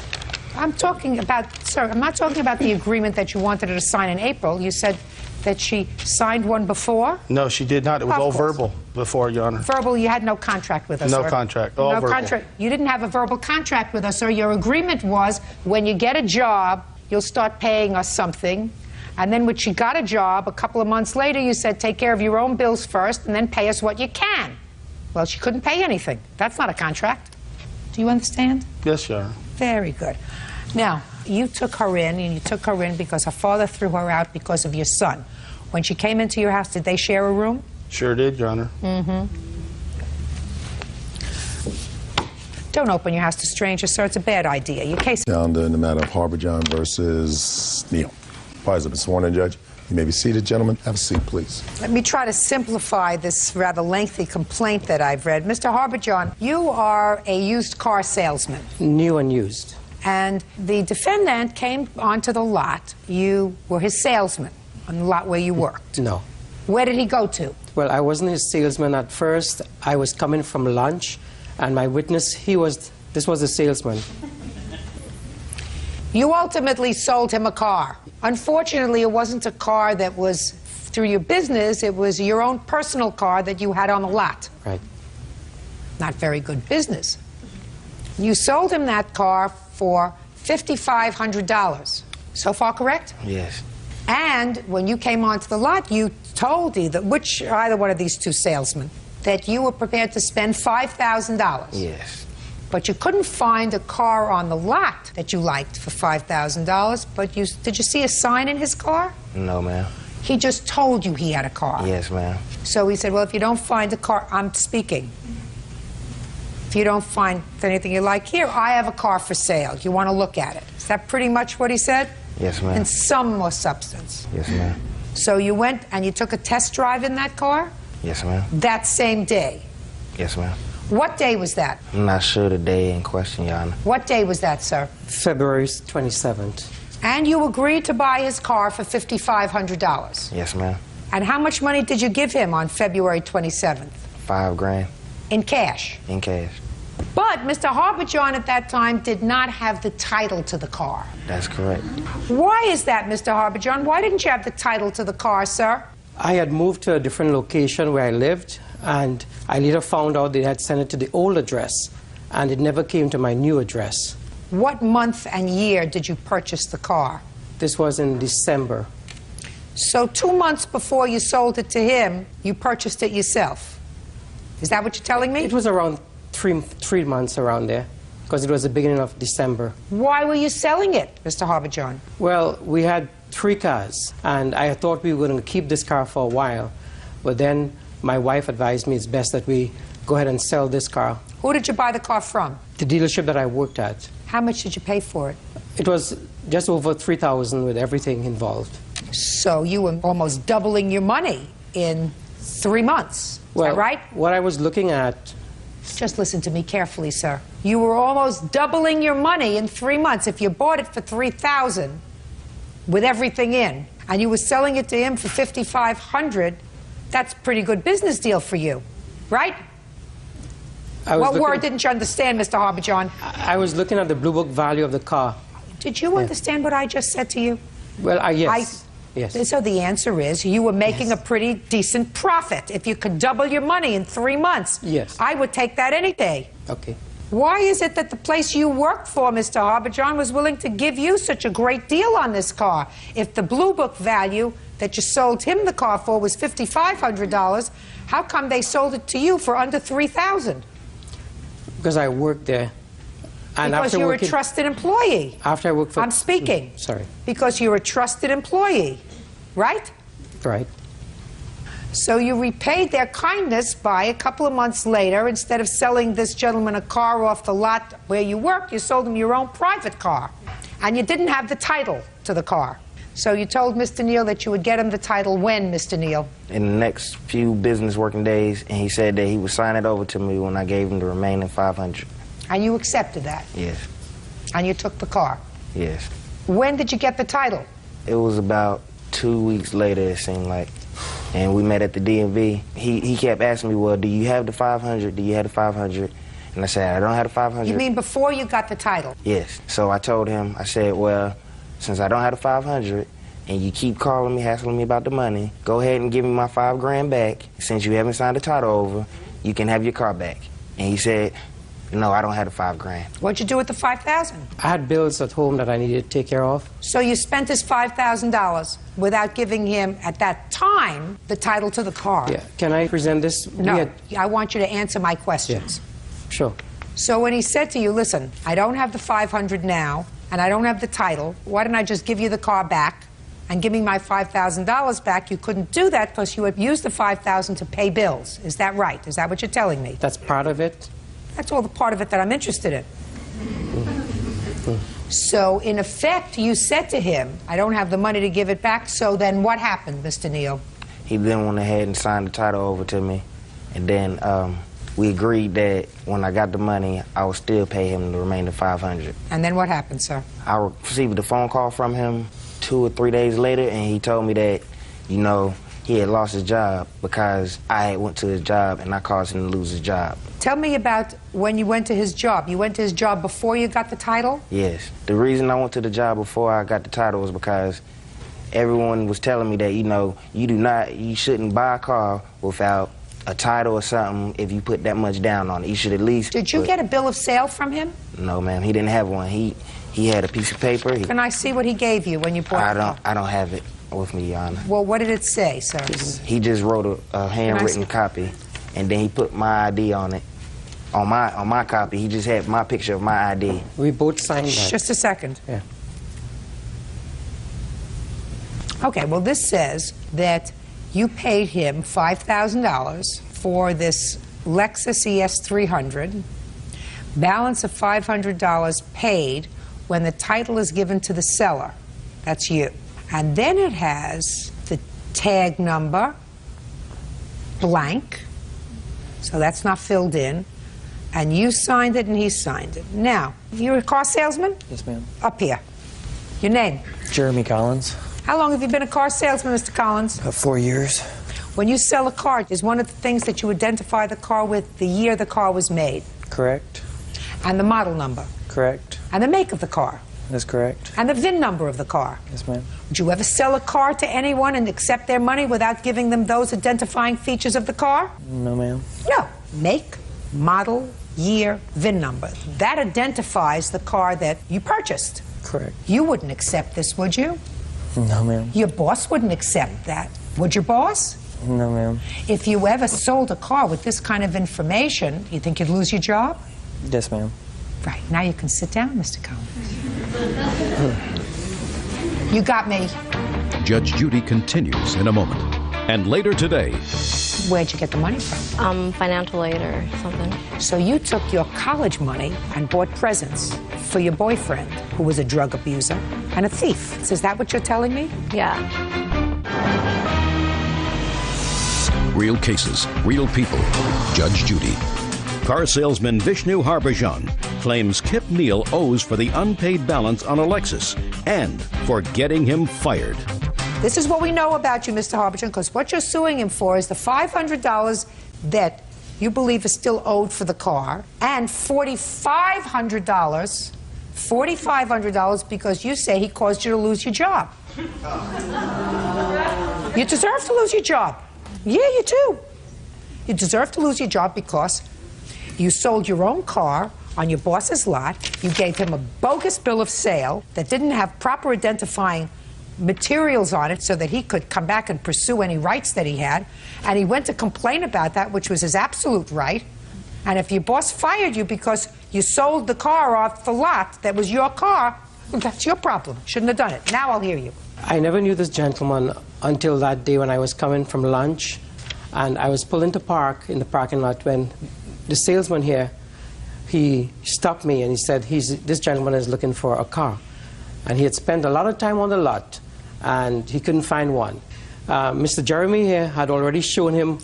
I'm talking about, sir, I'm not talking about the agreement that you wanted her to sign in April. You said that she signed one before? No, she did not. It was Of all course. verbal before, Your Honor. Verbal, you had no contract with us, No sir. contract, all no verbal. contract. You didn't have a verbal contract with us, sir. Your agreement was when you get a job, you'll start paying us something. And then when she got a job, a couple of months later, you said take care of your own bills first and then pay us what you can. Well, she couldn't pay anything. That's not a contract. Do you understand? Yes, Your Honor. Very good. Now, you took her in, and you took her in because her father threw her out because of your son. When she came into your house, did they share a room? Sure did, Your Honor. Mm-hmm. Don't open your house to strangers, sir. It's a bad idea. Your case... Down in the matter of Harbor John versus Neal. Parties have been sworn in, Judge. You may be seated, gentlemen. Have a seat, please. Let me try to simplify this rather lengthy complaint that I've read. Mr. Harborjohn, you are a used car salesman. New and used. And the defendant came onto the lot. You were his salesman on the lot where you worked. No. Where did he go to? Well, I wasn't his salesman at first. I was coming from lunch, and my witness, this was a salesman. You ultimately sold him a car. Unfortunately, it wasn't a car that was through your business. It was your own personal car that you had on the lot. Right. Not very good business. You sold him that car for $5,500. So far, correct? Yes. And when you came onto the lot, you told either one of these two salesmen, that you were prepared to spend $5,000. Yes. But you couldn't find a car on the lot that you liked for $5,000. But did you see a sign in his car? No, ma'am. He just told you he had a car. Yes, ma'am. So he said, well, if you don't find a car, I'm speaking. If you don't find anything you like here, I have a car for sale. You want to look at it. Is that pretty much what he said? Yes, ma'am. In some more substance. Yes, ma'am. So you went and you took a test drive in that car? Yes, ma'am. That same day? Yes, ma'am. What day was that? I'm not sure the day in question, Your Honor. What day was that, sir? February 27th. And you agreed to buy his car for $5,500? Yes, ma'am. And how much money did you give him on February 27th? $5 grand. In cash? In cash. But Mr. Harborjohn at that time did not have the title to the car. That's correct. Why is that, Mr. Harborjohn? Why didn't you have the title to the car, sir? I had moved to a different location where I lived, and I later found out they had sent it to the old address, and it never came to my new address. What month and year did you purchase the car? This was in December. So 2 months before you sold it to him, you purchased it yourself. Is that what you're telling me? It was around three months around there, because it was the beginning of December. Why were you selling it, Mr. Harborjohn? Well, we had 3 cars, and I thought we were going to keep this car for a while. But then my wife advised me it's best that we go ahead and sell this car. Who did you buy the car from? The dealership that I worked at. How much did you pay for it? It was just over $3,000 with everything involved. So you were almost doubling your money in 3 months. Is that right? What I was looking at... Just listen to me carefully, sir. You were almost doubling your money in 3 months. If you bought it for $3,000 with everything in, and you were selling it to him for $5,500, that's a pretty good business deal for you, right? What word didn't you understand, Mr. Harborjohn? I was looking at the Blue Book value of the car. Did you understand what I just said to you? Well, yes. Yes. So the answer is you were making a pretty decent profit. If you could double your money in 3 months, yes, I would take that any day. Okay. Why is it that the place you worked for, Mr. Harborjohn, was willing to give you such a great deal on this car? If the Blue Book value that you sold him the car for was $5,500, how come they sold it to you for under $3,000? Because I worked there. And because you're a trusted employee. After I worked for... I'm speaking. Sorry. Because you're a trusted employee, right? Right. So you repaid their kindness by a couple of months later, instead of selling this gentleman a car off the lot where you work, you sold him your own private car. And you didn't have the title to the car. So you told Mr. Neal that you would get him the title when, Mr. Neal? In the next few business working days, and he said that he would sign it over to me when I gave him the remaining $500. And you accepted that? Yes. And you took the car? Yes. When did you get the title? It was about 2 weeks later, it seemed like. And we met at the DMV. He kept asking me, well, do you have the 500? Do you have the 500? And I said, I don't have the 500. You mean before you got the title? Yes. So I told him, I said, well, since I don't have the 500, and you keep calling me, hassling me about the money, go ahead and give me my $5 grand back. Since you haven't signed the title over, you can have your car back. And he said, no, I don't have the $5 grand. What'd you do with the $5,000? I had bills at home that I needed to take care of. So you spent his $5,000 without giving him, at that time, the title to the car? Yeah. Can I present this? No, I want you to answer my questions. Yeah. Sure. So when he said to you, listen, I don't have the 500 now, and I don't have the title, why don't I just give you the car back and give me my $5,000 back? You couldn't do that because you had used the $5,000 to pay bills. Is that right? Is that what you're telling me? That's part of it. That's all the part of it that I'm interested in. So, in effect, you said to him, I don't have the money to give it back, so then what happened, Mr. Neal? He then went ahead and signed the title over to me, and then we agreed that when I got the money, I would still pay him the remaining $500. And then what happened, sir? I received a phone call from him 2 or 3 days later, and he told me that, you know, he had lost his job because I had went to his job and I caused him to lose his job. Tell me about when you went to his job. You went to his job before you got the title? Yes. The reason I went to the job before I got the title was because everyone was telling me that, you know, you shouldn't buy a car without a title or something if you put that much down on it. You should at least... Did you get a bill of sale from him? No, ma'am. He didn't have one. He had a piece of paper. Can I see what he gave you when you bought it? I don't have it with me, Your Honor. Well, what did it say, sir? He just wrote a handwritten copy, and then he put my ID on it. On my copy, he just had my picture of my ID. We both signed that. Just a second. Yeah. Okay, well, this says that you paid him $5,000 for this Lexus ES300, balance of $500 paid when the title is given to the seller. That's you. And then it has the tag number, blank, so that's not filled in, and you signed it and he signed it. Now, you're a car salesman? Yes, ma'am. Up here. Your name? Jeremy Collins. How long have you been a car salesman, Mr. Collins? 4 years. When you sell a car, is one of the things that you identify the car with the year the car was made? Correct. And the model number? Correct. And the make of the car? That's correct. And the VIN number of the car? Yes, ma'am. Would you ever sell a car to anyone and accept their money without giving them those identifying features of the car? No, ma'am. No. Make, model, year, VIN number. That identifies the car that you purchased. Correct. You wouldn't accept this, would you? No, ma'am. Your boss wouldn't accept that. Would your boss? No, ma'am. If you ever sold a car with this kind of information, you think you'd lose your job? Yes, ma'am. Right. Now you can sit down, Mr. Collins. You got me. Judge Judy continues in a moment. And later today... Where'd you get the money from? Financial aid or something. So you took your college money and bought presents for your boyfriend, who was a drug abuser and a thief. So is that what you're telling me? Yeah. Real cases, real people. Judge Judy. Car salesman Vishnu Harbhajan claims Kip Neal owes for the unpaid balance on a Lexus and for getting him fired. This is what we know about you, Mr. Harbhajan, because what you're suing him for is the $500 that you believe is still owed for the car, and $4,500 because you say he caused you to lose your job. You deserve to lose your job. Yeah, you do. You deserve to lose your job because you sold your own car on your boss's lot. You gave him a bogus bill of sale that didn't have proper identifying materials on it so that he could come back and pursue any rights that he had. And he went to complain about that, which was his absolute right. And if your boss fired you because you sold the car off the lot that was your car, well, that's your problem. Shouldn't have done it. Now I'll hear you. I never knew this gentleman until that day when I was coming from lunch, and I was pulling to park in the parking lot when the salesman here, he stopped me and he said, this gentleman is looking for a car. And he had spent a lot of time on the lot, and he couldn't find one. Mr. Jeremy here had already shown him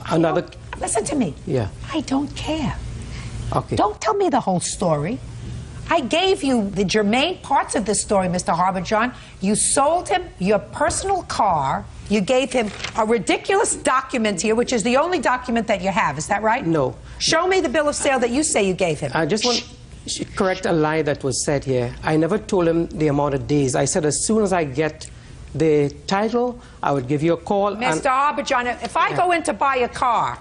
another... Listen to me. Yeah. I don't care. Okay. Don't tell me the whole story. I gave you the germane parts of this story, Mr. Harbison. You sold him your personal car. You gave him a ridiculous document here, which is the only document that you have. Is that right? No. Show me the bill of sale that you say you gave him. I just want to correct a lie that was said here. I never told him the amount of days. I said as soon as I get the title, I would give you a call. Mr. Harbison, if I go in to buy a car,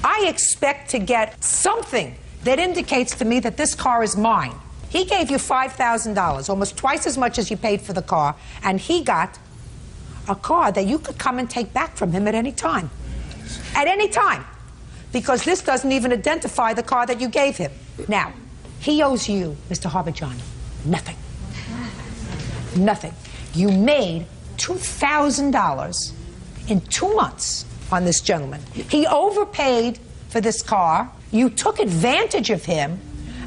I expect to get something that indicates to me that this car is mine. He gave you $5,000, almost twice as much as you paid for the car, and he got a car that you could come and take back from him at any time. At any time. Because this doesn't even identify the car that you gave him. Now, he owes you, Mr. Harbison, nothing. Nothing. You made $2,000 in 2 months on this gentleman. He overpaid for this car. You took advantage of him,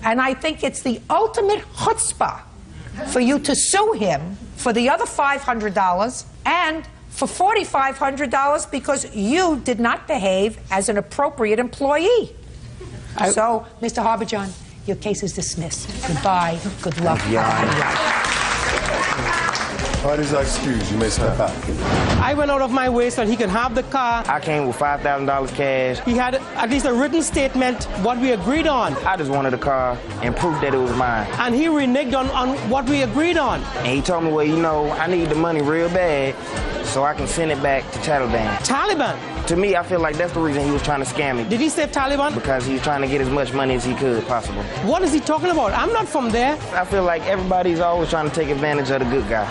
and I think it's the ultimate chutzpah for you to sue him for the other $500 and for $4,500 because you did not behave as an appropriate employee. So, Mr. Harbison, your case is dismissed. Goodbye. Good luck. Parties are excused. You may step out. I went out of my way so he could have the car. I came with $5,000 cash. He had at least a written statement, what we agreed on. I just wanted a car and proof that it was mine. And he reneged on what we agreed on. And he told me, well, you know, I need the money real bad so I can send it back to Taliban. Taliban? To me, I feel like that's the reason he was trying to scam me. Did he say Taliban? Because he was trying to get as much money as he could possible. What is he talking about? I'm not from there. I feel like everybody's always trying to take advantage of the good guy.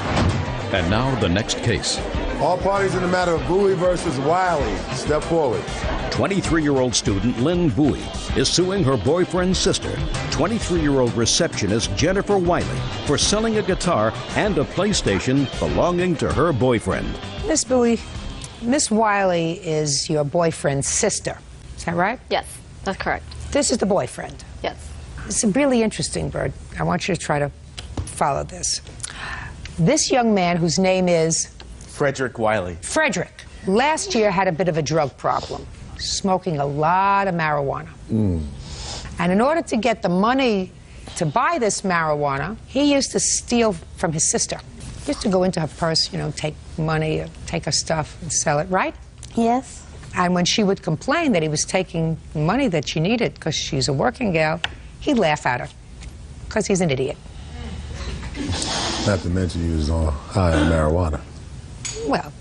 And now the next case. All parties in the matter of Bowie versus Wiley. Step forward. 23-year-old student Lynn Bowie is suing her boyfriend's sister, 23-year-old receptionist Jennifer Wiley, for selling a guitar and a PlayStation belonging to her boyfriend. Miss Bowie, Miss Wiley is your boyfriend's sister. Is that right? Yes, that's correct. This is the boyfriend. Yes. It's really interesting, Bird. I want you to try to follow this. This young man, whose name is? Frederick Wiley. Frederick. Last year had a bit of a drug problem, smoking a lot of marijuana. And in order to get the money to buy this marijuana, he used to steal from his sister. He used to go into her purse, you know, take money, take her stuff and sell it, right? Yes. And when she would complain that he was taking money that she needed because she's a working gal, he'd laugh at her because he's an idiot. Not to mention he was on high on marijuana. Well,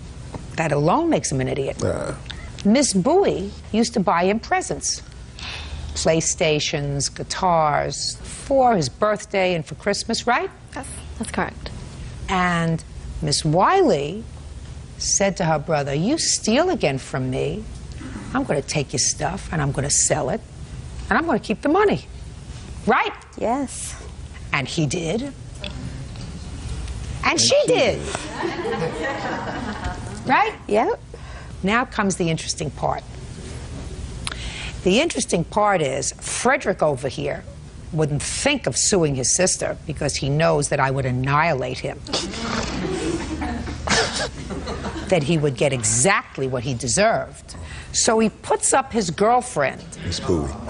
that alone makes him an idiot. Miss Bowie used to buy him presents. PlayStations, guitars, for his birthday and for Christmas, right? Yes, that's correct. And Miss Wiley said to her brother, you steal again from me, I'm going to take your stuff and I'm going to sell it and I'm going to keep the money. Right? Yes. And he did. And she did. Right? Yep. Now comes the interesting part. The interesting part is Frederick over here wouldn't think of suing his sister because he knows that I would annihilate him. That he would get exactly what he deserved. So he puts up his girlfriend,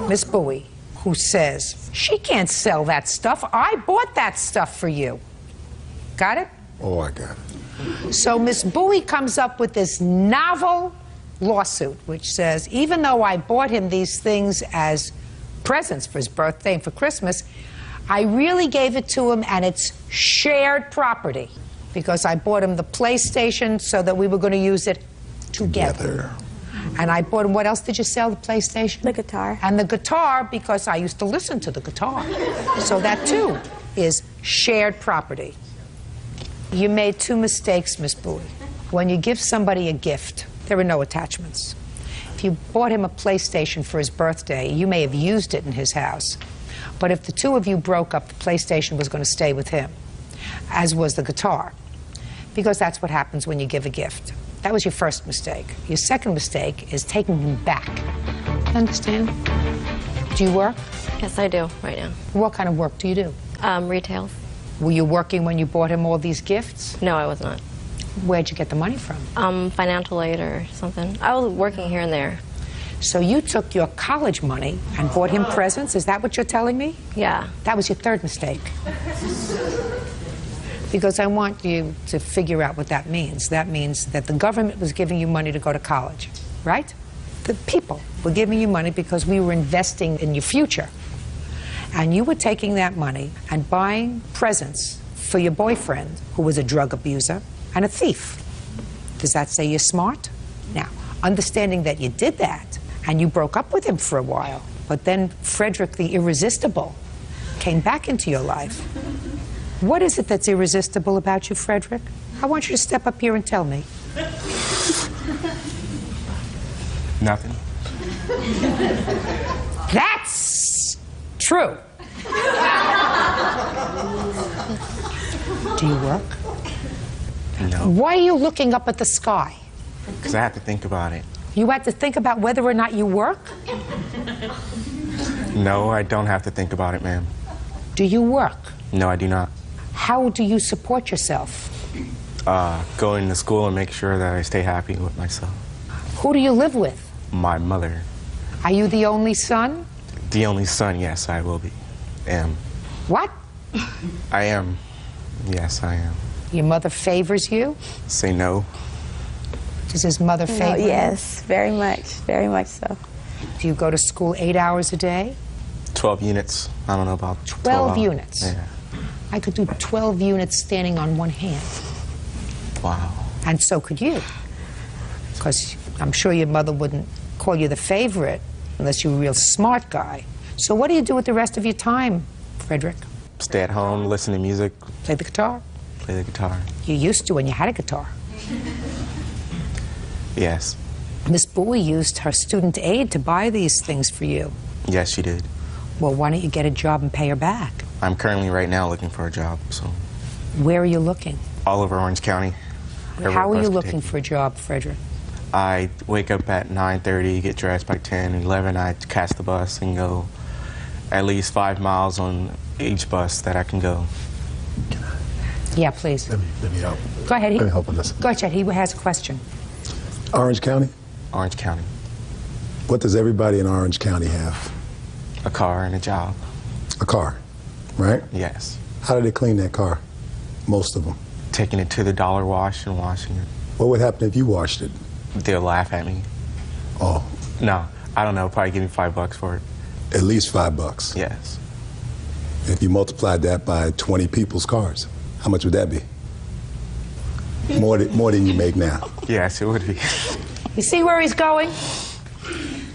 Miss Bowie, who says, she can't sell that stuff. I bought that stuff for you. Got it? Oh, I got it. So Miss Bowie comes up with this novel lawsuit, which says, even though I bought him these things as presents for his birthday and for Christmas, I really gave it to him and it's shared property because I bought him the PlayStation so that we were going to use it together. And I bought him, what else did you sell, the PlayStation? The guitar. And the guitar because I used to listen to the guitar. So that too is shared property. You made two mistakes, Miss Bowie. When you give somebody a gift, there are no attachments. If you bought him a PlayStation for his birthday, you may have used it in his house. But if the two of you broke up, the PlayStation was going to stay with him, as was the guitar, because that's what happens when you give a gift. That was your first mistake. Your second mistake is taking him back. Understand? Do you work? Yes, I do, right now. What kind of work do you do? Retail. Were you working when you bought him all these gifts? No, I was not. Where'd you get the money from? Financial aid or something. I was working here and there. So you took your college money and bought him presents? Is that what you're telling me? Yeah. That was your third mistake. Because I want you to figure out what that means. That means that the government was giving you money to go to college, right? The people were giving you money because we were investing in your future. And you were taking that money and buying presents for your boyfriend, who was a drug abuser and a thief. Does that say you're smart? Now, understanding that you did that, and you broke up with him for a while, but then Frederick the Irresistible came back into your life. What is it that's irresistible about you, Frederick? I want you to step up here and tell me. Nothing. That's true. Do you work? No. Why are you looking up at the sky? Because I have to think about it. You had to think about whether or not you work? No, I don't have to think about it, ma'am. Do you work? No, I do not. How do you support yourself? Going to school and make sure that I stay happy with myself. Who do you live with? My mother. Are you the only son? The only son, yes, I will be. Am. What? I am. Yes, I am. Your mother favors you? Say no. Does his mother favor you? Yes, very much so. Do you go to school 8 hours a day? 12 units. I don't know about 12 units? Yeah. I could do 12 units standing on one hand. Wow. And so could you. Because I'm sure your mother wouldn't call you the favorite unless you were a real smart guy. So what do you do with the rest of your time, Frederick? Stay at home, listen to music. Play the guitar? Play the guitar. You used to when you had a guitar. Yes. Miss Bowie used her student aid to buy these things for you. Yes, she did. Well, why don't you get a job and pay her back? I'm currently right now looking for a job, so. Where are you looking? All over Orange County. How are you looking for a job, Frederick? I wake up at 9:30, get dressed by 10, 11, I catch the bus and go at least 5 miles on each bus that I can go. Yeah, please. Let me help. Go ahead. Let me help with this. Go ahead, he has a question. Orange County? Orange County. What does everybody in Orange County have? A car and a job. A car, right? Yes. How do they clean that car? Most of them. Taking it to the dollar wash and washing it. What would happen if you washed it? They'll laugh at me. Oh. No, I don't know. Probably give me $5 for it. At least $5. Yes. If you multiplied that by 20 people's cars, how much would that be? More than you make now. Yes, it would be. You see where he's going?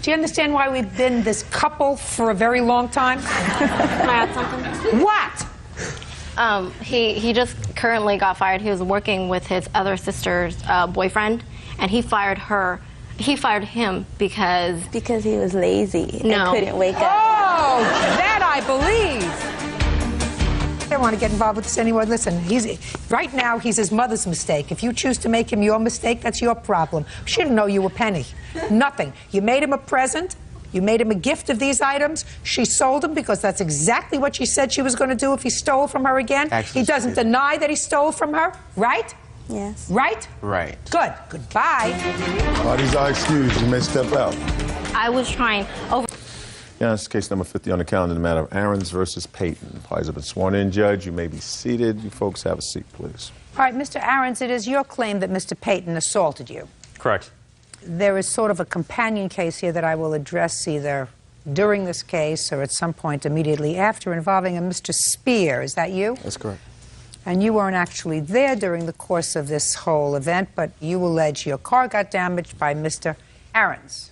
Do you understand why we've been this couple for a very long time? Can I add something? What? He just currently got fired. He was working with his other sister's boyfriend, and he fired her. He fired him because he was lazy and couldn't wake up. Oh, that I believe. I don't want to get involved with this anymore. Listen, right now he's his mother's mistake. If you choose to make him your mistake, that's your problem. She didn't know you were Penny. Nothing. You made him a present. You made him a gift of these items. She sold them because that's exactly what she said she was going to do if he stole from her again. Actually, he doesn't deny that he stole from her, right? Yes. Right? Right. Good. Goodbye. Parties are excused. You may step out. I was trying over. Yeah, this is case number 50 on the calendar, the matter of Aarons versus Payton. Parties have been sworn in. Judge, you may be seated. You folks have a seat, please. All right, Mr. Aarons, it is your claim that Mr. Payton assaulted you. Correct. There is sort of a companion case here that I will address either during this case or at some point immediately after involving a Mr. Spear. Is that you? That's correct. And you weren't actually there during the course of this whole event, but you allege your car got damaged by Mr. Aarons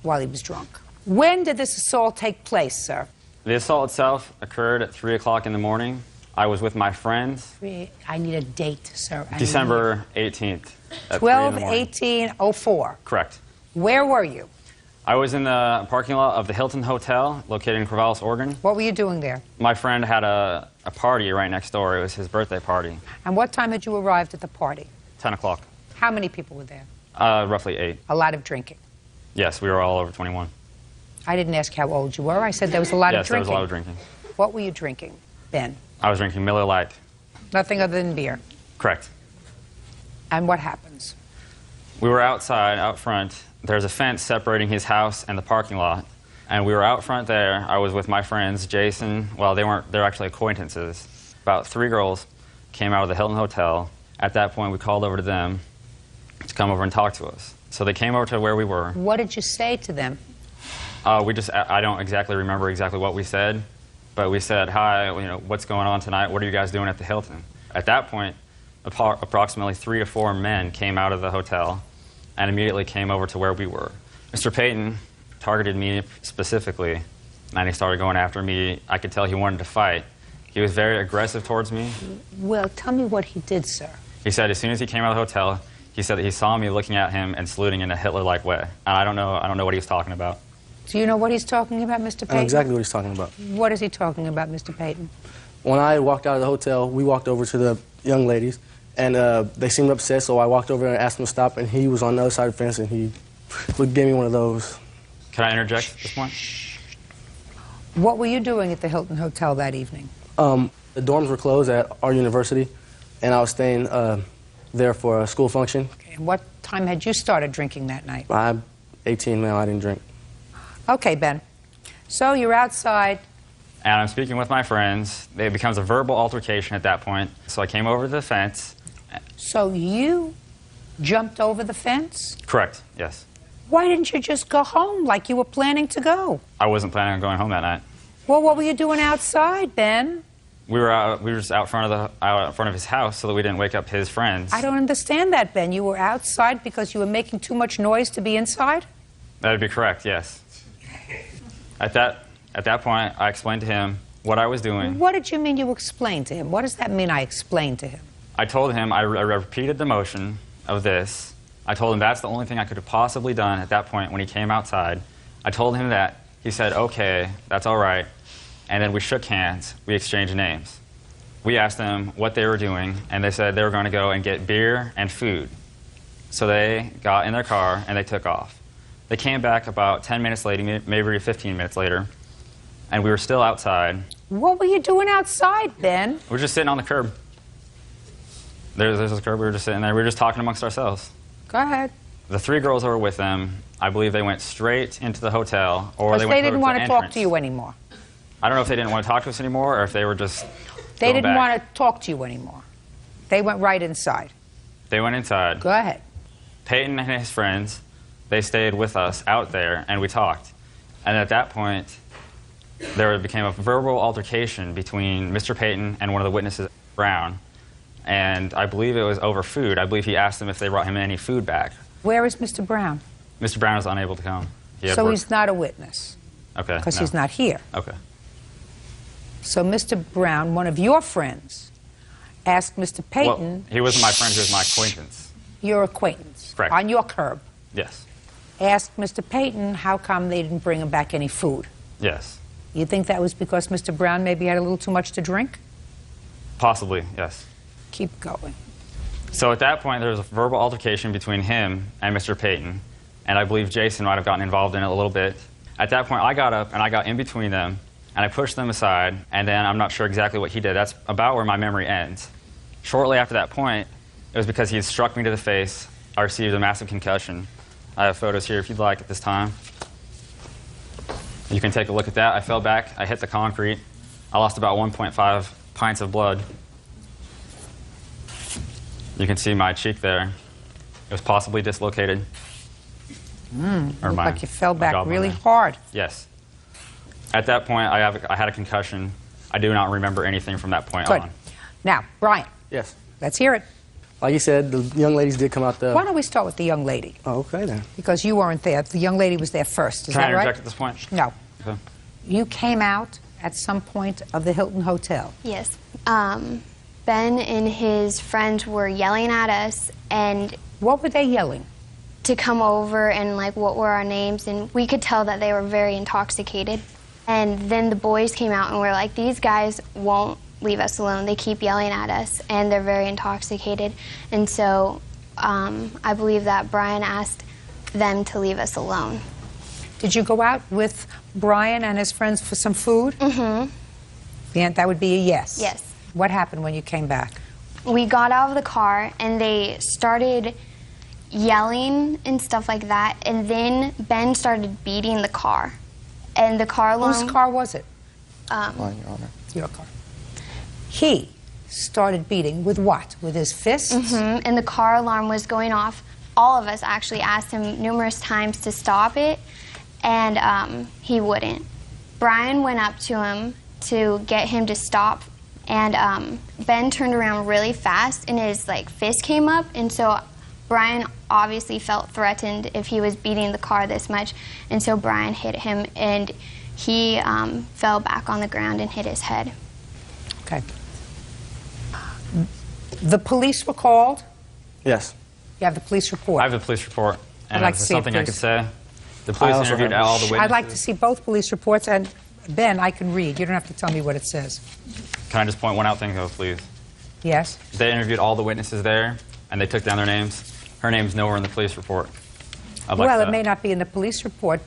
while he was drunk. When did this assault take place, sir? The assault itself occurred at 3 o'clock in the morning. I was with my friends. I need a date, sir. December 18th. At 3 in the morning. 12/18/04. Correct. Where were you? I was in the parking lot of the Hilton Hotel, located in Corvallis, Oregon. What were you doing there? My friend had a party right next door. It was his birthday party. And what time had you arrived at the party? 10 o'clock. How many people were there? Roughly 8. A lot of drinking. Yes, we were all over 21. I didn't ask how old you were. I said there was a lot of Yes, drinking. there was a lot of drinking. What were you drinking, Ben? I was drinking Miller Lite. Nothing other than beer. Correct. And what happens? We were outside, out front. There's a fence separating his house and the parking lot. And we were out front there. I was with my friends, Jason. Well, they're actually acquaintances. About 3 girls came out of the Hilton Hotel. At that point, we called over to them to come over and talk to us. So they came over to where we were. What did you say to them? I don't exactly remember exactly what we said, but we said, hi, what's going on tonight? What are you guys doing at the Hilton? At that point, approximately 3 to 4 men came out of the hotel and immediately came over to where we were. Mr. Payton targeted me specifically, and he started going after me. I could tell he wanted to fight. He was very aggressive towards me. Well, tell me what he did, sir. He said as soon as he came out of the hotel, he said that he saw me looking at him and saluting in a Hitler-like way. And I don't know what he was talking about. Do you know what he's talking about, Mr. Payton? I know exactly what he's talking about. What is he talking about, Mr. Payton? When I walked out of the hotel, we walked over to the young ladies, and they seemed upset, so I walked over and asked him to stop, and he was on the other side of the fence, and he gave me one of those. Can I interject at this point? What were you doing at the Hilton Hotel that evening? The dorms were closed at our university, and I was staying there for a school function. Okay, and what time had you started drinking that night? I'm 18 now, I didn't drink. Okay, Ben. So you're outside. And I'm speaking with my friends. It becomes a verbal altercation at that point. So I came over to the fence. So you jumped over the fence? Correct, yes. Why didn't you just go home like you were planning to go? I wasn't planning on going home that night. Well, what were you doing outside, Ben? We were just out front of his house so that we didn't wake up his friends. I don't understand that, Ben. You were outside because you were making too much noise to be inside? That'd be correct, yes. At that point, I explained to him what I was doing. What did you mean you explained to him? What does that mean, I explained to him? I told him, I repeated the motion of this. I told him that's the only thing I could have possibly done at that point when he came outside. I told him that. He said, okay, that's all right. And then we shook hands. We exchanged names. We asked them what they were doing, and they said they were going to go and get beer and food. So they got in their car, and they took off. They came back about 10 minutes later, maybe 15 minutes later, and we were still outside. What were you doing outside, Ben? We were just sitting on the curb. There's this curb. We were just sitting there. We were just talking amongst ourselves. Go ahead. The 3 girls who were with them, I believe they went straight into the hotel, or they went didn't want to entrance. talk to you anymore. I don't know if they didn't want to talk to us anymore, or if they were just They didn't back. want to talk to you anymore. They went right inside. They went inside. Go ahead. Peyton and his friends, they stayed with us out there, and we talked. And at that point, there became a verbal altercation between Mr. Peyton and one of the witnesses, Brown. And I believe it was over food. I believe he asked them if they brought him any food back. Where is Mr. Brown? Mr. Brown is unable to come. So he's not a witness? Okay. Because no. he's not here. Okay. So Mr. Brown, one of your friends, asked Mr. Peyton... Well, he wasn't my friend, he was my acquaintance. Your acquaintance? Correct. On your curb? Yes. Asked Mr. Peyton how come they didn't bring him back any food. Yes. You think that was because Mr. Brown maybe had a little too much to drink? Possibly, yes. Keep going. So at that point, there was a verbal altercation between him and Mr. Peyton, and I believe Jason might have gotten involved in it a little bit. At that point, I got up and I got in between them, and I pushed them aside, and then I'm not sure exactly what he did. That's about where my memory ends. Shortly after that point, it was because he had struck me to the face. I received a massive concussion. I have photos here if you'd like at this time. You can take a look at that. I fell back, I hit the concrete. I lost about 1.5 pints of blood. You can see my cheek there. It was possibly dislocated. Looked like you fell back really hard. Yes. At that point, I had a concussion. I do not remember anything from that point Good. on. Now, Brian. Yes. Let's hear it. Like you said, the young ladies did come out the... Why don't we start with the young lady? Oh, okay, then. Because you weren't there. The young lady was there first. Is Can that I right? interject at this point? No. Okay. You came out at some point of the Hilton Hotel. Yes. Ben and his friends were yelling at us, and... What were they yelling? To come over and, like, what were our names, and we could tell that they were very intoxicated. And then the boys came out and were like, these guys won't leave us alone. They keep yelling at us, and they're very intoxicated. And so I believe that Brian asked them to leave us alone. Did you go out with Brian and his friends for some food? Mm-hmm. Yeah, that would be a yes. Yes. What happened when you came back? We got out of the car and they started yelling and stuff like that, and then Ben started beating the car. And the car alarm... Whose car was it? Mine, Your Honor. Your car. He started beating with what? With his fists? Mm-hmm. And the car alarm was going off. All of us actually asked him numerous times to stop it, and he wouldn't. Brian went up to him to get him to stop, and Ben turned around really fast and his fist came up, and so Brian obviously felt threatened if he was beating the car this much, and so Brian hit him, and he fell back on the ground and hit his head. Okay. The police were called? Yes. You have the police report? I have the police report. And I'd like is to there see it, something I please. could say? The police interviewed all the witnesses. I'd like to see both police reports, and Ben, I can read. You don't have to tell me what it says. Can I just point one out thing, though, please? Yes? They interviewed all the witnesses there, and they took down their names. Her name's nowhere in the police report. Well, it may not be in the police report,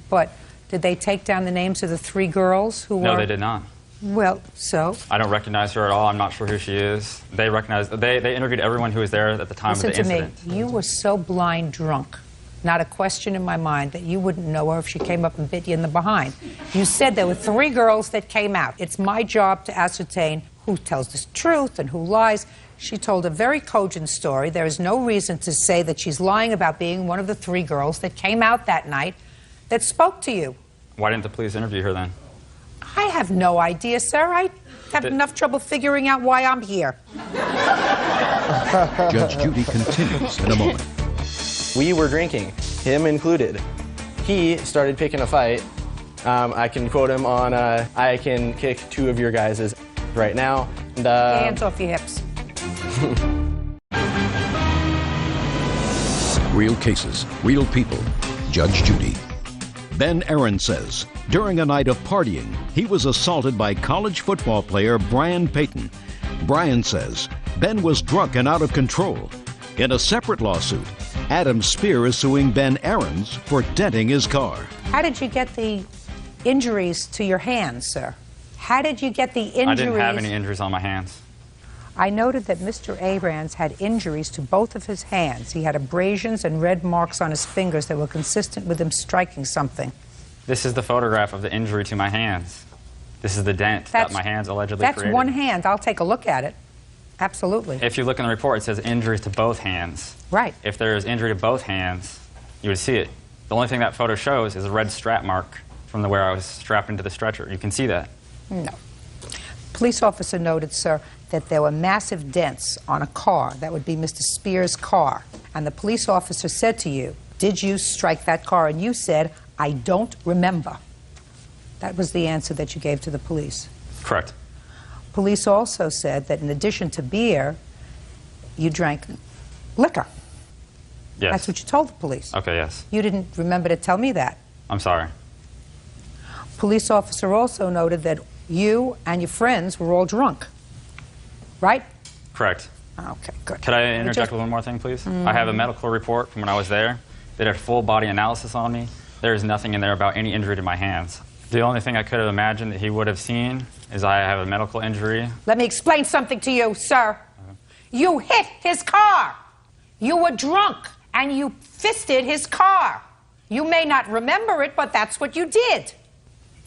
but did they take down the names of the 3 girls who were... No, they did not. Well, so? I don't recognize her at all. I'm not sure who she is. They interviewed everyone who was there at the time of the incident. Listen to me. You were so blind drunk, not a question in my mind, that you wouldn't know her if she came up and bit you in the behind. You said there were 3 girls that came out. It's my job to ascertain who tells the truth and who lies. She told a very cogent story. There is no reason to say that she's lying about being one of the 3 girls that came out that night that spoke to you. Why didn't the police interview her then? I have no idea, sir. I have enough trouble figuring out why I'm here. Judge Judy continues in a moment. We were drinking, him included. He started picking a fight. I can quote him on, I can kick 2 of your guys' right now. And, Hands off your hips. Real cases, real people. Judge Judy. Ben Aaron says, during a night of partying, he was assaulted by college football player Brian Payton. Brian says Ben was drunk and out of control. In a separate lawsuit, Adam Spear is suing Ben Aarons for denting his car. How did you get the injuries to your hands, sir? How did you get the injuries? I didn't have any injuries on my hands. I noted that Mr. Aarons had injuries to both of his hands. He had abrasions and red marks on his fingers that were consistent with him striking something. This is the photograph of the injury to my hands. This is the dent that my hands allegedly created. That's one hand. I'll take a look at it. Absolutely. If you look in the report, it says injuries to both hands. Right. If there is injury to both hands, you would see it. The only thing that photo shows is a red strap mark from where I was strapped into the stretcher. You can see that. No. Police officer noted, sir, that there were massive dents on a car. That would be Mr. Spear's car. And the police officer said to you, did you strike that car? And you said, I don't remember. That was the answer that you gave to the police. Correct. Police also said that in addition to beer, you drank liquor. Yes. That's what you told the police. Okay, yes. You didn't remember to tell me that. I'm sorry. Police officer also noted that you and your friends were all drunk. Right? Correct. Okay, good. Could I interject with one more thing, please? I have a medical report from when I was there. They did a full body analysis on me. There is nothing in there about any injury to my hands. The only thing I could have imagined that he would have seen is I have a medical injury. Let me explain something to you, sir. You hit his car. You were drunk, and you fisted his car. You may not remember it, but that's what you did.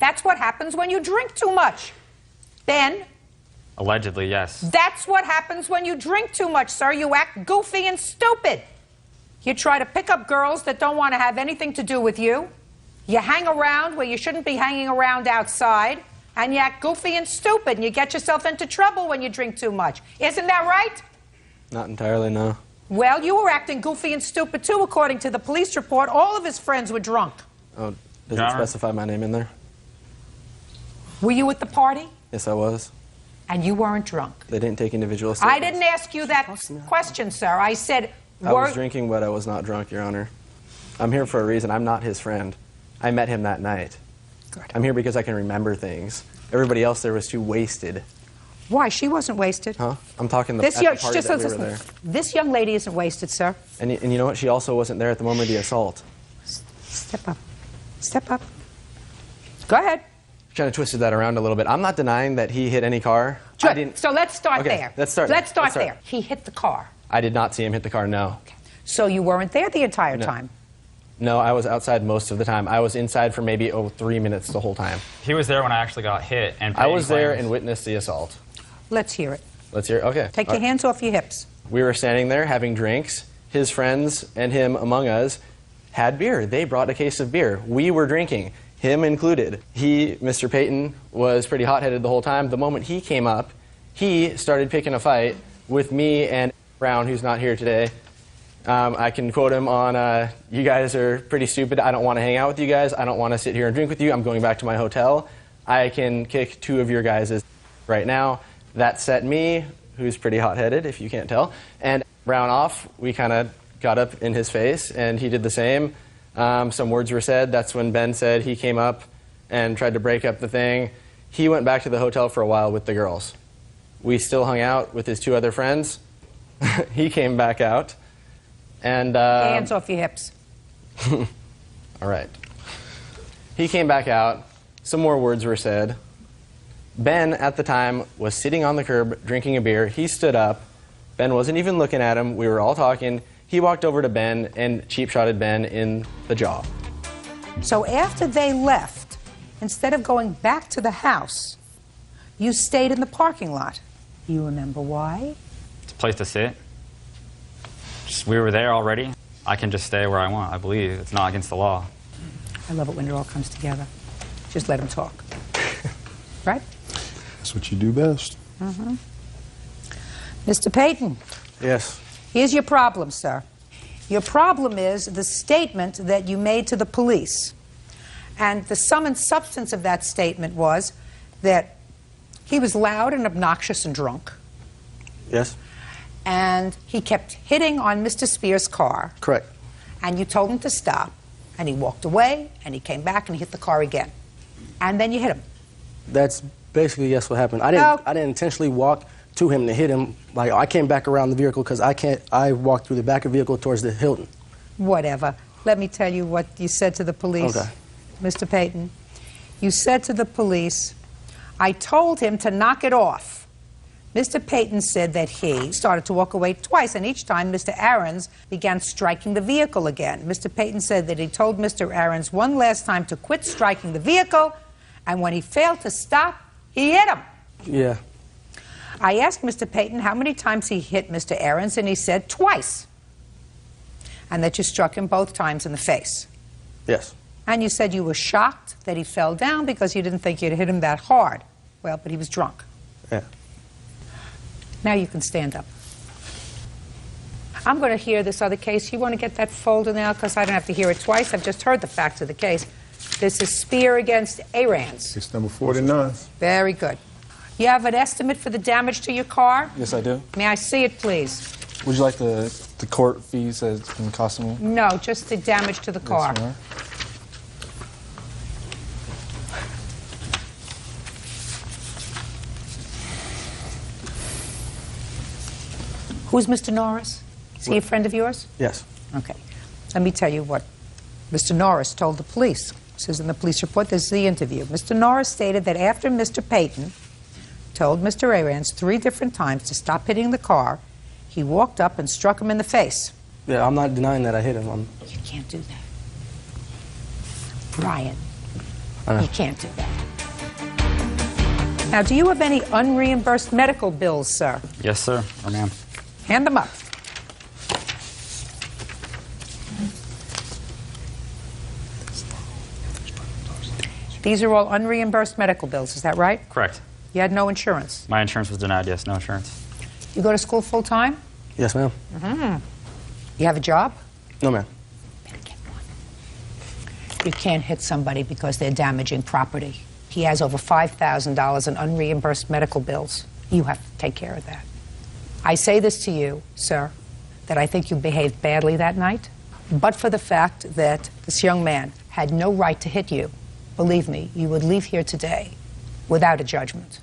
That's what happens when you drink too much. Ben? Allegedly, yes. That's what happens when you drink too much, sir. You act goofy and stupid. You try to pick up girls that don't want to have anything to do with you. You hang around where you shouldn't be hanging around outside. And you act goofy and stupid. And you get yourself into trouble when you drink too much. Isn't that right? Not entirely, no. Well, you were acting goofy and stupid, too, according to the police report. All of his friends were drunk. Oh, does it specify my name in there? Were you at the party? Yes, I was. And you weren't drunk? They didn't take individual statements. I didn't ask you that question, sir. I said... I was drinking, but I was not drunk, Your Honor. I'm here for a reason. I'm not his friend. I met him that night. Good. I'm here because I can remember things. Everybody else there was too wasted. Why? She wasn't wasted. Huh? I'm talking at the party that we were there. This young lady isn't wasted, sir. And you know what? She also wasn't there at the moment of the assault. Step up. Step up. Go ahead. kind of twisted that around a little bit. I'm not denying that he hit any car. I didn't. So let's start Okay, there. let's start there. He hit the car. I did not see him hit the car, no. So you weren't there the entire time? No, I was outside most of the time. I was inside for maybe 3 minutes the whole time. He was there when I actually got hit. And I was there and witnessed the assault. Let's hear it. Let's hear it? Okay. Take your hands off your hips. We were standing there having drinks. His friends and him among us had beer. They brought a case of beer. We were drinking, him included. He, Mr. Payton, was pretty hot-headed the whole time. The moment he came up, he started picking a fight with me and Brown, who's not here today. I can quote him on, you guys are pretty stupid. I don't want to hang out with you guys. I don't want to sit here and drink with you. I'm going back to my hotel. I can kick 2 of your guys' right now. That set me, who's pretty hot-headed, if you can't tell, and Brown off. We kind of got up in his face, and he did the same. Some words were said. That's when Ben said he came up and tried to break up the thing. He went back to the hotel for a while with the girls. We still hung out with his 2 other friends. He came back out. And hands off your hips. All right. He came back out. Some more words were said. Ben, at the time, was sitting on the curb drinking a beer. He stood up. Ben wasn't even looking at him. We were all talking. He walked over to Ben and cheap-shotted Ben in the jaw. So after they left, instead of going back to the house, you stayed in the parking lot. You remember why? It's a place to sit. We were there already. I can just stay where I want, I believe. It's not against the law. I love it when it all comes together. Just let them talk. Right? That's what you do best. Mm-hmm. Mr. Payton. Yes. Here's your problem, sir. Your problem is the statement that you made to the police. And the sum and substance of that statement was that he was loud and obnoxious and drunk. Yes. And he kept hitting on Mr. Spears' car. Correct. And you told him to stop. And he walked away, and he came back and hit the car again. And then you hit him. That's basically, yes, what happened. I didn't intentionally walk to him to hit him. Like, I came back around the vehicle because I walked through the back of the vehicle towards the Hilton. Whatever. Let me tell you what you said to the police, Okay. Mr. Payton. You said to the police, I told him to knock it off. Mr. Payton said that he started to walk away twice, and each time Mr. Aarons began striking the vehicle again. Mr. Payton said that he told Mr. Aarons one last time to quit striking the vehicle, and when he failed to stop, he hit him. Yeah. I asked Mr. Payton how many times he hit Mr. Aarons, and he said twice. And that you struck him both times in the face. Yes. And you said you were shocked that he fell down because you didn't think you'd hit him that hard. Well, but he was drunk. Yeah. Now you can stand up. I'm going to hear this other case. You want to get that folder now because I don't have to hear it twice. I've just heard the facts of the case. This is Spear against Aarons. Case number 49. Very good. You have an estimate for the damage to your car? Yes, I do. May I see it, please? Would you like the court fees that it's been costing me? No, just the damage to the car. Yes, ma'am. Who's Mr. Norris? Is he a friend of yours? Yes. Okay. Let me tell you what Mr. Norris told the police. It says in the police report, this is the interview. Mr. Norris stated that after Mr. Payton told Mr. Aarons 3 different times to stop hitting the car, he walked up and struck him in the face. Yeah, I'm not denying that I hit him. You can't do that. Brian, you can't do that. Now, do you have any unreimbursed medical bills, sir? Yes, sir. Or ma'am. Hand them up. These are all unreimbursed medical bills, is that right? Correct. You had no insurance. My insurance was denied, yes. No insurance. You go to school full time? Yes, ma'am. Mm-hmm. You have a job? No, ma'am. You can't hit somebody because they're damaging property. He has over $5,000 in unreimbursed medical bills. You have to take care of that. I say this to you, sir, that I think you behaved badly that night, but for the fact that this young man had no right to hit you, believe me, you would leave here today without a judgment.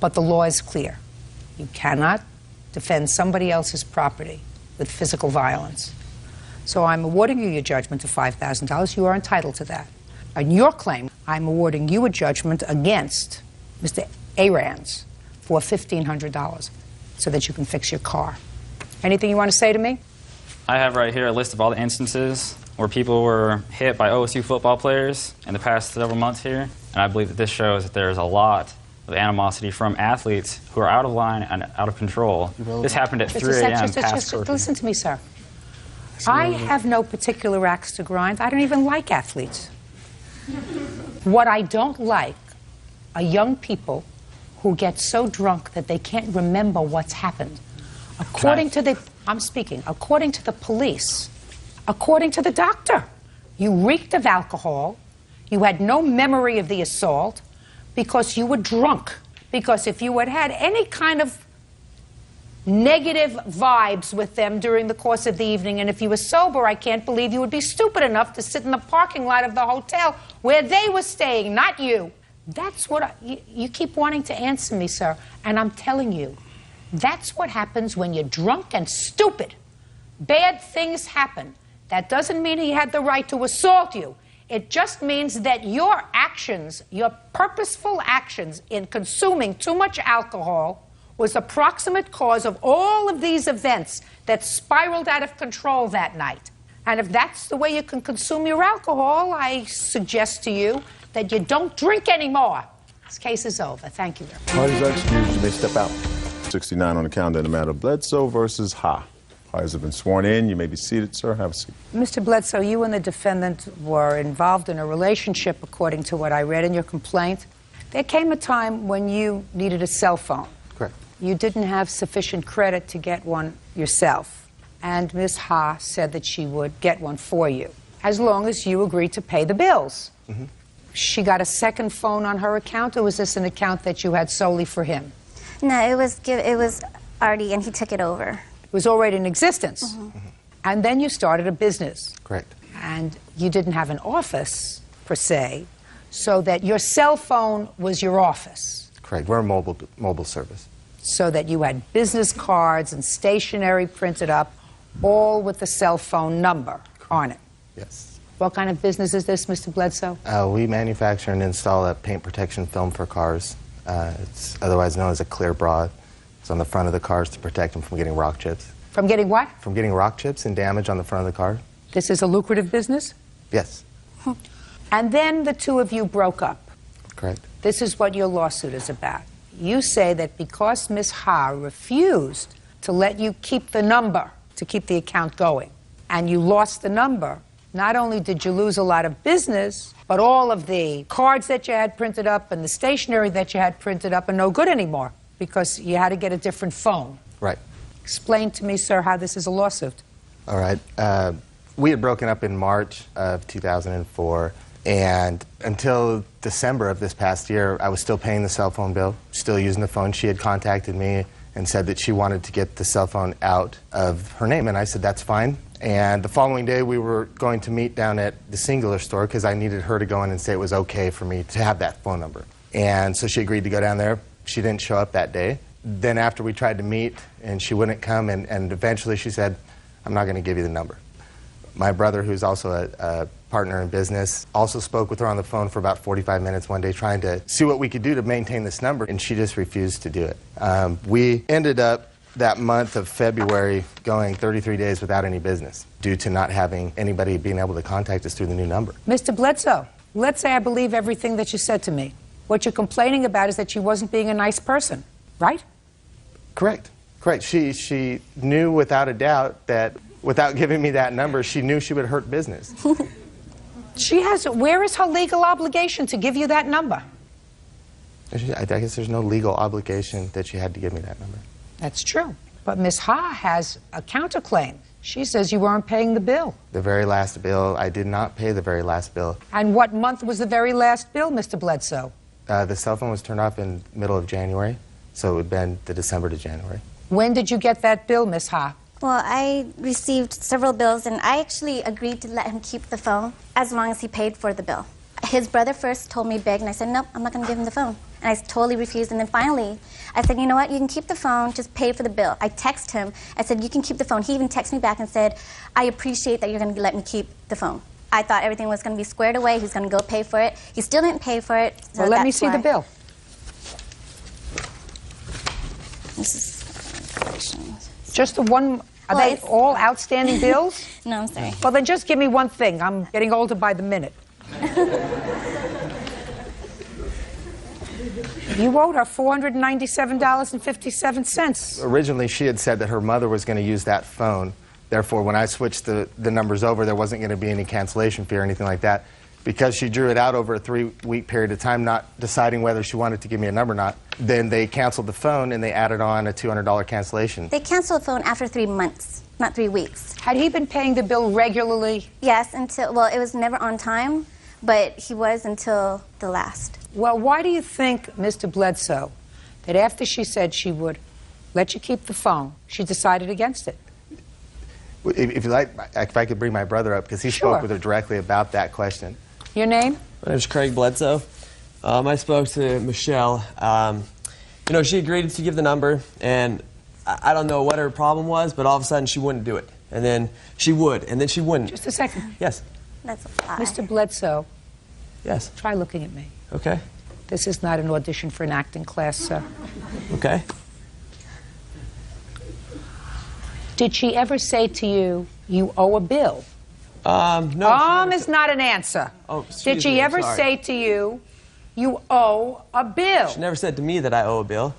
But the law is clear. You cannot defend somebody else's property with physical violence. So I'm awarding you your judgment of $5,000. You are entitled to that. on your claim, I'm awarding you a judgment against Mr. Arans for $1,500 so that you can fix your car. Anything you want to say to me? I have right here a list of all the instances where people were hit by OSU football players in the past several months here, and I believe that this shows that there's a lot of animosity from athletes who are out of line and out of control. This happened at 3 a.m. past curfew. Listen to me, sir. I have no particular axe to grind. I don't even like athletes. What I don't like are young people who get so drunk that they can't remember what's happened. According to the police, according to the doctor, you reeked of alcohol, you had no memory of the assault because you were drunk. Because if you had had any kind of negative vibes with them during the course of the evening, and if you were sober, I can't believe you would be stupid enough to sit in the parking lot of the hotel where they were staying, not you. That's what you keep wanting to answer me, sir, and I'm telling you, that's what happens when you're drunk and stupid. Bad things happen. That doesn't mean he had the right to assault you. It just means that your actions, your purposeful actions in consuming too much alcohol was the proximate cause of all of these events that spiraled out of control that night. And if that's the way you can consume your alcohol, I suggest to you that you don't drink anymore. This case is over. Thank you. Parties are excused. You may step out. 69 on the calendar in the matter of Bledsoe versus Ha. Parties have been sworn in. You may be seated, sir. Have a seat. Mr. Bledsoe, you and the defendant were involved in a relationship, according to what I read in your complaint. There came a time when you needed a cell phone. Correct. You didn't have sufficient credit to get one yourself. And Ms. Ha said that she would get one for you, as long as you agreed to pay the bills. Mm-hmm. She got a second phone on her account, or was this an account that you had solely for him? No, it was already, and he took it over. It was already in existence. Mm-hmm. And then you started a business. Correct. And you didn't have an office, per se, so that your cell phone was your office. Correct. We're a mobile service. So that you had business cards and stationery printed up, all with the cell phone number on it. Yes. What kind of business is this, Mr. Bledsoe? We manufacture and install a paint protection film for cars. It's otherwise known as a clear broad. It's on the front of the cars to protect them from getting rock chips. From getting what? From getting rock chips and damage on the front of the car. This is a lucrative business? Yes. And then the two of you broke up. Correct. This is what your lawsuit is about. You say that because Ms. Ha refused to let you keep the number, to keep the account going, and you lost the number, not only did you lose a lot of business, but all of the cards that you had printed up and the stationery that you had printed up are no good anymore because you had to get a different phone. Right. Explain to me, sir, how this is a lawsuit. All right. We had broken up in March of 2004, and until December of this past year, I was still paying the cell phone bill, still using the phone. She had contacted me and said that she wanted to get the cell phone out of her name, and I said, that's fine. And the following day, we were going to meet down at the Singular store because I needed her to go in and say it was okay for me to have that phone number. And so she agreed to go down there. She didn't show up that day. Then after we tried to meet and she wouldn't come, and eventually she said, I'm not going to give you the number. My brother, who's also a partner in business, also spoke with her on the phone for about 45 minutes one day trying to see what we could do to maintain this number, and she just refused to do it. We ended up that month of February going 33 days without any business due to not having anybody being able to contact us through the new number. Mr. Bledsoe, let's say I believe everything that you said to me. What you're complaining about is that she wasn't being a nice person, right? Correct. Correct. She knew without a doubt that without giving me that number, she knew she would hurt business. Where is her legal obligation to give you that number? I guess there's no legal obligation that she had to give me that number. That's true. But Ms. Ha has a counterclaim. She says you weren't paying the bill. The very last bill, I did not pay the very last bill. And what month was the very last bill, Mr. Bledsoe? The cell phone was turned off in the middle of January, so it would have been the December to January. When did you get that bill, Ms. Ha? Well, I received several bills, and I actually agreed to let him keep the phone as long as he paid for the bill. His brother first told me beg, and I said, nope, I'm not going to give him the phone. And I totally refused, and then finally, I said, you know what, you can keep the phone, just pay for the bill. I texted him, I said, you can keep the phone. He even texted me back and said, I appreciate that you're going to let me keep the phone. I thought everything was going to be squared away. He was going to go pay for it. He still didn't pay for it. So Well, let me that's see the why. bill. This is Just the one. Are Well, they it's- all outstanding bills? No, I'm sorry. Well, then just give me one thing. I'm getting older by the minute. You owed her $497.57. Originally, she had said that her mother was going to use that phone. Therefore, when I switched the numbers over, there wasn't going to be any cancellation fee or anything like that. Because she drew it out over a 3-week period of time, not deciding whether she wanted to give me a number or not, then they canceled the phone and they added on a $200 cancellation. They canceled the phone after 3 months, not 3 weeks. Had he been paying the bill regularly? Yes, until, well, it was never on time, but he was until the last. Well, why do you think, Mr. Bledsoe, that after she said she would let you keep the phone, she decided against it? If you like, if I could bring my brother up, because he Sure. spoke with her directly about that question. Your name? My name's Craig Bledsoe. I spoke to Michelle. You know, she agreed to give the number, and I don't know what her problem was, but all of a sudden she wouldn't do it. And then she would, and then she wouldn't. Just a second. Yes. That's a lie. Mr. Bledsoe. Yes. Try looking at me. Okay. This is not an audition for an acting class, sir. Okay. Did she ever say to you, you owe a bill? No. Is not an answer. Oh, Did excuse she me, I'm ever sorry. say to you, you owe a bill? She never said to me that I owe a bill.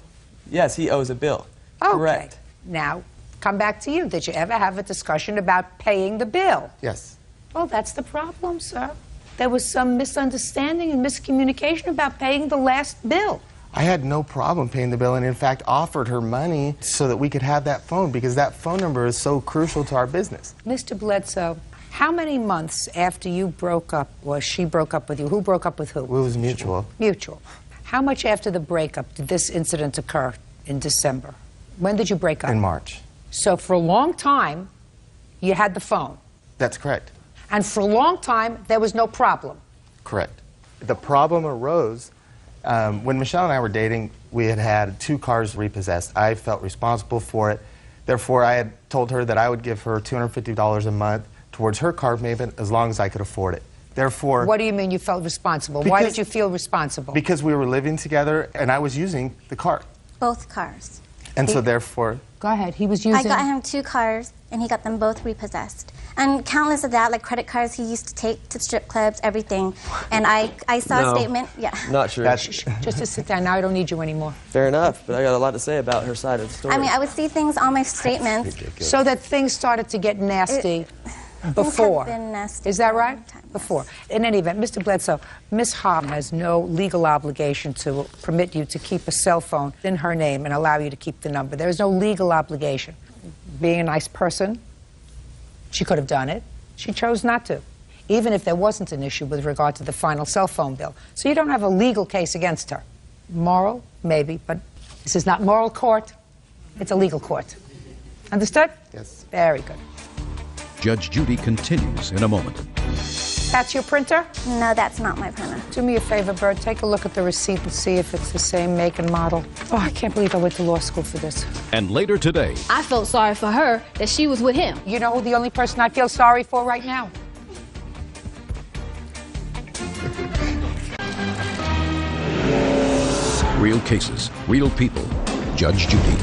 Yes, he owes a bill. Okay. Correct. Now, come back to you. Did you ever have a discussion about paying the bill? Yes. Well, that's the problem, sir. There was some misunderstanding and miscommunication about paying the last bill. I had no problem paying the bill and, in fact, offered her money so that we could have that phone because that phone number is so crucial to our business. Mr. Bledsoe, how many months after you broke up, or she broke up with you, who broke up with who? It was mutual. Mutual. How much after the breakup did this incident occur in December? When did you break up? In March. So for a long time, you had the phone. That's correct. And for a long time, there was no problem. Correct. The problem arose when Michelle and I were dating. We had had 2 cars repossessed. I felt responsible for it. Therefore, I had told her that I would give her $250 a month towards her car payment as long as I could afford it. Therefore, What do you mean you felt responsible? Why did you feel responsible? because we were living together and I was using the car. Both cars. And so therefore, Go ahead. He was I using... got him 2 cars, and he got them both repossessed. And countless of that, like credit cards he used to take to strip clubs, everything. And I saw No. a statement. Yeah. Not true. Just to sit down. Now I don't need you anymore. Fair enough, but I got a lot to say about her side of the story. I mean, I would see things on my statements. So that things started to get nasty Things before. have been nasty Is that for a right? long time, Before. In any event, Mr. Bledsoe, Ms. Hobb has no legal obligation to permit you to keep a cell phone in her name and allow you to keep the number. There is no legal obligation. Being a nice person, she could have done it. She chose not to, even if there wasn't an issue with regard to the final cell phone bill. So you don't have a legal case against her. Moral, maybe, but this is not moral court. It's a legal court. Understood? Yes. Very good. Judge Judy continues in a moment. That's your printer? No, that's not my printer. Do me a favor, Bird. Take a look at the receipt and see if it's the same make and model. Oh, I can't believe I went to law school for this. And later today, I felt sorry for her that she was with him. You know who the only person I feel sorry for right now? real cases, real people. Judge Judy.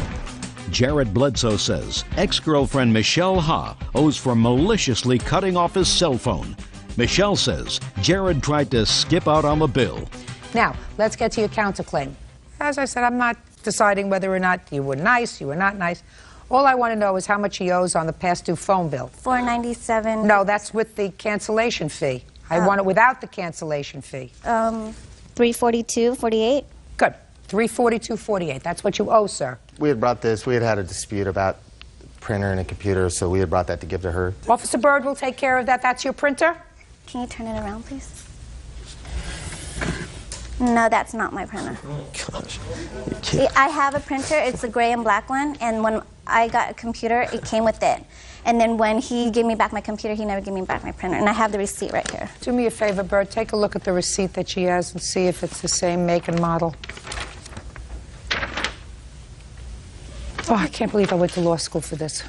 Jared Bledsoe says ex-girlfriend Michelle Ha owes for maliciously cutting off his cell phone. Michelle says Jared tried to skip out on the bill. Now, let's get to your counterclaim. As I said, I'm not deciding whether or not you were nice, you were not nice. All I want to know is how much he owes on the past due phone bill. $497. No, that's with the cancellation fee. I want it without the cancellation fee. $342.48. Good. $342.48. That's what you owe, sir. We had brought this, we had had a dispute about printer and a computer, so we had brought that to give to her. Officer Bird will take care of that. That's your printer? Can you turn it around, please? No, that's not my printer. Oh, gosh. I have a printer. It's a gray and black one, and when I got a computer, it came with it. And then when he gave me back my computer, he never gave me back my printer. And I have the receipt right here. Do me a favor, Bird. Take a look at the receipt that she has and see if it's the same make and model. Oh, I can't believe I went to law school for this.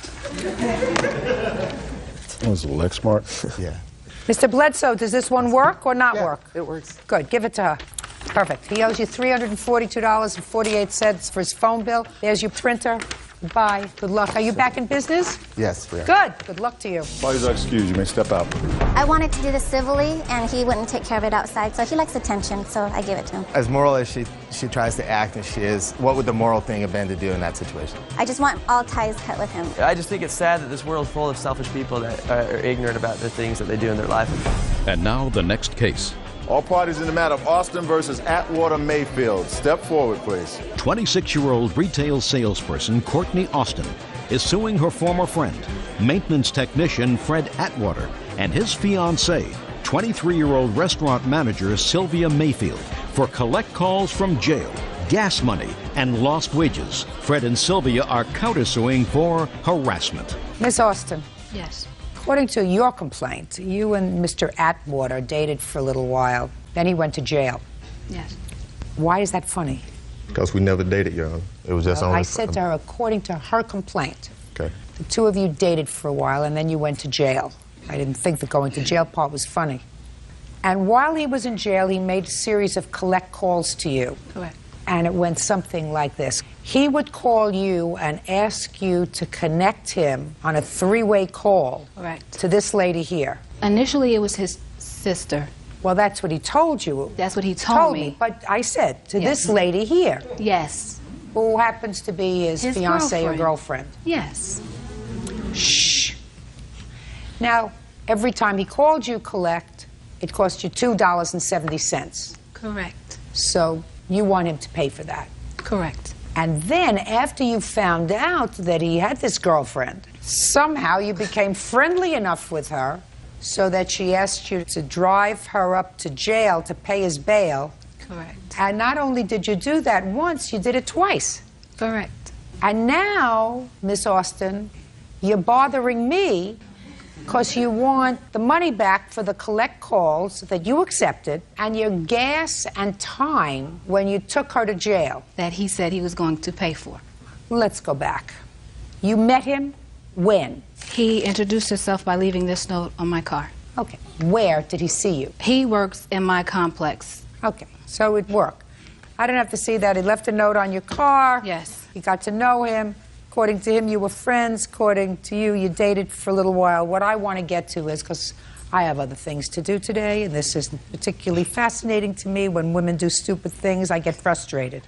What was it, Lexmark? Yeah. Mr. Bledsoe, does this one work or not work? It works. Good, give it to her. Perfect. He owes you $342.48 for his phone bill. There's your printer. Goodbye. Good luck. Are you back in business? Yes, we are. Good. Good luck to you. Please excuse, you may step out. I wanted to do this civilly, and he wouldn't take care of it outside, so he likes attention, so I gave it to him. As moral as she tries to act and she is, what would the moral thing have been to do in that situation? I just want all ties cut with him. I just think it's sad that this world's full of selfish people that are ignorant about the things that they do in their life. And now the next case. All parties in the matter of Austin versus Atwater Mayfield. Step forward, please. 26-year-old retail salesperson Courtney Austin is suing her former friend, maintenance technician Fred Atwater, and his fiancée, 23-year-old restaurant manager Sylvia Mayfield, for collect calls from jail, gas money, and lost wages. Fred and Sylvia are countersuing for harassment. Miss Austin. Yes. According to your complaint, you and Mr. Atwater dated for a little while. Then he went to jail. Yes. Why is that funny? Because we never dated, Your Honor. It was just only... I said to her, according to her complaint, Okay. the two of you dated for a while and then you went to jail. I didn't think the going to jail part was funny. And while he was in jail, he made a series of collect calls to you. Correct. And it went something like this. He would call you and ask you to connect him on a three-way call Correct. to this lady here. Initially, it was his sister. Well, that's what he told you. That's what he told me. But I said, to Yes. this lady here. Yes. Who happens to be his fiancée or girlfriend. Yes. Shh. Now, every time he called you collect, it cost you $2.70. Correct. So you want him to pay for that. Correct. And then, after you found out that he had this girlfriend, somehow you became friendly enough with her so that she asked you to drive her up to jail to pay his bail. Correct. And not only did you do that once, you did it twice. Correct. And now, Miss Austin, you're bothering me because you want the money back for the collect calls that you accepted and your gas and time when you took her to jail. That he said he was going to pay for. Let's go back. You met him when? He introduced himself by leaving this note on my car. Okay. Where did he see you? He works in my complex. Okay. So it worked. I didn't have to see that. He left a note on your car. Yes. You got to know him. According to him, you were friends. According to you, you dated for a little while. What I want to get to is, because I have other things to do today, and this is particularly fascinating to me. When women do stupid things, I get frustrated.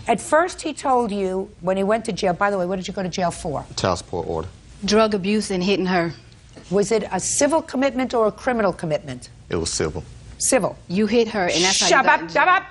At first, he told you, when he went to jail, by the way, what did you go to jail for? Child support order. Drug abuse and hitting her. Was it a civil commitment or a criminal commitment? It was civil. Civil. You hit her, and that's how Shut you got up, shut up!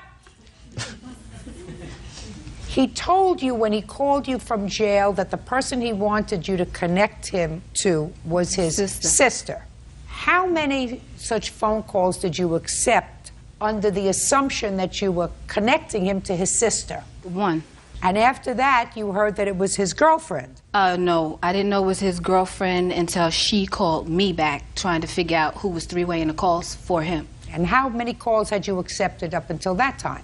He told you when he called you from jail that the person he wanted you to connect him to was his sister. How many such phone calls did you accept under the assumption that you were connecting him to his sister? One. And after that, you heard that it was his girlfriend. No, I didn't know it was his girlfriend until she called me back trying to figure out who was three-waying the calls for him. And how many calls had you accepted up until that time?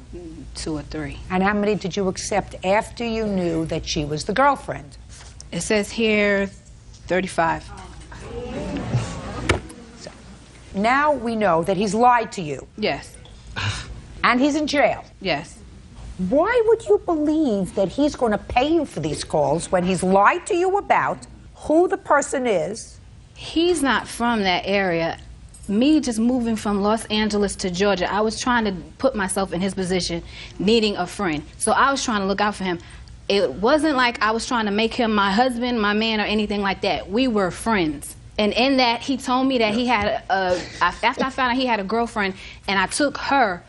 2 or 3. And how many did you accept after you knew that she was the girlfriend? It says here 35. So, now we know that he's lied to you. Yes. And he's in jail. Yes. Why would you believe that he's going to pay you for these calls when he's lied to you about who the person is? He's not from that area. Me just moving from Los Angeles to Georgia, I was trying to put myself in his position, needing a friend. So I was trying to look out for him. It wasn't like I was trying to make him my husband, my man, or anything like that. We were friends. And in that, he told me that he had after I found out he had a girlfriend, and I took her,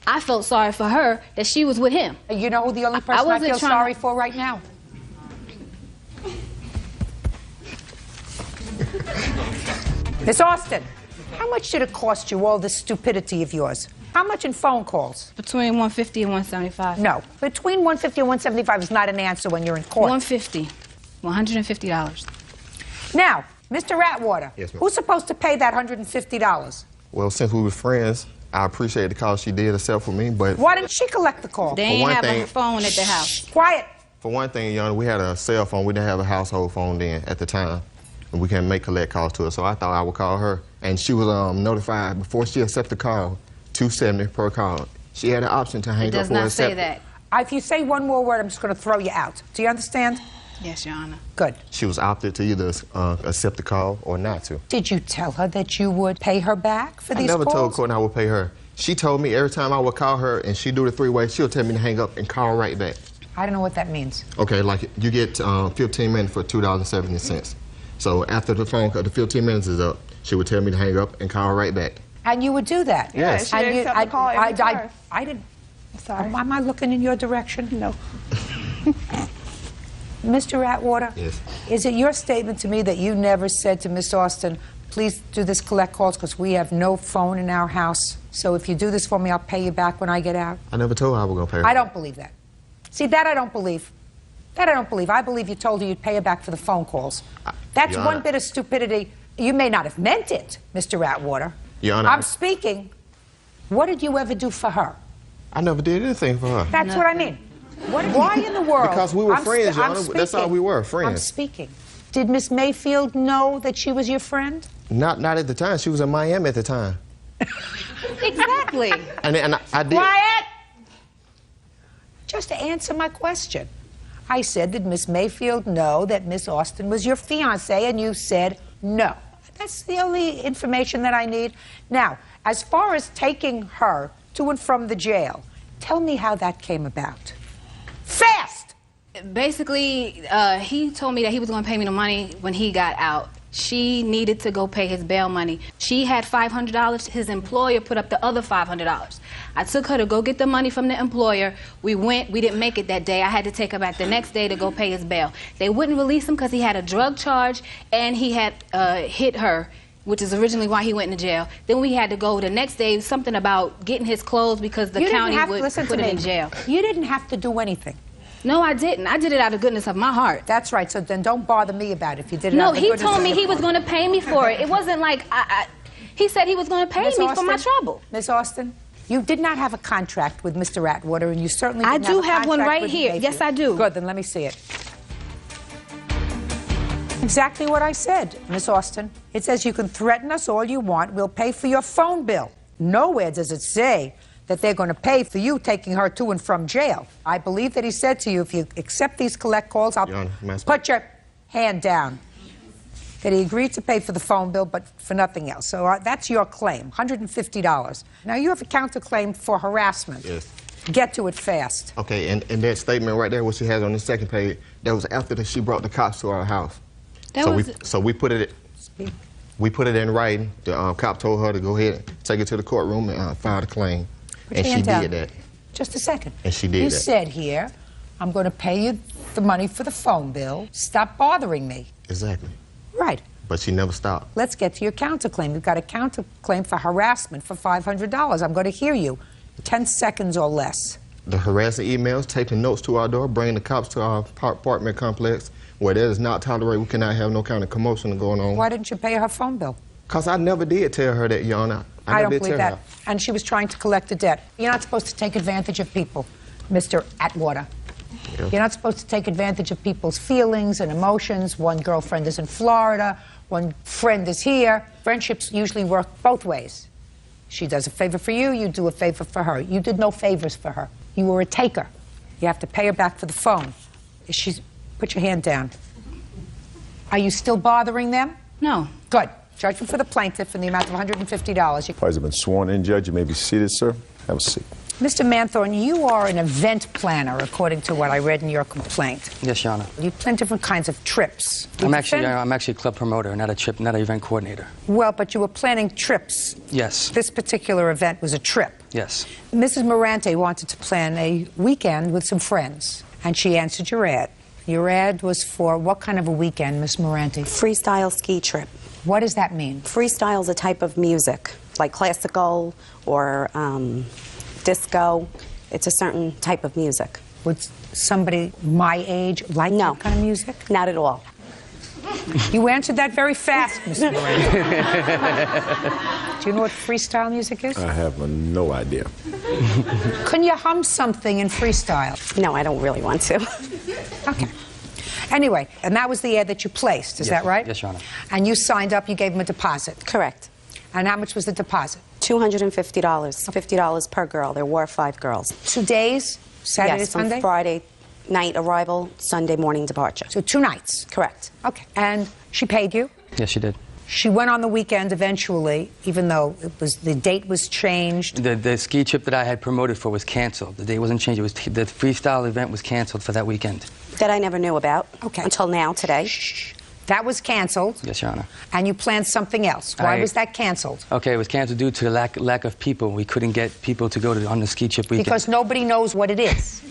I felt sorry for her that she was with him. You know who the only person I feel sorry for right now? Miss Austin, how much did it cost you, all this stupidity of yours? How much in phone calls? Between 150 and 175. No, between 150 and 175 is not an answer when you're in court. 150. $150. Now, Mr. Atwater, Yes, ma'am. who's supposed to pay that $150? Well, since we were friends, I appreciate the call she did herself for me, but Why didn't she collect the call? They ain't have a phone at the house. Quiet. for one thing, Your Honor, we had a cell phone. We didn't have a household phone then at the time. and we can make collect calls to her. So I thought I would call her, and she was notified before she accepted the call, $270 per call. She had an option to hang up or accept. It does not say that. If you say one more word, I'm just going to throw you out. Do you understand? Yes, Your Honor. Good. She was opted to either accept the call or not to. Did you tell her that you would pay her back for these calls? I never told Courtney I would pay her. She told me every time I would call her and she do the three-way, she'll tell me to hang up and call right back. I don't know what that means. Okay, like you get 15 minutes for $2.70. So after the phone call, the 15 minutes is up, she would tell me to hang up and call right back. And you would do that? Yes. And She accept the call every time. I didn't. Sorry. Am I looking in your direction? No. Mr. Atwater? Yes. Is it your statement to me that you never said to Miss Austin, please do this collect calls because we have no phone in our house, so if you do this for me, I'll pay you back when I get out? I never told her I was going to pay her. I don't believe that. See, that I don't believe. That I don't believe. I believe you told her you'd pay her back for the phone calls. That's Your one Honor. bit of stupidity. You may not have meant it, Mr. Atwater. Your Honor, I'm speaking. What did you ever do for her? I never did anything for her. That's what I mean. Why in the world? Because we were friends, Your I'm Honor. That's all we were, friends. I'm speaking. Did Miss Mayfield know that she was your friend? Not at the time. She was in Miami at the time. Exactly. And I did. Quiet! Just to answer my question. I said, did Miss Mayfield know that Miss Austin was your fiancée? And you said no. That's the only information that I need. Now, as far as taking her to and from the jail, tell me how that came about. Fast! Basically, he told me that he was going to pay me the money when he got out. She needed to go pay his bail money. She had $500. His employer put up the other $500. I took her to go get the money from the employer. We went. We didn't make it that day. I had to take her back the next day to go pay his bail. They wouldn't release him because he had a drug charge and he had hit her, which is originally why he went to jail. Then we had to go the next day, something about getting his clothes because the county would put him in jail. You didn't have to do anything. No, I didn't. I did it out of goodness of my heart. That's right, so then don't bother me about it if you did it No, out of the he goodness told of me your he was heart. going to pay me for it. It wasn't like he said he was going to pay Miss me for my Austin? trouble. Miss Austin, you did not have a contract with Mr. Atwater, and you certainly I didn't do have a have one contract right with here. Mayfield. Yes, I do. Good, then let me see it. Exactly what I said, Miss Austin. It says you can threaten us all you want. We'll pay for your phone bill. Nowhere does it say that they're going to pay for you taking her to and from jail. I believe that he said to you, if you accept these collect calls, I'll put your hand down. That he agreed to pay for the phone bill, but for nothing else. So that's your claim, $150. Now, you have a counterclaim for harassment. Yes. Get to it fast. Okay, and that statement right there, what she has on the second page, that was after she brought the cops to our house. So we put it in writing. The cop told her to go ahead and take it to the courtroom and file the claim. Put And your she hand down. did that. Just a second. And she did You that. said here, I'm going to pay you the money for the phone bill. Stop bothering me. Exactly. Right. But she never stopped. Let's get to your counterclaim. You've got a counterclaim for harassment for $500. I'm going to hear you. 10 seconds or less. The harassing emails, taking notes to our door, bringing the cops to our apartment complex where that is not tolerated. We cannot have no kind of commotion going on. Why didn't you pay her phone bill? Because I never did tell her that, Your Honor. I never don't did believe tell that. her. And she was trying to collect a debt. You're not supposed to take advantage of people, Mr. Atwater. Yeah. You're not supposed to take advantage of people's feelings and emotions. One girlfriend is in Florida, one friend is here. Friendships usually work both ways. She does a favor for you, you do a favor for her. You did no favors for her. You were a taker. You have to pay her back for the phone. Put your hand down. Are you still bothering them? No. Good. Judgment for the plaintiff in the amount of $150. Parties have been sworn in, Judge. You may be seated, sir. Have a seat. Mr. Manthorn, you are an event planner, according to what I read in your complaint. Yes, Your Honor. You plan different kinds of trips. I'm actually a club promoter, not an event coordinator. Well, but you were planning trips. Yes. This particular event was a trip. Yes. Mrs. Morante wanted to plan a weekend with some friends, and she answered your ad. Your ad was for what kind of a weekend, Miss Morante? Freestyle ski trip. What does that mean? Freestyle is a type of music, like classical or disco. It's a certain type of music. Would somebody my age like that kind of music? Not at all. You answered that very fast, Miss Morante. Do you know what freestyle music is? I have no idea. Can you hum something in freestyle? No, I don't really want to. Okay. Anyway, and that was the ad that you placed, is Yes. that right? Yes, Your Honor. And you signed up, you gave him a deposit. Correct. And how much was the deposit? $250. $50 per girl. There were 5 girls. 2 days? Saturday, yes, from Sunday? Friday night arrival, Sunday morning departure. So 2 nights? Correct. Okay. And she paid you? Yes, she did. She went on the weekend eventually, even though the date was changed. The ski trip that I had promoted for was canceled. The date wasn't changed. It was the freestyle event was canceled for that weekend. That I never knew about. Okay. Until now, today. That was canceled. Yes, Your Honor. And you planned something else. Why was that canceled? Okay, it was canceled due to the lack of people. We couldn't get people to go on the ski trip weekend. Because nobody knows what it is.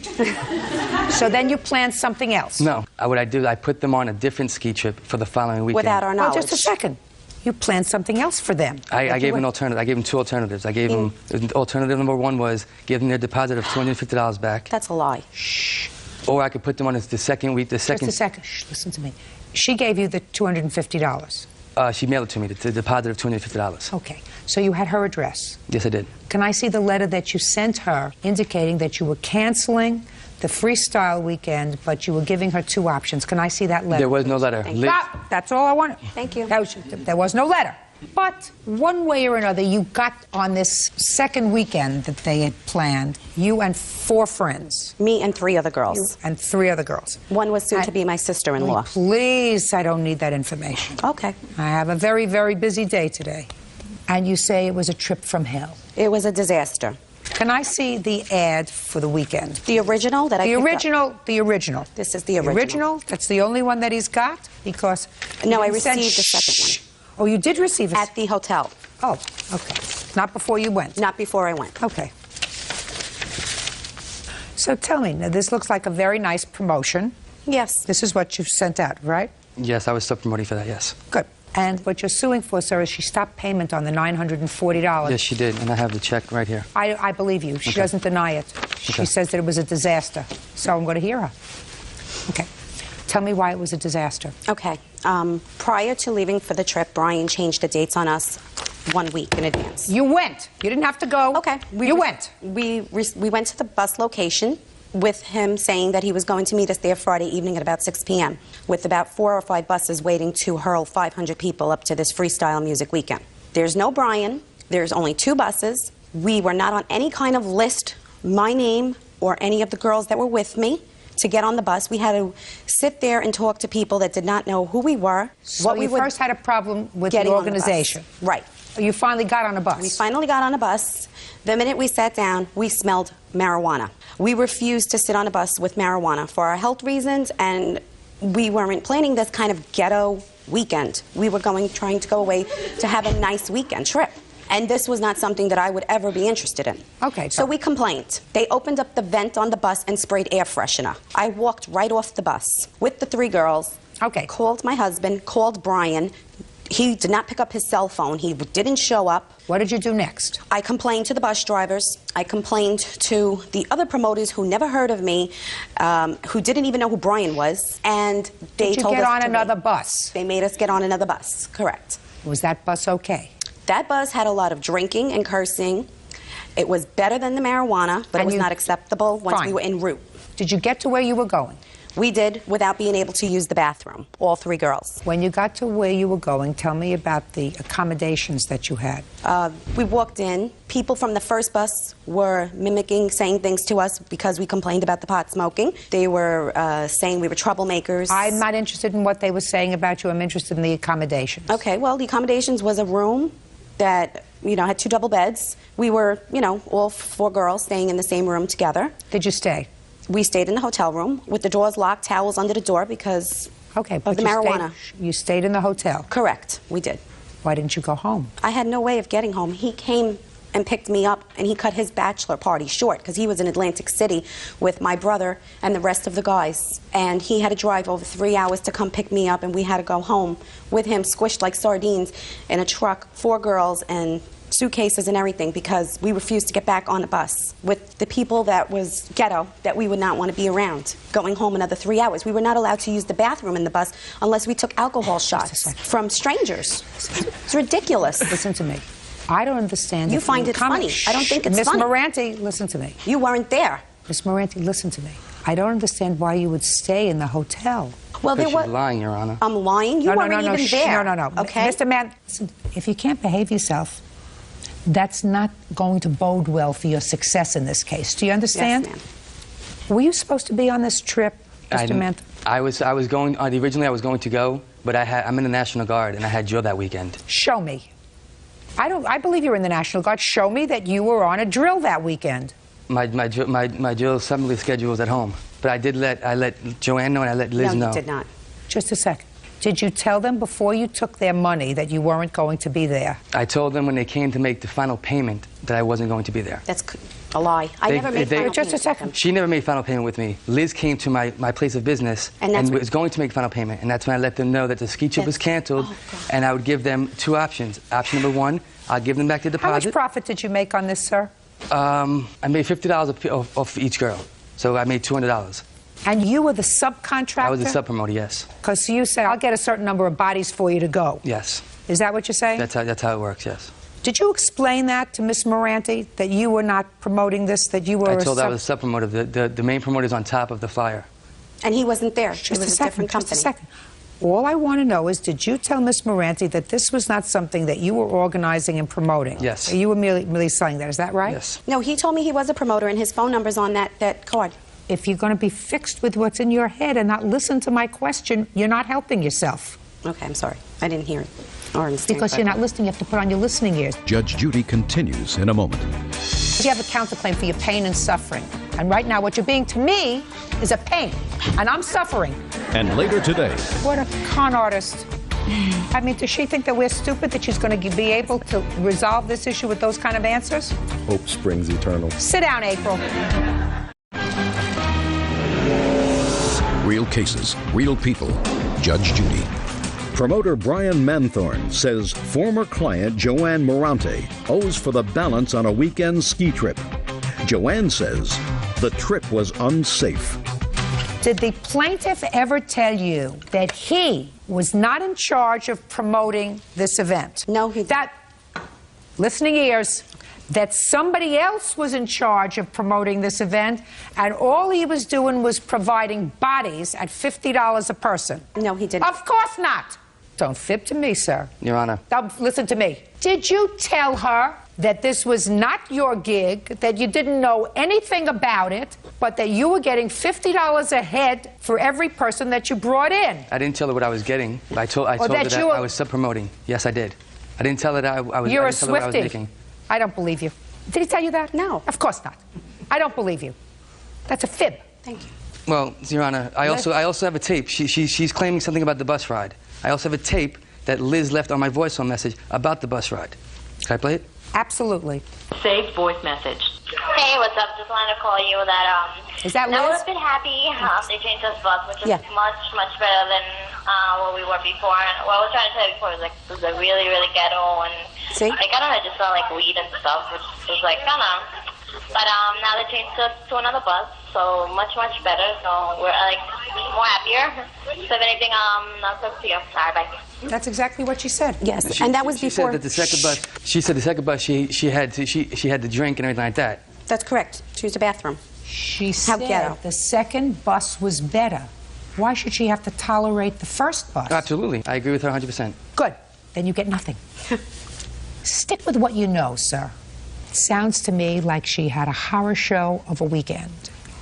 So then you planned something else. No. What I did, I put them on a different ski trip for the following weekend. Without our knowledge. Well, just a second. You planned something else for them. I gave them an alternative. I gave them 2 alternatives. I gave them alternative number 1 was give them their deposit of $250 back. That's a lie. Shh. Or I could put them on the second week. Just a second. Shh, listen to me. She gave you the $250. She mailed it to me, the deposit of $250. Okay. So you had her address. Yes, I did. Can I see the letter that you sent her indicating that you were canceling the freestyle weekend, but you were giving her 2 options? Can I see that letter? There was no letter. Stop. That's all I wanted. Thank you. There was no letter. But one way or another, you got on this second weekend that they had planned, you and 4 friends. Me and 3 other girls. And 3 other girls. One was soon to be my sister-in-law. Please, I don't need that information. Okay. I have a very, very busy day today. And you say it was a trip from hell. It was a disaster. Can I see the ad for the weekend? The original that I picked up? The original. This is the original. The original? That's the only one that he's got? Because... No, I received the second one. Oh, you did receive it? At the hotel. Oh, okay. Not before you went? Not before I went. Okay. So tell me, now this looks like a very nice promotion. Yes. This is what you've sent out, right? Yes, I was still promoting for that, yes. Good. And what you're suing for, sir, is she stopped payment on the $940. Yes, she did, and I have the check right here. I believe you. She Okay. doesn't deny it. She says that it was a disaster. So I'm going to hear her. Okay. Tell me why it was a disaster. Okay. Prior to leaving for the trip, Brian changed the dates on us 1 week in advance. You went. You didn't have to go. Okay. You went. We went to the bus location with him saying that he was going to meet us there Friday evening at about 6 p.m. with about 4 or 5 buses waiting to hurl 500 people up to this freestyle music weekend. There's no Brian. There's only 2 buses. We were not on any kind of list, my name or any of the girls that were with me, to get on the bus. We had to sit there and talk to people that did not know who we were. So you first had a problem with the organization. Right. You finally got on a bus. We finally got on a bus. The minute we sat down, we smelled marijuana. We refused to sit on a bus with marijuana for our health reasons, and we weren't planning this kind of ghetto weekend. We were trying to go away to have a nice weekend trip. And this was not something that I would ever be interested in. Okay. So we complained. They opened up the vent on the bus and sprayed air freshener. I walked right off the bus with the 3 girls. Okay. Called my husband, called Brian. He did not pick up his cell phone. He didn't show up. What did you do next? I complained to the bus drivers. I complained to the other promoters who never heard of me, who didn't even know who Brian was, and they told us to Did you get on another bus? They made us get on another bus. Correct. Was that bus okay? That bus had a lot of drinking and cursing. It was better than the marijuana, but it was not acceptable once we were en route. Did you get to where you were going? We did, without being able to use the bathroom, all 3 girls. When you got to where you were going, tell me about the accommodations that you had. We walked in. People from the first bus were mimicking, saying things to us because we complained about the pot smoking. They were saying we were troublemakers. I'm not interested in what they were saying about you. I'm interested in the accommodations. Okay, well, the accommodations was a room that, had 2 double beds. We were, all 4 girls staying in the same room together. Did you stay? We stayed in the hotel room with the doors locked, towels under the door because of the marijuana. You stayed in the hotel? Correct, we did. Why didn't you go home? I had no way of getting home. He came and picked me up, and he cut his bachelor party short because he was in Atlantic City with my brother and the rest of the guys. And he had to drive over 3 hours to come pick me up, and we had to go home with him squished like sardines in a truck, 4 girls and suitcases and everything, because we refused to get back on the bus with the people that was ghetto that we would not want to be around. Going home another 3 hours. We were not allowed to use the bathroom in the bus unless we took alcohol shots from strangers. It's ridiculous. Listen to me. I don't understand. You find it funny. I don't think it's funny. Miss Moranti, listen to me. You weren't there. Miss Moranti, listen to me. I don't understand why you would stay in the hotel. Well, there She's was. lying, Your Honor. I'm lying? You weren't even there. No. Okay. Mr. Mann, listen, if you can't behave yourself, that's not going to bode well for your success in this case. Do you understand? Yes, ma'am. Were you supposed to be on this trip, Mr. Mann? I was going, originally I was going to go, but I'm in the National Guard, and I had drill that weekend. Show me. I believe you're in the National Guard. Show me that you were on a drill that weekend. My drill assembly schedule was at home, but I let Joanne know and I let Liz know. No, you did not. Just a second. Did you tell them before you took their money that you weren't going to be there? I told them when they came to make the final payment that I wasn't going to be there. That's a lie. I never made final Just a payment. second. She never made final payment with me. Liz came to my place of business and was going to make final payment, and that's when I let them know that the ski trip was canceled, and I would give them two options. Option number one, I'll give them back the deposit. How much profit did you make on this, sir? I made $50 off each girl, so I made $200. And you were the subcontractor? I was the sub-promoter, yes. Because you said, I'll get a certain number of bodies for you to go. Yes. Is that what you're saying? That's how it works, yes. Did you explain that to Miss Moranti, that you were not promoting this, that you were I told her I was a sub-promoter. The main promoter is on top of the flyer. And he wasn't there. Just it was a different company. Just a second. All I want to know is, did you tell Miss Moranti that this was not something that you were organizing and promoting? Yes. You were merely selling that, is that right? Yes. No, he told me he was a promoter and his phone number's on that card. If you're going to be fixed with what's in your head and not listen to my question, you're not helping yourself. Okay, I'm sorry. I didn't hear it or understand. Because you're not listening, you have to put on your listening ears. Judge Judy continues in a moment. You have a counterclaim for your pain and suffering. And right now, what you're being to me is a pain. And I'm suffering. And later today. What a con artist. I mean, does she think that we're stupid, that she's going to be able to resolve this issue with those kind of answers? Hope springs eternal. Sit down, April. Real cases, real people. Judge Judy. Promoter Brian Manthorn says former client Joanne Morante owes for the balance on a weekend ski trip. Joanne says the trip was unsafe. Did the plaintiff ever tell you that he was not in charge of promoting this event? No, he didn't. Listening ears, that somebody else was in charge of promoting this event, and all he was doing was providing bodies at $50 a person. No, he didn't. Of course not. Don't fib to me, sir. Your Honor. Now, listen to me. Did you tell her that this was not your gig, that you didn't know anything about it, but that you were getting $50 a head for every person that you brought in? I didn't tell her what I was getting. I told her that I was sub-promoting. Yes, I did. I didn't tell her that I was You're a tell her what I was Swiftie. making. I don't believe you. Did he tell you that? No. Of course not. I don't believe you. That's a fib. Thank you. Well, Your Honor, I also have a tape. She's claiming something about the bus ride. I also have a tape that Liz left on my voicemail message about the bus ride. Can I play it? Absolutely. Saved voice message. Hey, what's up? Just wanted to call you that, Is that Liz? I was a bit happy. They changed us bus, which is much better than what we were before. And what I was trying to tell you before was like, it was like really, really ghetto. And like, I don't know, it just felt like weed and stuff, which was like, I don't know. But now they changed us to another bus, so much better. So we're like more happier. So if anything, I'll talk to you. All right, bye. That's exactly what she said. Yes, and that was she before. Said that the second bus. She said the second bus. She had to drink and everything like that. That's correct. She used a bathroom. She said the second bus was better. Why should she have to tolerate the first bus? Absolutely, I agree with her 100%. Good. Then you get nothing. Stick with what you know, sir. It sounds to me like she had a horror show of a weekend.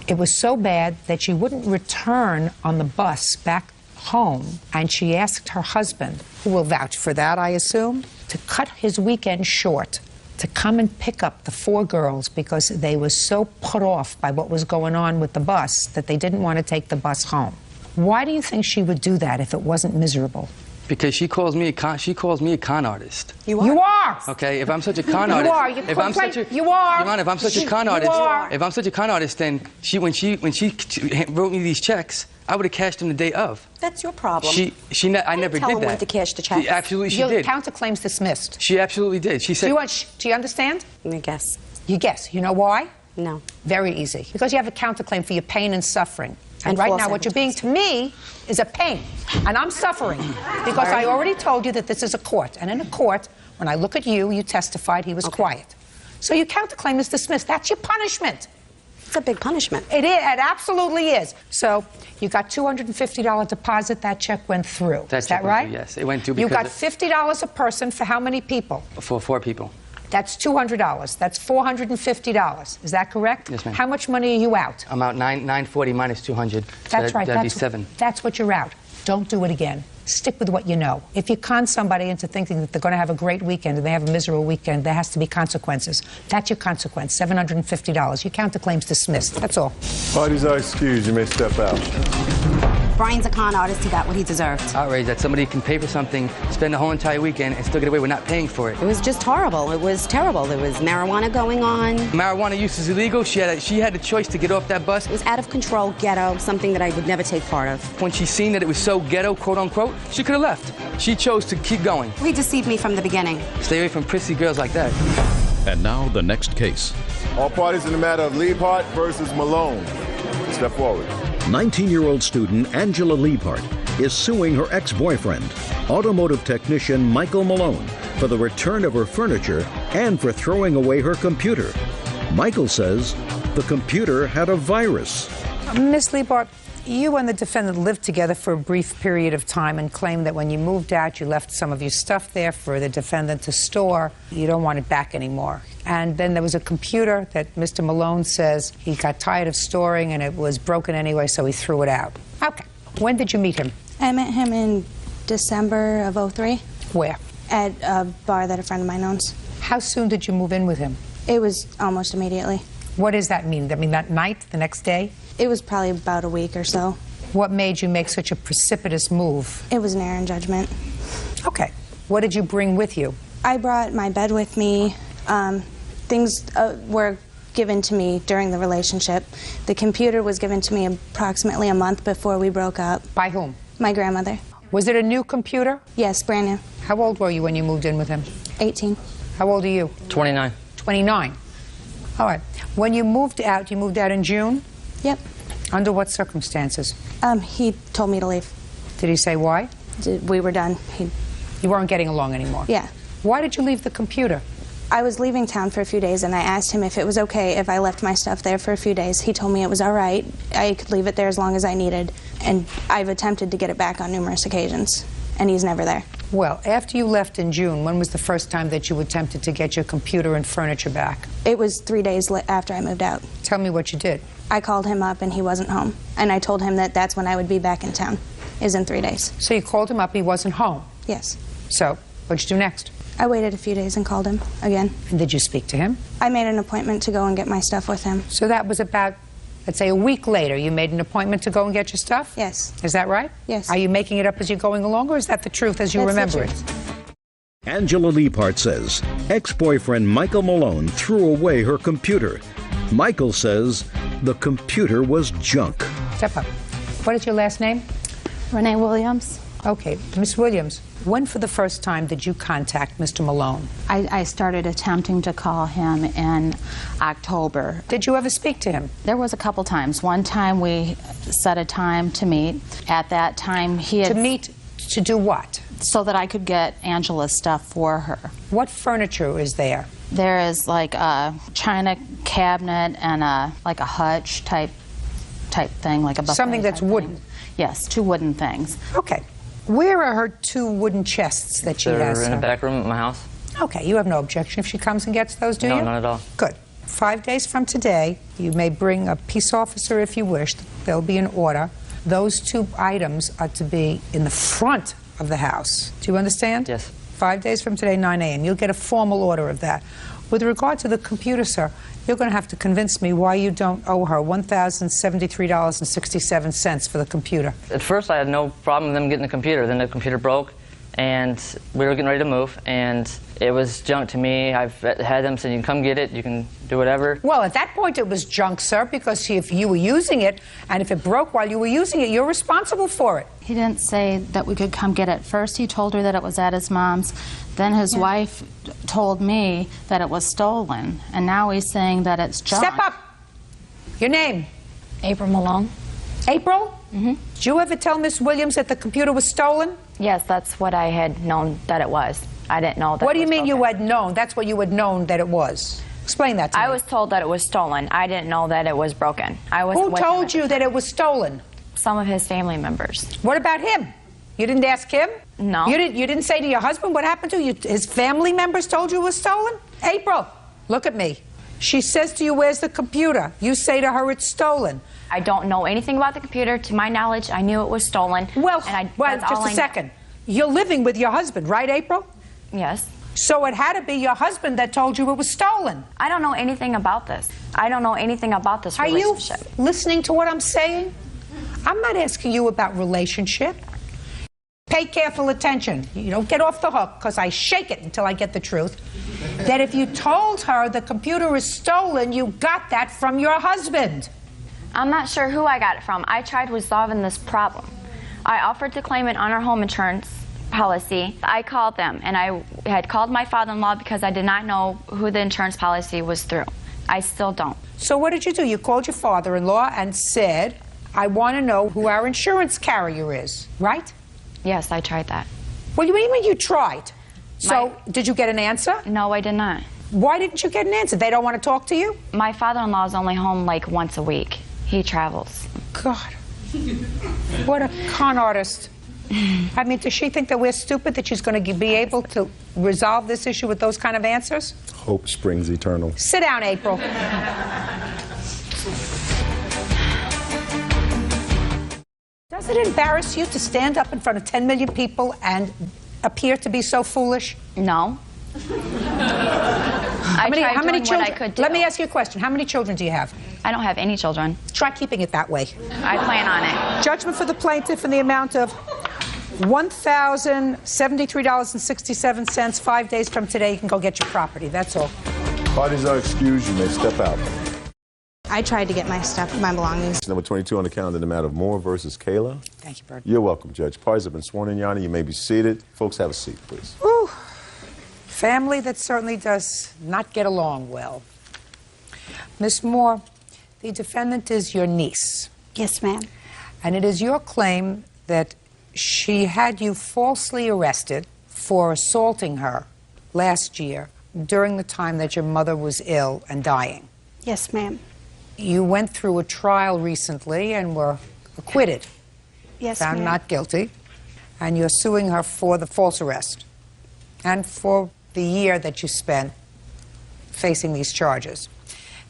It was so bad that she wouldn't return on the bus back home, and she asked her husband, who will vouch for that, I assume, to cut his weekend short, to come and pick up the 4 girls because they were so put off by what was going on with the bus that they didn't want to take the bus home. Why do you think she would do that if it wasn't miserable? Because she calls me a con artist. You are. You are. Okay, if I'm such a con artist, you are. If I'm such a con artist, then when she wrote me these checks, I would have cashed them the day of. That's your problem. I never did did that. When to cash the check. Absolutely, she Your did. counterclaim's dismissed. She absolutely did. She said. Do you understand? I guess. You guess. You know why? No. Very easy. Because you have a counterclaim for your pain and suffering. And And right false now, what you're being to me is a pain. And I'm suffering. Because I already told you that this is a court. And in a court, when I look at you, you testified he was quiet. So your counterclaim is dismissed. That's your punishment. It's a big punishment. It is. It absolutely is. So you got $250 deposit. That check went through. Is that right? Yes, it went through. You got $50 a person for how many people? For 4 people. That's $200. That's $450. Is that correct? Yes, ma'am. How much money are you out? I'm out $940 minus $200. That's right. That'd be 7. That's what you're out. Don't do it again. Stick with what you know. If you con somebody into thinking that they're going to have a great weekend and they have a miserable weekend, there has to be consequences. That's your consequence, $750. Your counterclaim's dismissed. That's all. Parties are excused. You may step out. Brian's a con artist. He got what he deserved. Outrage that somebody can pay for something, spend the whole entire weekend, and still get away with not paying for it. It was just horrible. It was terrible. There was marijuana going on. Marijuana use is illegal. She had a choice to get off that bus. It was out of control, ghetto, something that I would never take part of. When she seen that it was so ghetto, quote unquote, she could have left. She chose to keep going. He deceived me from the beginning. Stay away from prissy girls like that. And now the next case. All parties in the matter of Liebhardt versus Malone. Step forward. 19-year-old student Angela Liebhardt is suing her ex-boyfriend, automotive technician Michael Malone, for the return of her furniture and for throwing away her computer. Michael says the computer had a virus. Miss Liebhardt, you and the defendant lived together for a brief period of time and claimed that when you moved out, you left some of your stuff there for the defendant to store. You don't want it back anymore. And then there was a computer that Mr. Malone says he got tired of storing and it was broken anyway, so he threw it out. Okay. When did you meet him? I met him in December of '03. Where? At a bar that a friend of mine owns. How soon did you move in with him? It was almost immediately. What does that mean? I mean, that night, the next day? It was probably about a week or so. What made you make such a precipitous move? It was an error in judgment. Okay. What did you bring with you? I brought my bed with me. Things were given to me during the relationship. The computer was given to me approximately a month before we broke up. By whom? My grandmother. Was it a new computer? Yes, brand new. How old were you when you moved in with him? 18. How old are you? 29. 29. All right. When you moved out in June? Yep. Under what circumstances? He told me to leave. Did he say why? We were done. You weren't getting along anymore? Yeah. Why did you leave the computer? I was leaving town for a few days, and I asked him if it was okay if I left my stuff there for a few days. He told me it was all right. I could leave it there as long as I needed, and I've attempted to get it back on numerous occasions, and he's never there. Well, after you left in June, when was the first time that you attempted to get your computer and furniture back? It was 3 days after I moved out. Tell me what you did. I called him up, and he wasn't home, and I told him that that's when I would be back in town, is in 3 days. So you called him up, he wasn't home? Yes. So, what'd you do next? I waited a few days and called him again. And did you speak to him? I made an appointment to go and get my stuff with him. So that was about, let's say, a week later, you made an appointment to go and get your stuff? Yes. Is that right? Yes. Are you making it up as you're going along, or is that the truth as you remember it? Angela Liebhardt says ex-boyfriend Michael Malone threw away her computer. Michael says the computer was junk. Step up. What is your last name? Renee Williams. Okay. Miss Williams, when for the first time did you contact Mr. Malone? I started attempting to call him in October. Did you ever speak to him? There was a couple times. One time we set a time to meet. At that time he had... To meet to do what? So that I could get Angela's stuff for her. What furniture is there? There is like a china cabinet and like a hutch type thing, like a buffet. Something that's wooden? Yes, 2 wooden things. Okay. Where are her 2 wooden chests that she has? They're in the back room at my house. Okay, you have no objection if she comes and gets those, do you? No, not at all. Good. 5 days from today, you may bring a peace officer if you wish. There'll be an order. Those 2 items are to be in the front of the house. Do you understand? Yes. 5 days from today, 9 a.m. You'll get a formal order of that. With regard to the computer, sir, you're going to have to convince me why you don't owe her $1,073.67 for the computer. At first, I had no problem with them getting the computer. Then the computer broke, and we were getting ready to move, and it was junk to me. I've had them say, you can come get it, you can do whatever. Well, at that point, it was junk, sir, because if you were using it, and if it broke while you were using it, you're responsible for it. He didn't say that we could come get it. First, he told her that it was at his mom's. Then his wife told me that it was stolen, and now he's saying that it's junk. Step up. Your name? April Malone. April? Mm-hmm. Did you ever tell Miss Williams that the computer was stolen? Yes, that's what I had known that it was. I didn't know that. What do you mean you had known? That's what you had known that it was. Explain that to me. I was told that it was stolen. I didn't know that it was broken. Who told you that it was stolen? Some of his family members. What about him? You didn't ask him? No. You didn't say to your husband what happened to you? His family members told you it was stolen? April, look at me. She says to you, where's the computer? You say to her, it's stolen. I don't know anything about the computer. To my knowledge, I knew it was stolen. Well, just a second. You're living with your husband, right, April? Yes. So it had to be your husband that told you it was stolen. I don't know anything about this. I don't know anything about this relationship. Are you listening to what I'm saying? I'm not asking you about relationship. Pay careful attention. You don't get off the hook, because I shake it until I get the truth. That if you told her the computer is stolen, you got that from your husband. I'm not sure who I got it from. I tried resolving this problem. I offered to claim it on our home insurance policy. I called them, and I had called my father-in-law because I did not know who the insurance policy was through. I still don't. So what did you do? You called your father-in-law and said, I want to know who our insurance carrier is, right? Yes, I tried that. What do you mean you tried? So did you get an answer? No, I did not. Why didn't you get an answer? They don't want to talk to you? My father-in-law is only home like once a week. He travels. God. What a con artist. I mean, does she think that we're stupid, that she's going to be able to resolve this issue with those kind of answers? Hope springs eternal. Sit down, April. Does it embarrass you to stand up in front of 10 million people and appear to be so foolish? No. How many children? Let me ask you a question. How many children do you have? I don't have any children. Try keeping it that way. I plan on it. Judgment for the plaintiff in the amount of $1,073.67. 5 days from today, you can go get your property. That's all. Parties are excused. You may step out. I tried to get my stuff, my belongings. Number 22 on the calendar, the matter of Moore versus Kayla. Thank you, Bird. You're welcome, Judge. Parties have been sworn in, Your Honor. You may be seated. Folks, have a seat, please. Ooh. Family that certainly does not get along well. Miss Moore, the defendant is your niece. Yes, ma'am. And it is your claim that she had you falsely arrested for assaulting her last year during the time that your mother was ill and dying. Yes, ma'am. You went through a trial recently and were acquitted. Yes, found ma'am. not guilty. And you're suing her for the false arrest and for the year that you spent facing these charges.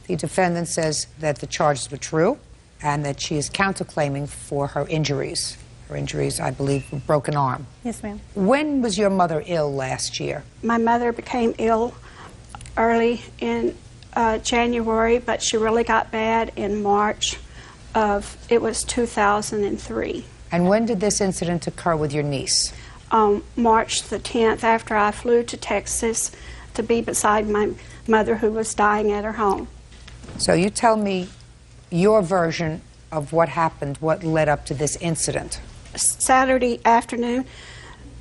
The defendant says that the charges were true and that she is counterclaiming for her injuries. Her injuries, I believe, were broken arm. Yes, ma'am. When was your mother ill last year? My mother became ill early in January, but she really got bad in March of, it was 2003. And when did this incident occur with your niece? March the 10th, after I flew to Texas to be beside my mother who was dying at her home. So you tell me your version of what happened, what led up to this incident. Saturday afternoon,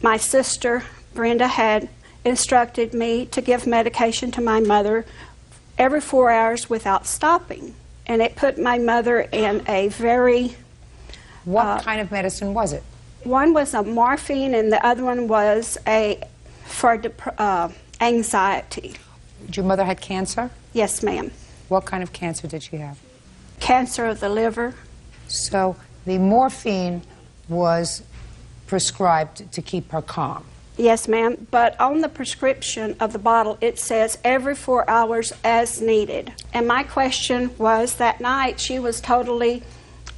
my sister, Brenda, had instructed me to give medication to my mother every 4 hours without stopping. And it put my mother in a very... What kind of medicine was it? One was a morphine and the other one was for anxiety. Your mother had cancer? Yes, ma'am. What kind of cancer did she have? Cancer of the liver. So the morphine was prescribed to keep her calm? Yes, ma'am, but on the prescription of the bottle it says every 4 hours as needed. And my question was, that night she was totally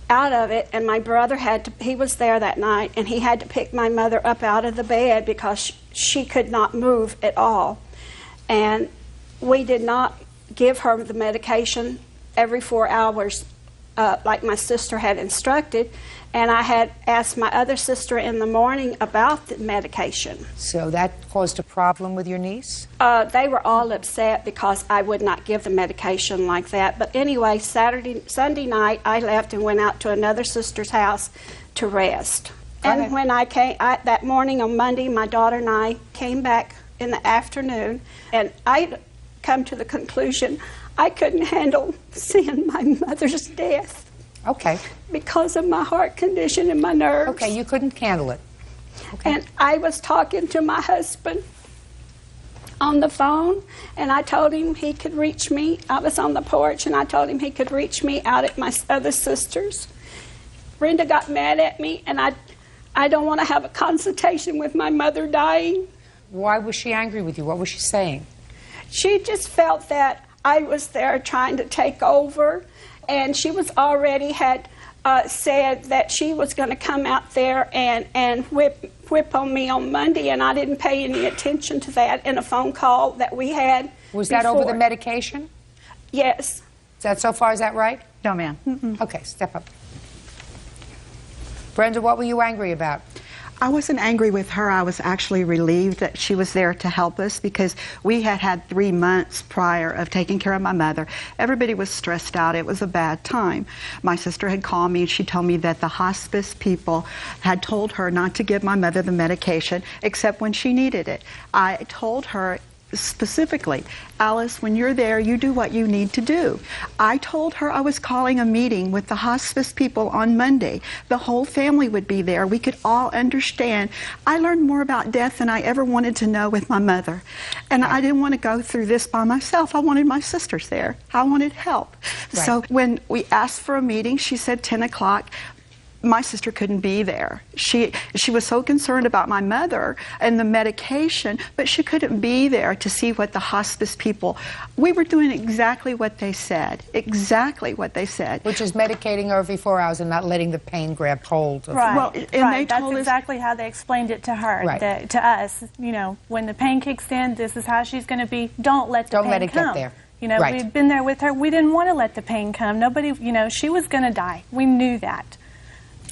out of it, and my brother he was there that night, and he had to pick my mother up out of the bed because she could not move at all. And we did not give her the medication every 4 hours like my sister had instructed, and I had asked my other sister in the morning about the medication. So that caused a problem with your niece? They were all upset because I would not give the medication like that. But anyway, Sunday night, I left and went out to another sister's house to rest. And when I came, that morning on Monday, my daughter and I came back in the afternoon, and I come to the conclusion I couldn't handle seeing my mother's death. Okay. Because of my heart condition and my nerves. Okay, you couldn't handle it. Okay. And I was talking to my husband on the phone, and I told him he could reach me. I was on the porch, and I told him he could reach me out at my other sister's. Brenda got mad at me, and I don't want to have a consultation with my mother dying. Why was she angry with you? What was she saying? She just felt that I was there trying to take over, and she was already had said that she was going to come out there and whip on me on Monday, and I didn't pay any attention to that in a phone call that we had. Was that over the medication? Yes. Is that so far, is that right? No, ma'am. Okay, step up. Brenda, what were you angry about? I wasn't angry with her. I was actually relieved that she was there to help us because we had 3 months prior of taking care of my mother. Everybody was stressed out. It was a bad time. My sister had called me and she told me that the hospice people had told her not to give my mother the medication except when she needed it. I told her specifically, Alice, when you're there, you do what you need to do. I told her I was calling a meeting with the hospice people on Monday. The whole family would be there. We could all understand. I learned more about death than I ever wanted to know with my mother. And I didn't want to go through this by myself. I wanted my sisters there. I wanted help. Right. So when we asked for a meeting, she said 10 o'clock. My sister couldn't be there. She was so concerned about my mother and the medication, but she couldn't be there to see what the hospice people, we were doing exactly what they said, exactly what they said. Which is medicating her every 4 hours and not letting the pain grab hold of her. Well, and they That's told us, exactly how they explained it to her, Right. to us. You know, when the pain kicks in, this is how she's going to be. Don't let the Don't pain let it come. get there. You know, Right. we'd been there with her. We didn't want to let the pain come. Nobody, you know, she was going to die. We knew that.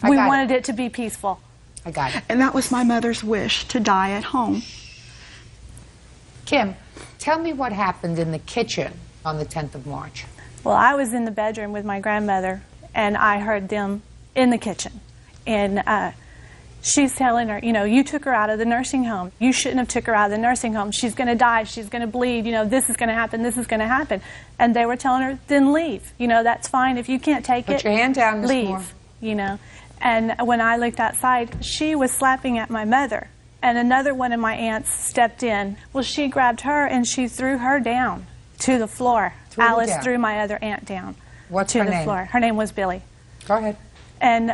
We wanted it to be peaceful. I got it. and that was my mother's wish, to die at home. Kim, tell me what happened in the kitchen on the 10th of March. Well, I was in the bedroom with my grandmother, and I heard them in the kitchen. And she's telling her, you know, you took her out of the nursing home. You shouldn't have took her out of the nursing home. She's going to die. She's going to bleed. You know, this is going to happen. This is going to happen. And they were telling her, then leave. You know, that's fine. If you can't take it, Put your hand down, Ms. leave. Moore. You know. And when I looked outside, she was slapping at my mother. And another one of my aunts stepped in. Well, she grabbed her and she threw her down to the floor. Alice threw my other aunt down to the floor. Her name was Billy. Go ahead. And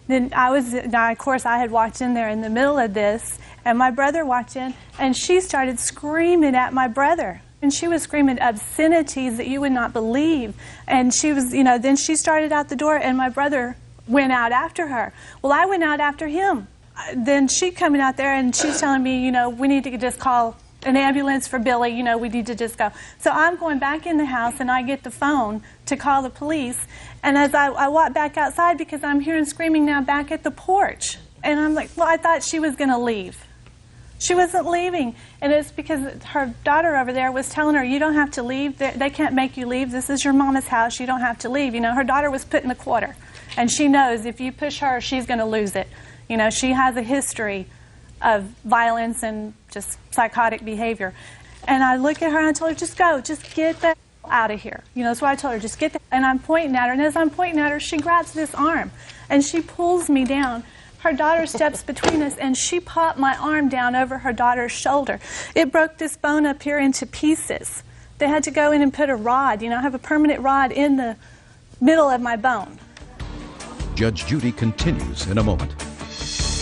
then of course, I had walked in there in the middle of this, and my brother walked in, and she started screaming at my brother. And she was screaming obscenities that you would not believe. And she was, you know, then she started out the door, and my brother went out after her. Well, I went out after him. Then she coming out there, and she's telling me, you know, we need to just call an ambulance for Billy, you know, we need to just go. So I'm going back in the house, and I get the phone to call the police. And as I walk back outside, because I'm hearing screaming now back at the porch. And I'm like, well, I thought she was going to leave. She wasn't leaving. And it's because her daughter over there was telling her, you don't have to leave. They can't make you leave. This is your mama's house. You don't have to leave. You know, her daughter was put in the quarter. And she knows if you push her, she's going to lose it. You know, she has a history of violence and just psychotic behavior. And I look at her and I told her, just go, just get that out of here. You know, that's what I told her, just get that. And I'm pointing at her, and as I'm pointing at her, she grabs this arm and she pulls me down. Her daughter steps between us, and she popped my arm down over her daughter's shoulder. It broke this bone up here into pieces. They had to go in and put a rod, you know, have a permanent rod in the middle of my bone. Judge Judy continues in a moment.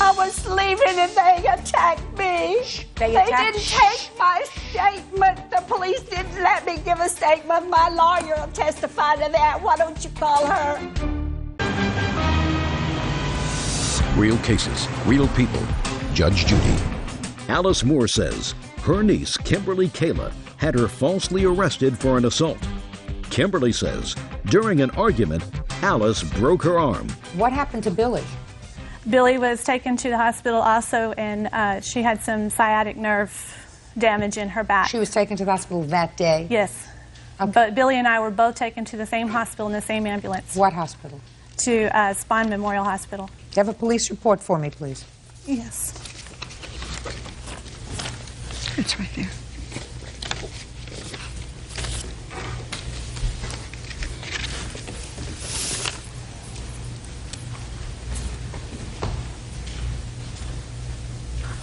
I was leaving and they attacked me. They didn't take my statement. The police didn't let me give a statement. My lawyer will testify to that. Why don't you call her? Real cases, real people. Judge Judy. Alice Moore says her niece, Kimberly Kayla, had her falsely arrested for an assault. Kimberly says during an argument, Alice broke her arm. What happened to Billy? Billy was taken to the hospital also, and she had some sciatic nerve damage in her back. She was taken to the hospital that day? Yes. Okay. But Billy and I were both taken to the same hospital in the same ambulance. What hospital? To Spine Memorial Hospital. Do you have a police report for me, please? Yes. It's right there.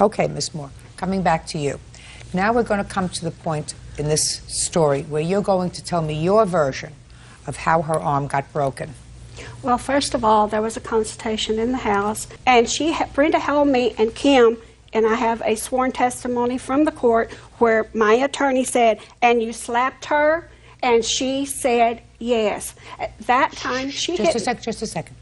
Okay, Ms. Moore, coming back to you. Now we're going to come to the point in this story where you're going to tell me your version of how her arm got broken. Well, first of all, there was a consultation in the house, and Brenda held me and Kim, and I have a sworn testimony from the court where my attorney said, "And you slapped her?" And she said, "Yes." At that time, she hit me. Just a second.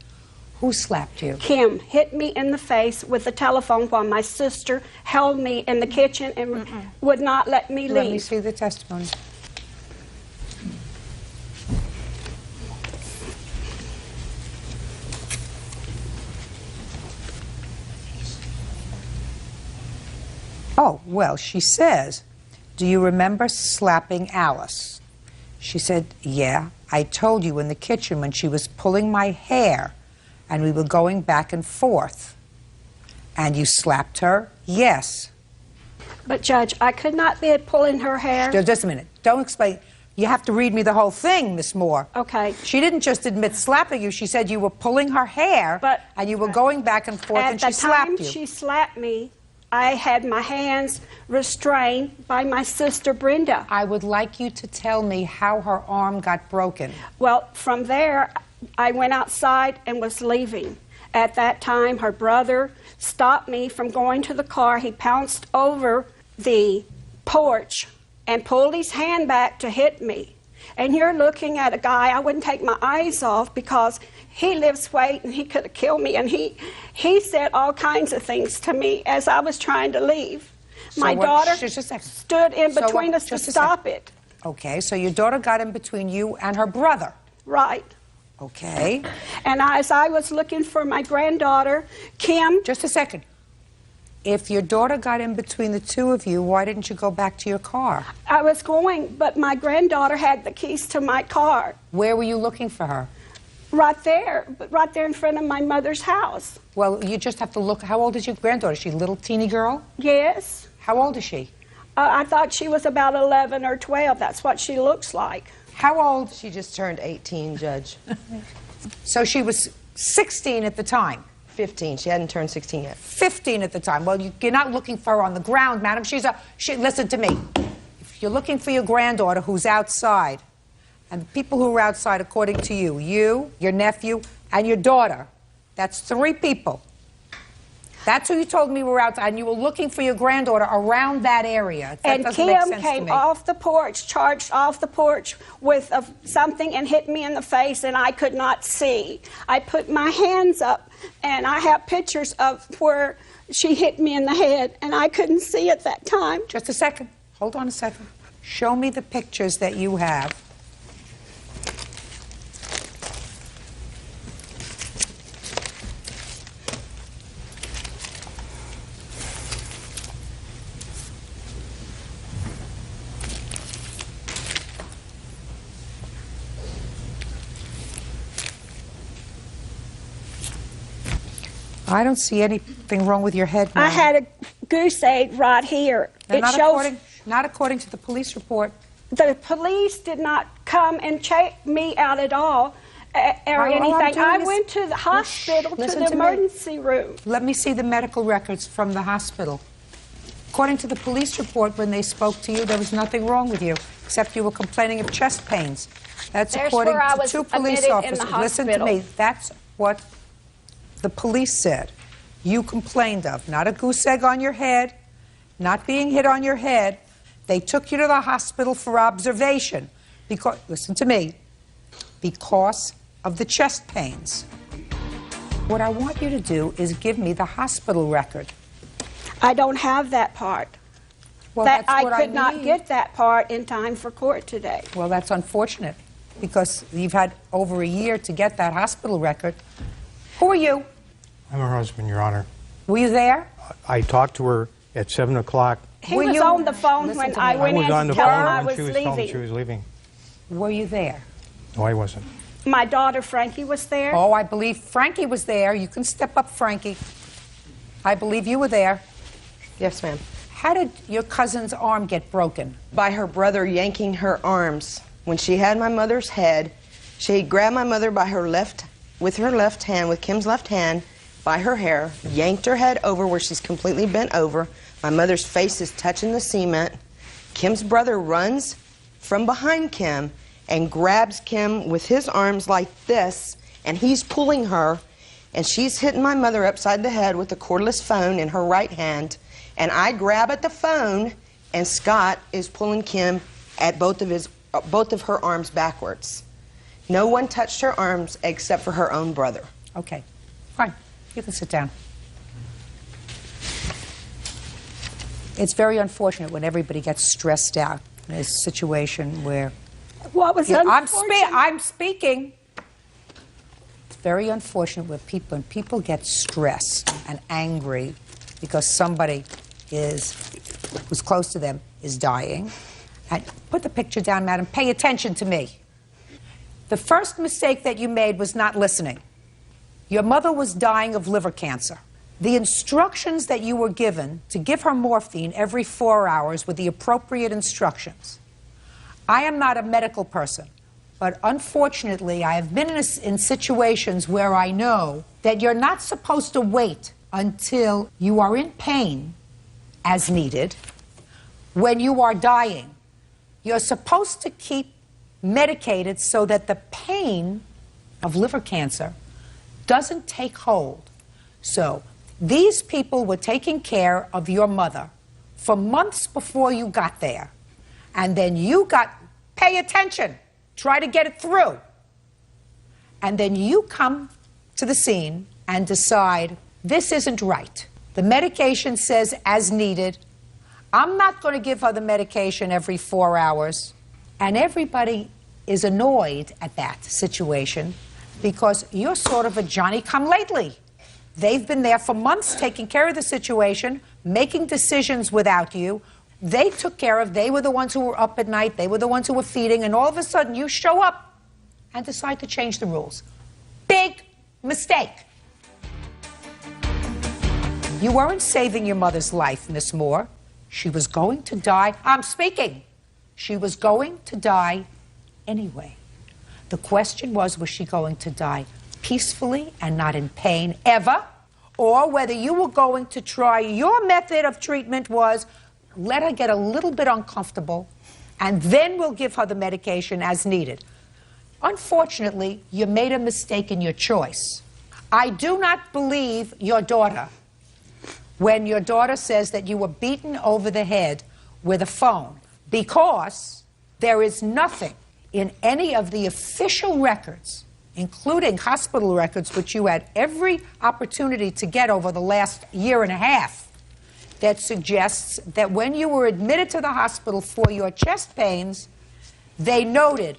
Who slapped you? Kim hit me in the face with the telephone while my sister held me in the kitchen and would not let me leave. Let me see the testimony. Oh, well, she says, "Do you remember slapping Alice?" She said, "Yeah, I told you in the kitchen when she was pulling my hair and we were going back and forth." "And you slapped her?" "Yes." But, Judge, I could not be pulling her hair. Just a minute. Don't explain. You have to read me the whole thing, Miss Moore. Okay. She didn't just admit slapping you. She said you were pulling her hair and you were going back and forth and she slapped you. At the time she slapped me, I had my hands restrained by my sister Brenda. I would like you to tell me how her arm got broken. Well, from there, I went outside and was leaving. At that time, her brother stopped me from going to the car. He pounced over the porch and pulled his hand back to hit me. And you're looking at a guy, I wouldn't take my eyes off because he lifts weight and he could have killed me. And he said all kinds of things to me as I was trying to leave. My daughter stood in between us to stop it. Okay, so your daughter got in between you and her brother. Right. Okay. And as I was looking for my granddaughter, Kim. Just a second. If your daughter got in between the two of you, why didn't you go back to your car? I was going, but my granddaughter had the keys to my car. Where were you looking for her? Right there in front of my mother's house. Well, you just have to look. How old is your granddaughter? Is she a little teeny girl? Yes. How old is she? I thought she was about 11 or 12. That's what she looks like. How old? She just turned 18, Judge. So she was 16 at the time? 15. She hadn't turned 16 yet. 15 at the time. Well, you're not looking for her on the ground, madam. Listen to me. If you're looking for your granddaughter who's outside, and the people who are outside, according to you, your nephew, and your daughter, that's 3 people. That's who you told me were outside, and you were looking for your granddaughter around that area. And Kim came off the porch, charged off the porch with something and hit me in the face, and I could not see. I put my hands up, and I have pictures of where she hit me in the head, and I couldn't see at that time. Just a second. Hold on a second. Show me the pictures that you have. I don't see anything wrong with your head, ma'am. I had a goose egg right here. Not according to the police report. The police did not come and check me out at all or anything. I went to the hospital, to the emergency room. Let me see the medical records from the hospital. According to the police report, when they spoke to you, there was nothing wrong with you, except you were complaining of chest pains. That's according to 2 police officers. Listen to me. That's what the police said you complained of. Not a goose egg on your head, not being hit on your head. They took you to the hospital for observation because, listen to me, because of the chest pains. What I want you to do is give me the hospital record. I don't have that part. Well, I could not get that part in time for court today. Well, that's unfortunate because you've had over a year to get that hospital record. Who are you? I'm her husband, Your Honor. Were you there? I talked to her at 7 o'clock. He was on the phone when I went in to tell him I was leaving. She was leaving. Were you there? No, I wasn't. My daughter, Frankie, was there. Oh, I believe Frankie was there. You can step up, Frankie. I believe you were there. Yes, ma'am. How did your cousin's arm get broken? By her brother yanking her arms. When she had my mother's head, she grabbed my mother by her left hand, with Kim's left hand, by her hair, yanked her head over where she's completely bent over, My mother's face is touching the cement. Kim's brother runs from behind Kim and grabs Kim with his arms like this, and he's pulling her, and she's hitting my mother upside the head with a cordless phone in her right hand, and I grab at the phone, and Scott is pulling Kim at both of her arms backwards. No one touched her arms except for her own brother. Okay, fine. You can sit down. It's very unfortunate when everybody gets stressed out in a situation where... What was unfortunate? I'm speaking. It's very unfortunate when people get stressed and angry because somebody who's close to them is dying. And put the picture down, madam. Pay attention to me. The first mistake that you made was not listening. Your mother was dying of liver cancer. The instructions that you were given to give her morphine every 4 hours were the appropriate instructions. I am not a medical person, but unfortunately I have been in situations where I know that you're not supposed to wait until you are in pain as needed when you are dying. You're supposed to keep medicated so that the pain of liver cancer doesn't take hold. So these people were taking care of your mother for months before you got there. And then you pay attention, try to get it through. And then you come to the scene and decide, this isn't right. The medication says as needed. I'm not going to give her the medication every 4 hours. And everybody is annoyed at that situation because you're sort of a Johnny-come-lately. They've been there for months taking care of the situation, making decisions without you. They took care of, they were the ones who were up at night, they were the ones who were feeding, and all of a sudden you show up and decide to change the rules. Big mistake. You weren't saving your mother's life, Miss Moore. She was going to die. I'm speaking. She was going to die anyway. The question was she going to die peacefully and not in pain ever, or whether you were going to try your method of treatment was let her get a little bit uncomfortable and then we'll give her the medication as needed. Unfortunately, you made a mistake in your choice. I do not believe your daughter when your daughter says that you were beaten over the head with a phone, because there is nothing in any of the official records, including hospital records, which you had every opportunity to get over the last year and a half, that suggests that when you were admitted to the hospital for your chest pains, they noted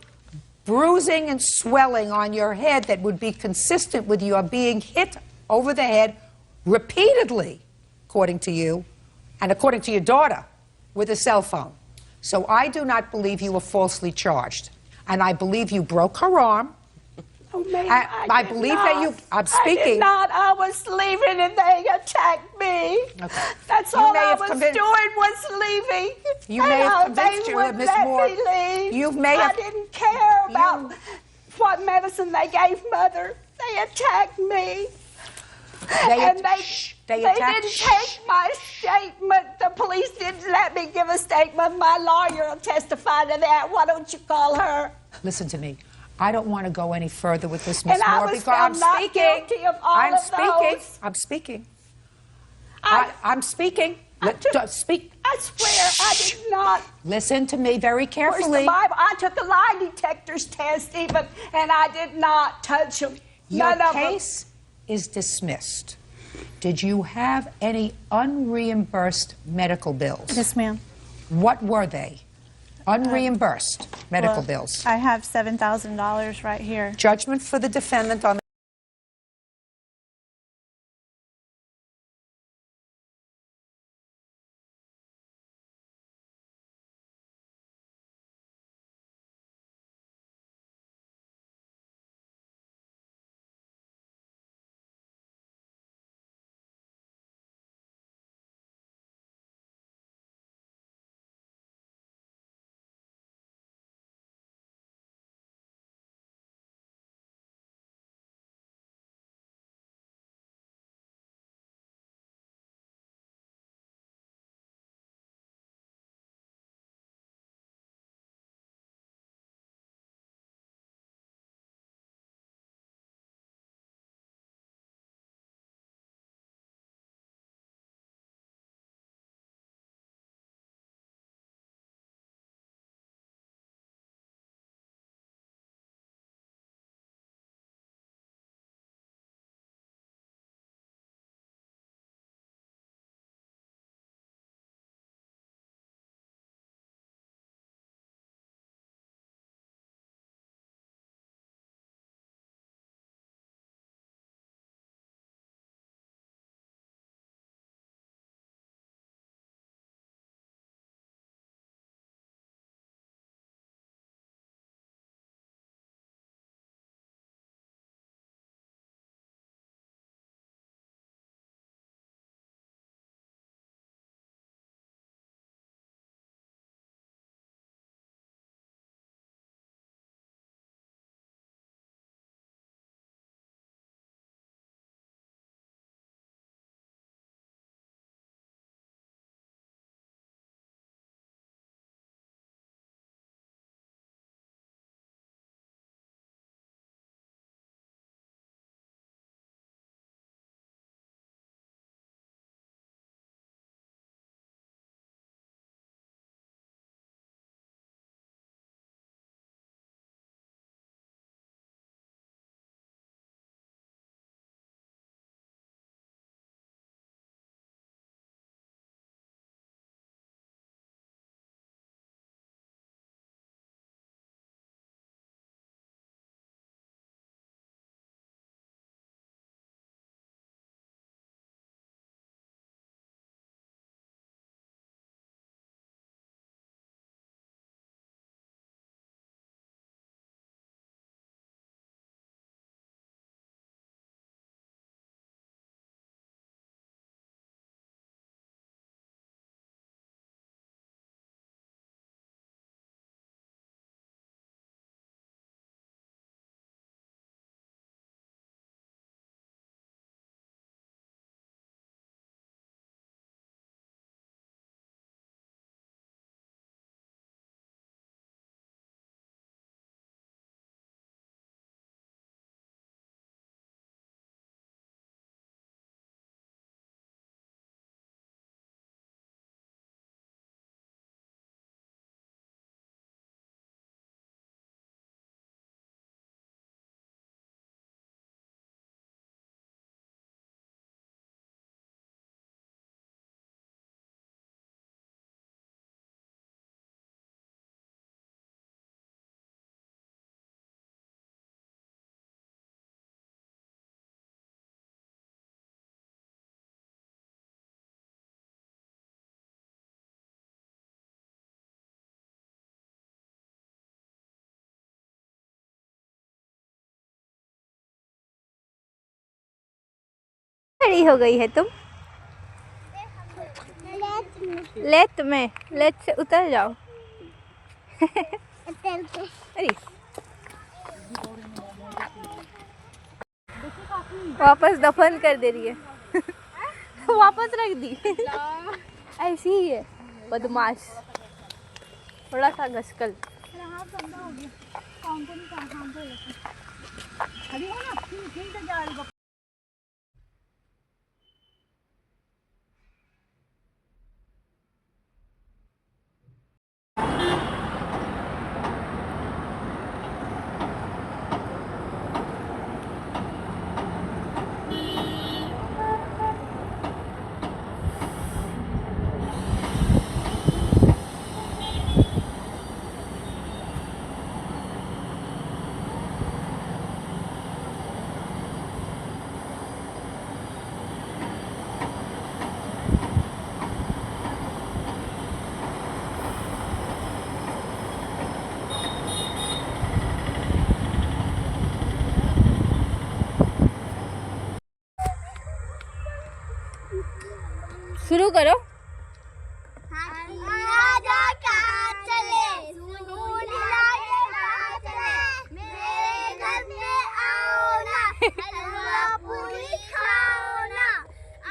bruising and swelling on your head that would be consistent with your being hit over the head repeatedly, according to you, and according to your daughter, with a cell phone. So I do not believe you were falsely charged. And I believe you broke her arm. Oh, ma'am, I believe not. that you... I'm speaking. I did not. I was leaving and they attacked me. Okay. That's all I was doing was leaving. You may have convinced you, Miss Moore. You may have... I didn't care about what medicine they gave Mother. They attacked me. They didn't take my statement. The police didn't let me give a statement. My lawyer will testify to that. Why don't you call her? Listen to me. I don't want to go any further with this, Miss Moore, because I'm not guilty of all of those. I'm speaking. I'm speaking. Speak. I swear I did not. Listen to me very carefully. Where's the Bible? I took a lie detector's test even, and I did not touch them. Your case is dismissed. Did you have any unreimbursed medical bills? Yes, ma'am. What were they? Unreimbursed medical bills. I have $7,000 right here. Judgment for the defendant on खड़ी हो गई है तुम? Late में, late से उतर जाओ। अरे वापस दफन कर दे रही है। वापस रख दी। ऐसी ही है बदमाश, थोड़ा सा घसकल। शुरू करो।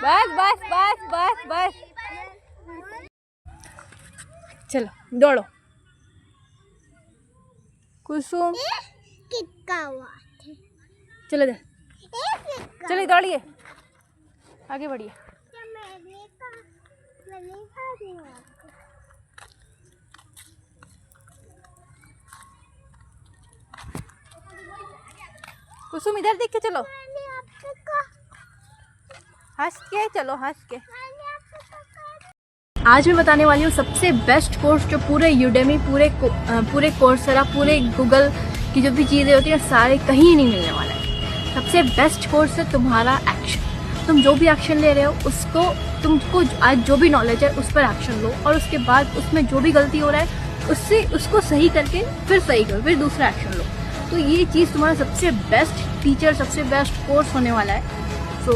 बस बस बस बस बस, चलो दौड़ो। कुसुम चलो दे, चलो दौड़िए, आगे बढ़िए। कुसुम इधर देख के चलो, हंस के चलो, हंस के। आज मैं बताने वाली हूँ सबसे बेस्ट कोर्स जो पूरे यूडेमी, पूरे कोर्सेरा, पूरे गूगल की जो भी चीज़ें होती हैं सारे कहीं नहीं मिलने वाला है। सबसे बेस्ट कोर्स है तुम्हारा एक्शन। तुम जो भी एक्शन ले रहे हो उसको, तुमको आज जो भी नॉलेज है उस पर एक्शन लो, और उसके बाद उसमें जो भी गलती हो रहा है उसको सही करके फिर सही करो, फिर दूसरा एक्शन लो। तो ये चीज़ तुम्हारा सबसे बेस्ट टीचर, सबसे बेस्ट कोर्स होने वाला है। So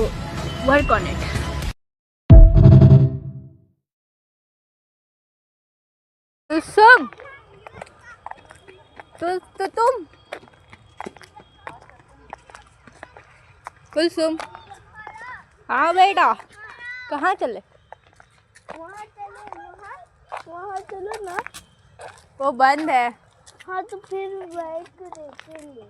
work on it. Kusum तो तुम, कुसुम हाँ बेटा, कहाँ चले? वहाँ चलो ना, वो बंद है। हाँ तो फिर वेट करेंगे।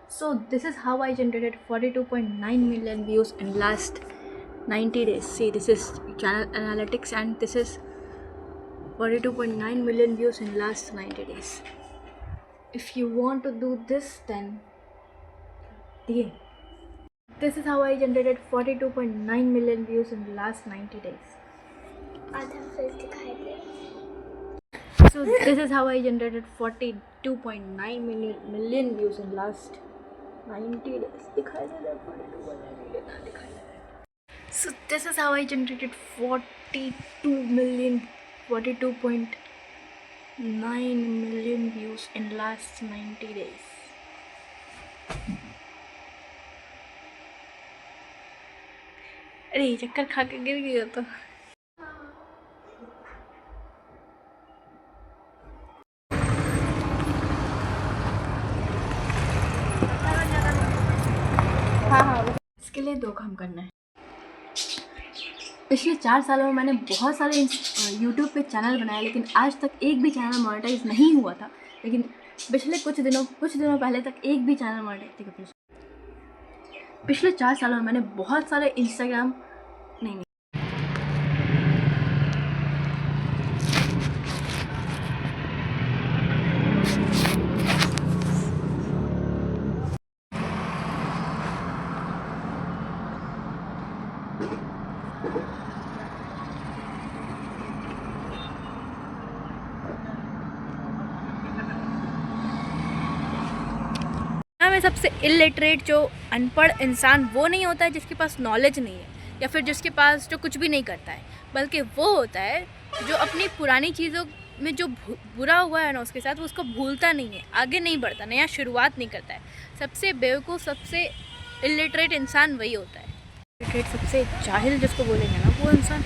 So this is how I generated 42.9 million views in last 90 days. See, this is channel analytics and this is 42.9 million views in last 90 days. If you want to do this, then this is how I generated 42.9 million views in last 90 days. So this is how I generated 42.9 million views in last 90 days. दिखाई दे रहा है 42.9 million, ना दिखाई दे रहा है। So this is how I generated 42.9 million views in last 90 days. अरे चक्कर खा के गिर गया तो। इसके लिए दो काम करना है। पिछले 4 सालों में मैंने बहुत सारे YouTube पे चैनल बनाए, लेकिन आज तक एक भी चैनल मोनेटाइज नहीं हुआ था। लेकिन पिछले कुछ दिनों पहले तक एक भी चैनल मोनेटाइज। पिछले 4 सालों में मैंने बहुत सारे इंस्टाग्राम नहीं में सबसे इलिटरेट जो अनपढ़ इंसान वो नहीं होता है जिसके पास नॉलेज नहीं है या फिर जिसके पास जो कुछ भी नहीं करता है, बल्कि वो होता है जो अपनी पुरानी चीज़ों में जो बुरा हुआ है ना उसके साथ, वो उसको भूलता नहीं है, आगे नहीं बढ़ता, नया शुरुआत नहीं करता है। सबसे बेवकूफ़, सबसे इलिटरेट इंसान वही होता है। इलिटरेट सबसे जाहिल जिसको बोलेंगे ना, वो इंसान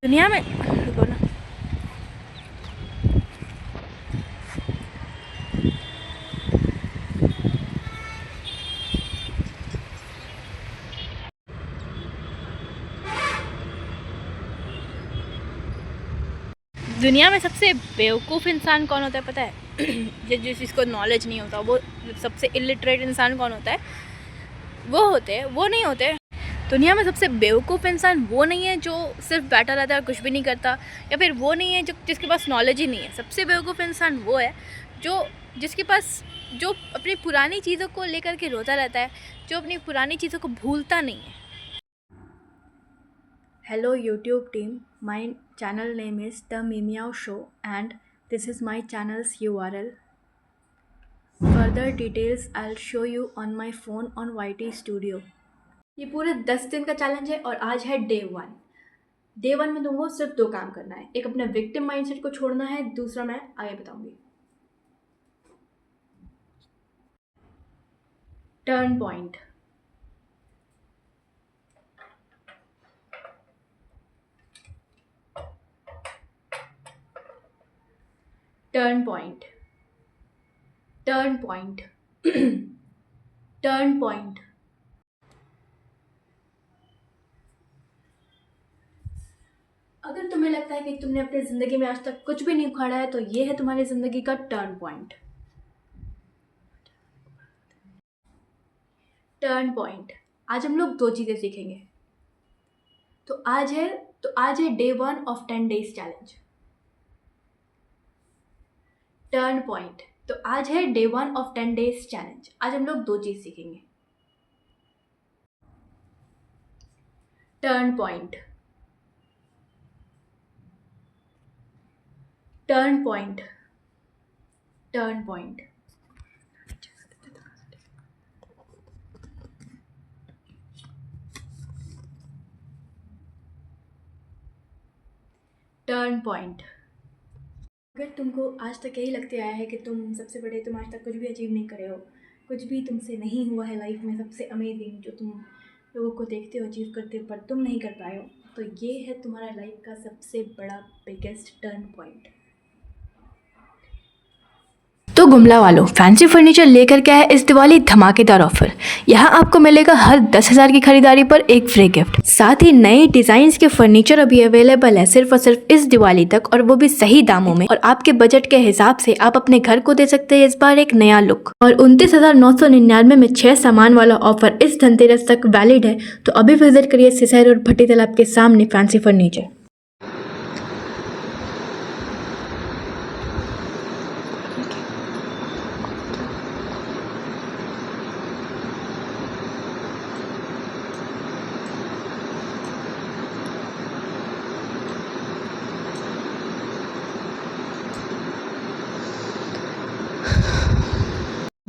दुनिया में रुको ना, दुनिया में सबसे बेवकूफ़ इंसान कौन होता है पता है? जिसको नॉलेज नहीं होता। वो सबसे इलिटरेट इंसान कौन होता है? वो नहीं होते। दुनिया में सबसे बेवकूफ़ इंसान वो नहीं है जो सिर्फ बैठा रहता है और कुछ भी नहीं करता, या फिर वो नहीं है जिसके पास नॉलेज ही नहीं है। सबसे बेवकूफ़ इंसान वो है जिसके पास जो अपनी पुरानी चीज़ों को लेकर के रोता रहता है, जो अपनी पुरानी चीज़ों को भूलता नहीं है। Hello YouTube team, my channel name is The Meow Show and this is my channel's URL. Further details I'll show you on my phone on YT Studio. ये पूरे 10 दिन का चैलेंज है और आज है डे 1। डे 1 में तुमको सिर्फ 2 काम करना है। एक अपने विक्टिम माइंडसेट को छोड़ना है, दूसरा मैं आगे बताऊंगी। Turn point. Turn point, turn point, turn point. अगर तुम्हें लगता है कि तुमने अपनी ज़िंदगी में आज तक कुछ भी नहीं उखाड़ा है, तो ये है तुम्हारी ज़िंदगी का टर्न पॉइंट। Turn point. आज हम लोग 2 चीज़ें सीखेंगे। तो आज है day 1 of 10 days challenge. Turn point. तो आज है डे 1 ऑफ 10 डेज चैलेंज। आज हम लोग 2 चीज़ सीखेंगे। Turn point, turn point, turn point. Turn point. अगर तुमको आज तक यही लगते आया है कि तुम सबसे बड़े, तुम आज तक कुछ भी अचीव नहीं करे हो, कुछ भी तुमसे नहीं हुआ है लाइफ में सबसे अमेजिंग जो तुम लोगों को देखते हो अचीव करते हो पर तुम नहीं कर पाए हो, तो ये है तुम्हारा लाइफ का सबसे बड़ा बिगेस्ट टर्न पॉइंट। तो गुमला वालों, फैंसी फर्नीचर लेकर के आया इस दिवाली धमाकेदार ऑफर। यहाँ आपको मिलेगा हर 10,000 की खरीदारी पर एक फ्री गिफ्ट। साथ ही नए डिजाइन के फर्नीचर अभी अवेलेबल है सिर्फ और सिर्फ इस दिवाली तक, और वो भी सही दामों में, और आपके बजट के हिसाब से आप अपने घर को दे सकते हैं इस बार एक नया लुक। और 29,999 में 6 सामान वाला ऑफर इस धनतेरस तक वैलिड है। तो अभी विजिट करिए सिसई रोड भट्टी तालाब के सामने fancy furniture.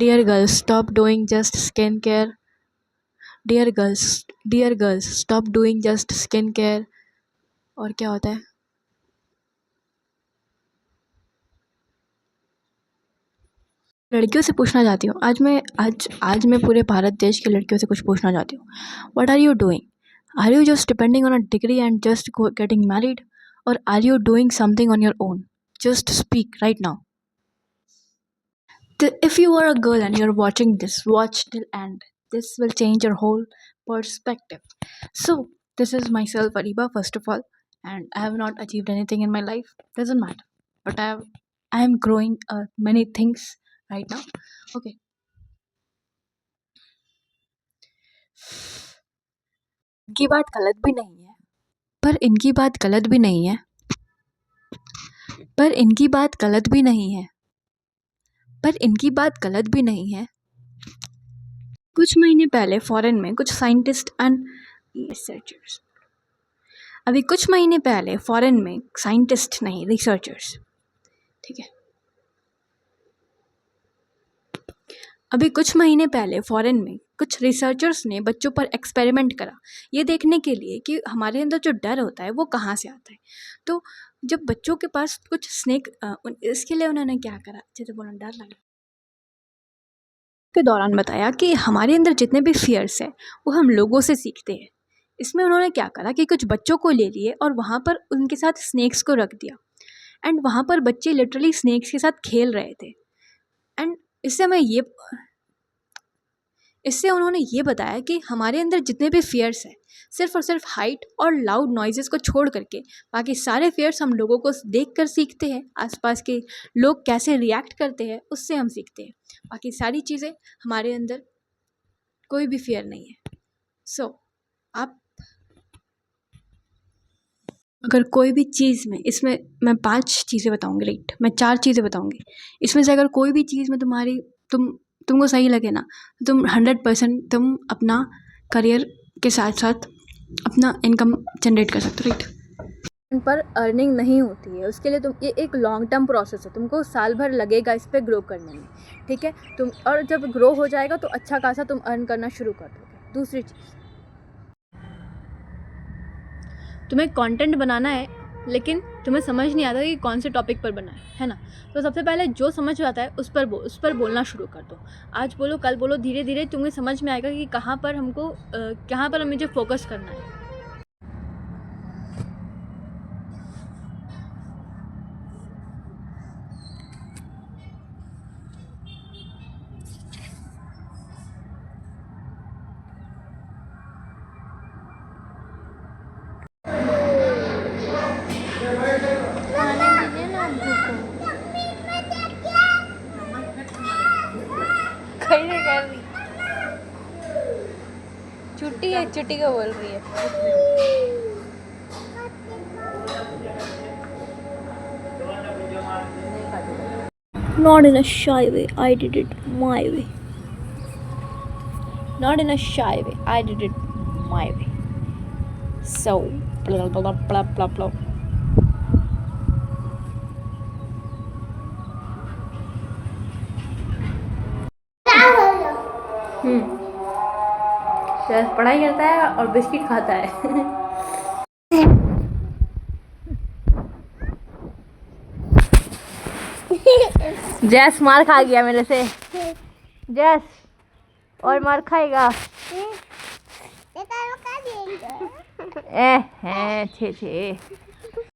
Dear girls, stop doing just skincare. Dear girls, stop doing just skincare. और क्या होता है? लड़कियों से पूछना चाहती हूँ आज मैं पूरे भारत देश के लड़कियों से कुछ पूछना चाहती हूँ। What are you doing? Are you just depending on a degree and just getting married? Or are you doing something on your own? Just speak right now. If you are a girl and you're watching this, watch till end. This will change your whole perspective. So, this is myself, Ariba, first of all, and I have not achieved anything in my life. Doesn't matter. But I am growing many things right now. Okay. इनकी बात गलत भी नहीं है, पर इनकी बात गलत भी नहीं है, पर इनकी बात गलत भी नहीं है, पर इनकी बात गलत भी नहीं है। कुछ महीने पहले फॉरेन में कुछ साइंटिस्ट एंड रिसर्चर्स अभी कुछ महीने पहले फॉरेन में साइंटिस्ट नहीं रिसर्चर्स, ठीक है, अभी कुछ महीने पहले फॉरेन में कुछ रिसर्चर्स ने बच्चों पर एक्सपेरिमेंट करा ये देखने के लिए कि हमारे अंदर जो डर होता है वो कहाँ से आता है। तो जब बच्चों के पास कुछ स्नेक इसके लिए उन्होंने क्या करा, अच्छे से बोलना, डर लगा के दौरान बताया कि हमारे अंदर जितने भी फियर्स है वो हम लोगों से सीखते हैं। इसमें उन्होंने क्या करा कि कुछ बच्चों को ले लिए और वहाँ पर उनके साथ स्नेक्स को रख दिया एंड वहाँ पर बच्चे लिटरली स्नेक्स के साथ खेल रहे थे। एंड इससे उन्होंने ये बताया कि हमारे अंदर जितने भी फियर्स हैं सिर्फ और सिर्फ हाइट और लाउड नॉइजेस को छोड़ करके बाकी सारे फियर्स हम लोगों को देख कर सीखते हैं, आसपास के लोग कैसे रिएक्ट करते हैं उससे हम सीखते हैं। बाकी सारी चीज़ें हमारे अंदर कोई भी फियर नहीं है। सो आप अगर कोई भी चीज़ में, इसमें मैं 5 चीज़ें बताऊंगी, राइट, मैं 4 चीज़ें बताऊंगी, इसमें से अगर कोई भी चीज़ में तुमको सही लगे ना, तुम 100% तुम अपना करियर के साथ साथ अपना इनकम जनरेट कर सकते हो, राइट। पर अर्निंग नहीं होती है, उसके लिए तुम ये एक लॉन्ग टर्म प्रोसेस है, तुमको साल भर लगेगा इस पर ग्रो करने में, ठीक है। तुम और जब ग्रो हो जाएगा तो अच्छा खासा तुम अर्न करना शुरू कर दोगे। दूसरी चीज़, तुम्हें कंटेंट बनाना है लेकिन तुम्हें समझ नहीं आता कि कौन से टॉपिक पर बनाए, है ना। तो सबसे पहले जो समझ आता है उस पर बोलना शुरू कर दो। आज बोलो, कल बोलो, धीरे धीरे तुम्हें समझ में आएगा कि कहाँ पर हमें मुझे फोकस करना है। चुट्टी को बोल रही है। Not in a shy way, I did it my way. Not in a shy way, I did it my way. So, blah blah blah blah blah. पढ़ाई करता है और बिस्किट खाता है। जैस मार खा गया मेरे से, जैस और मार खाएगा। छे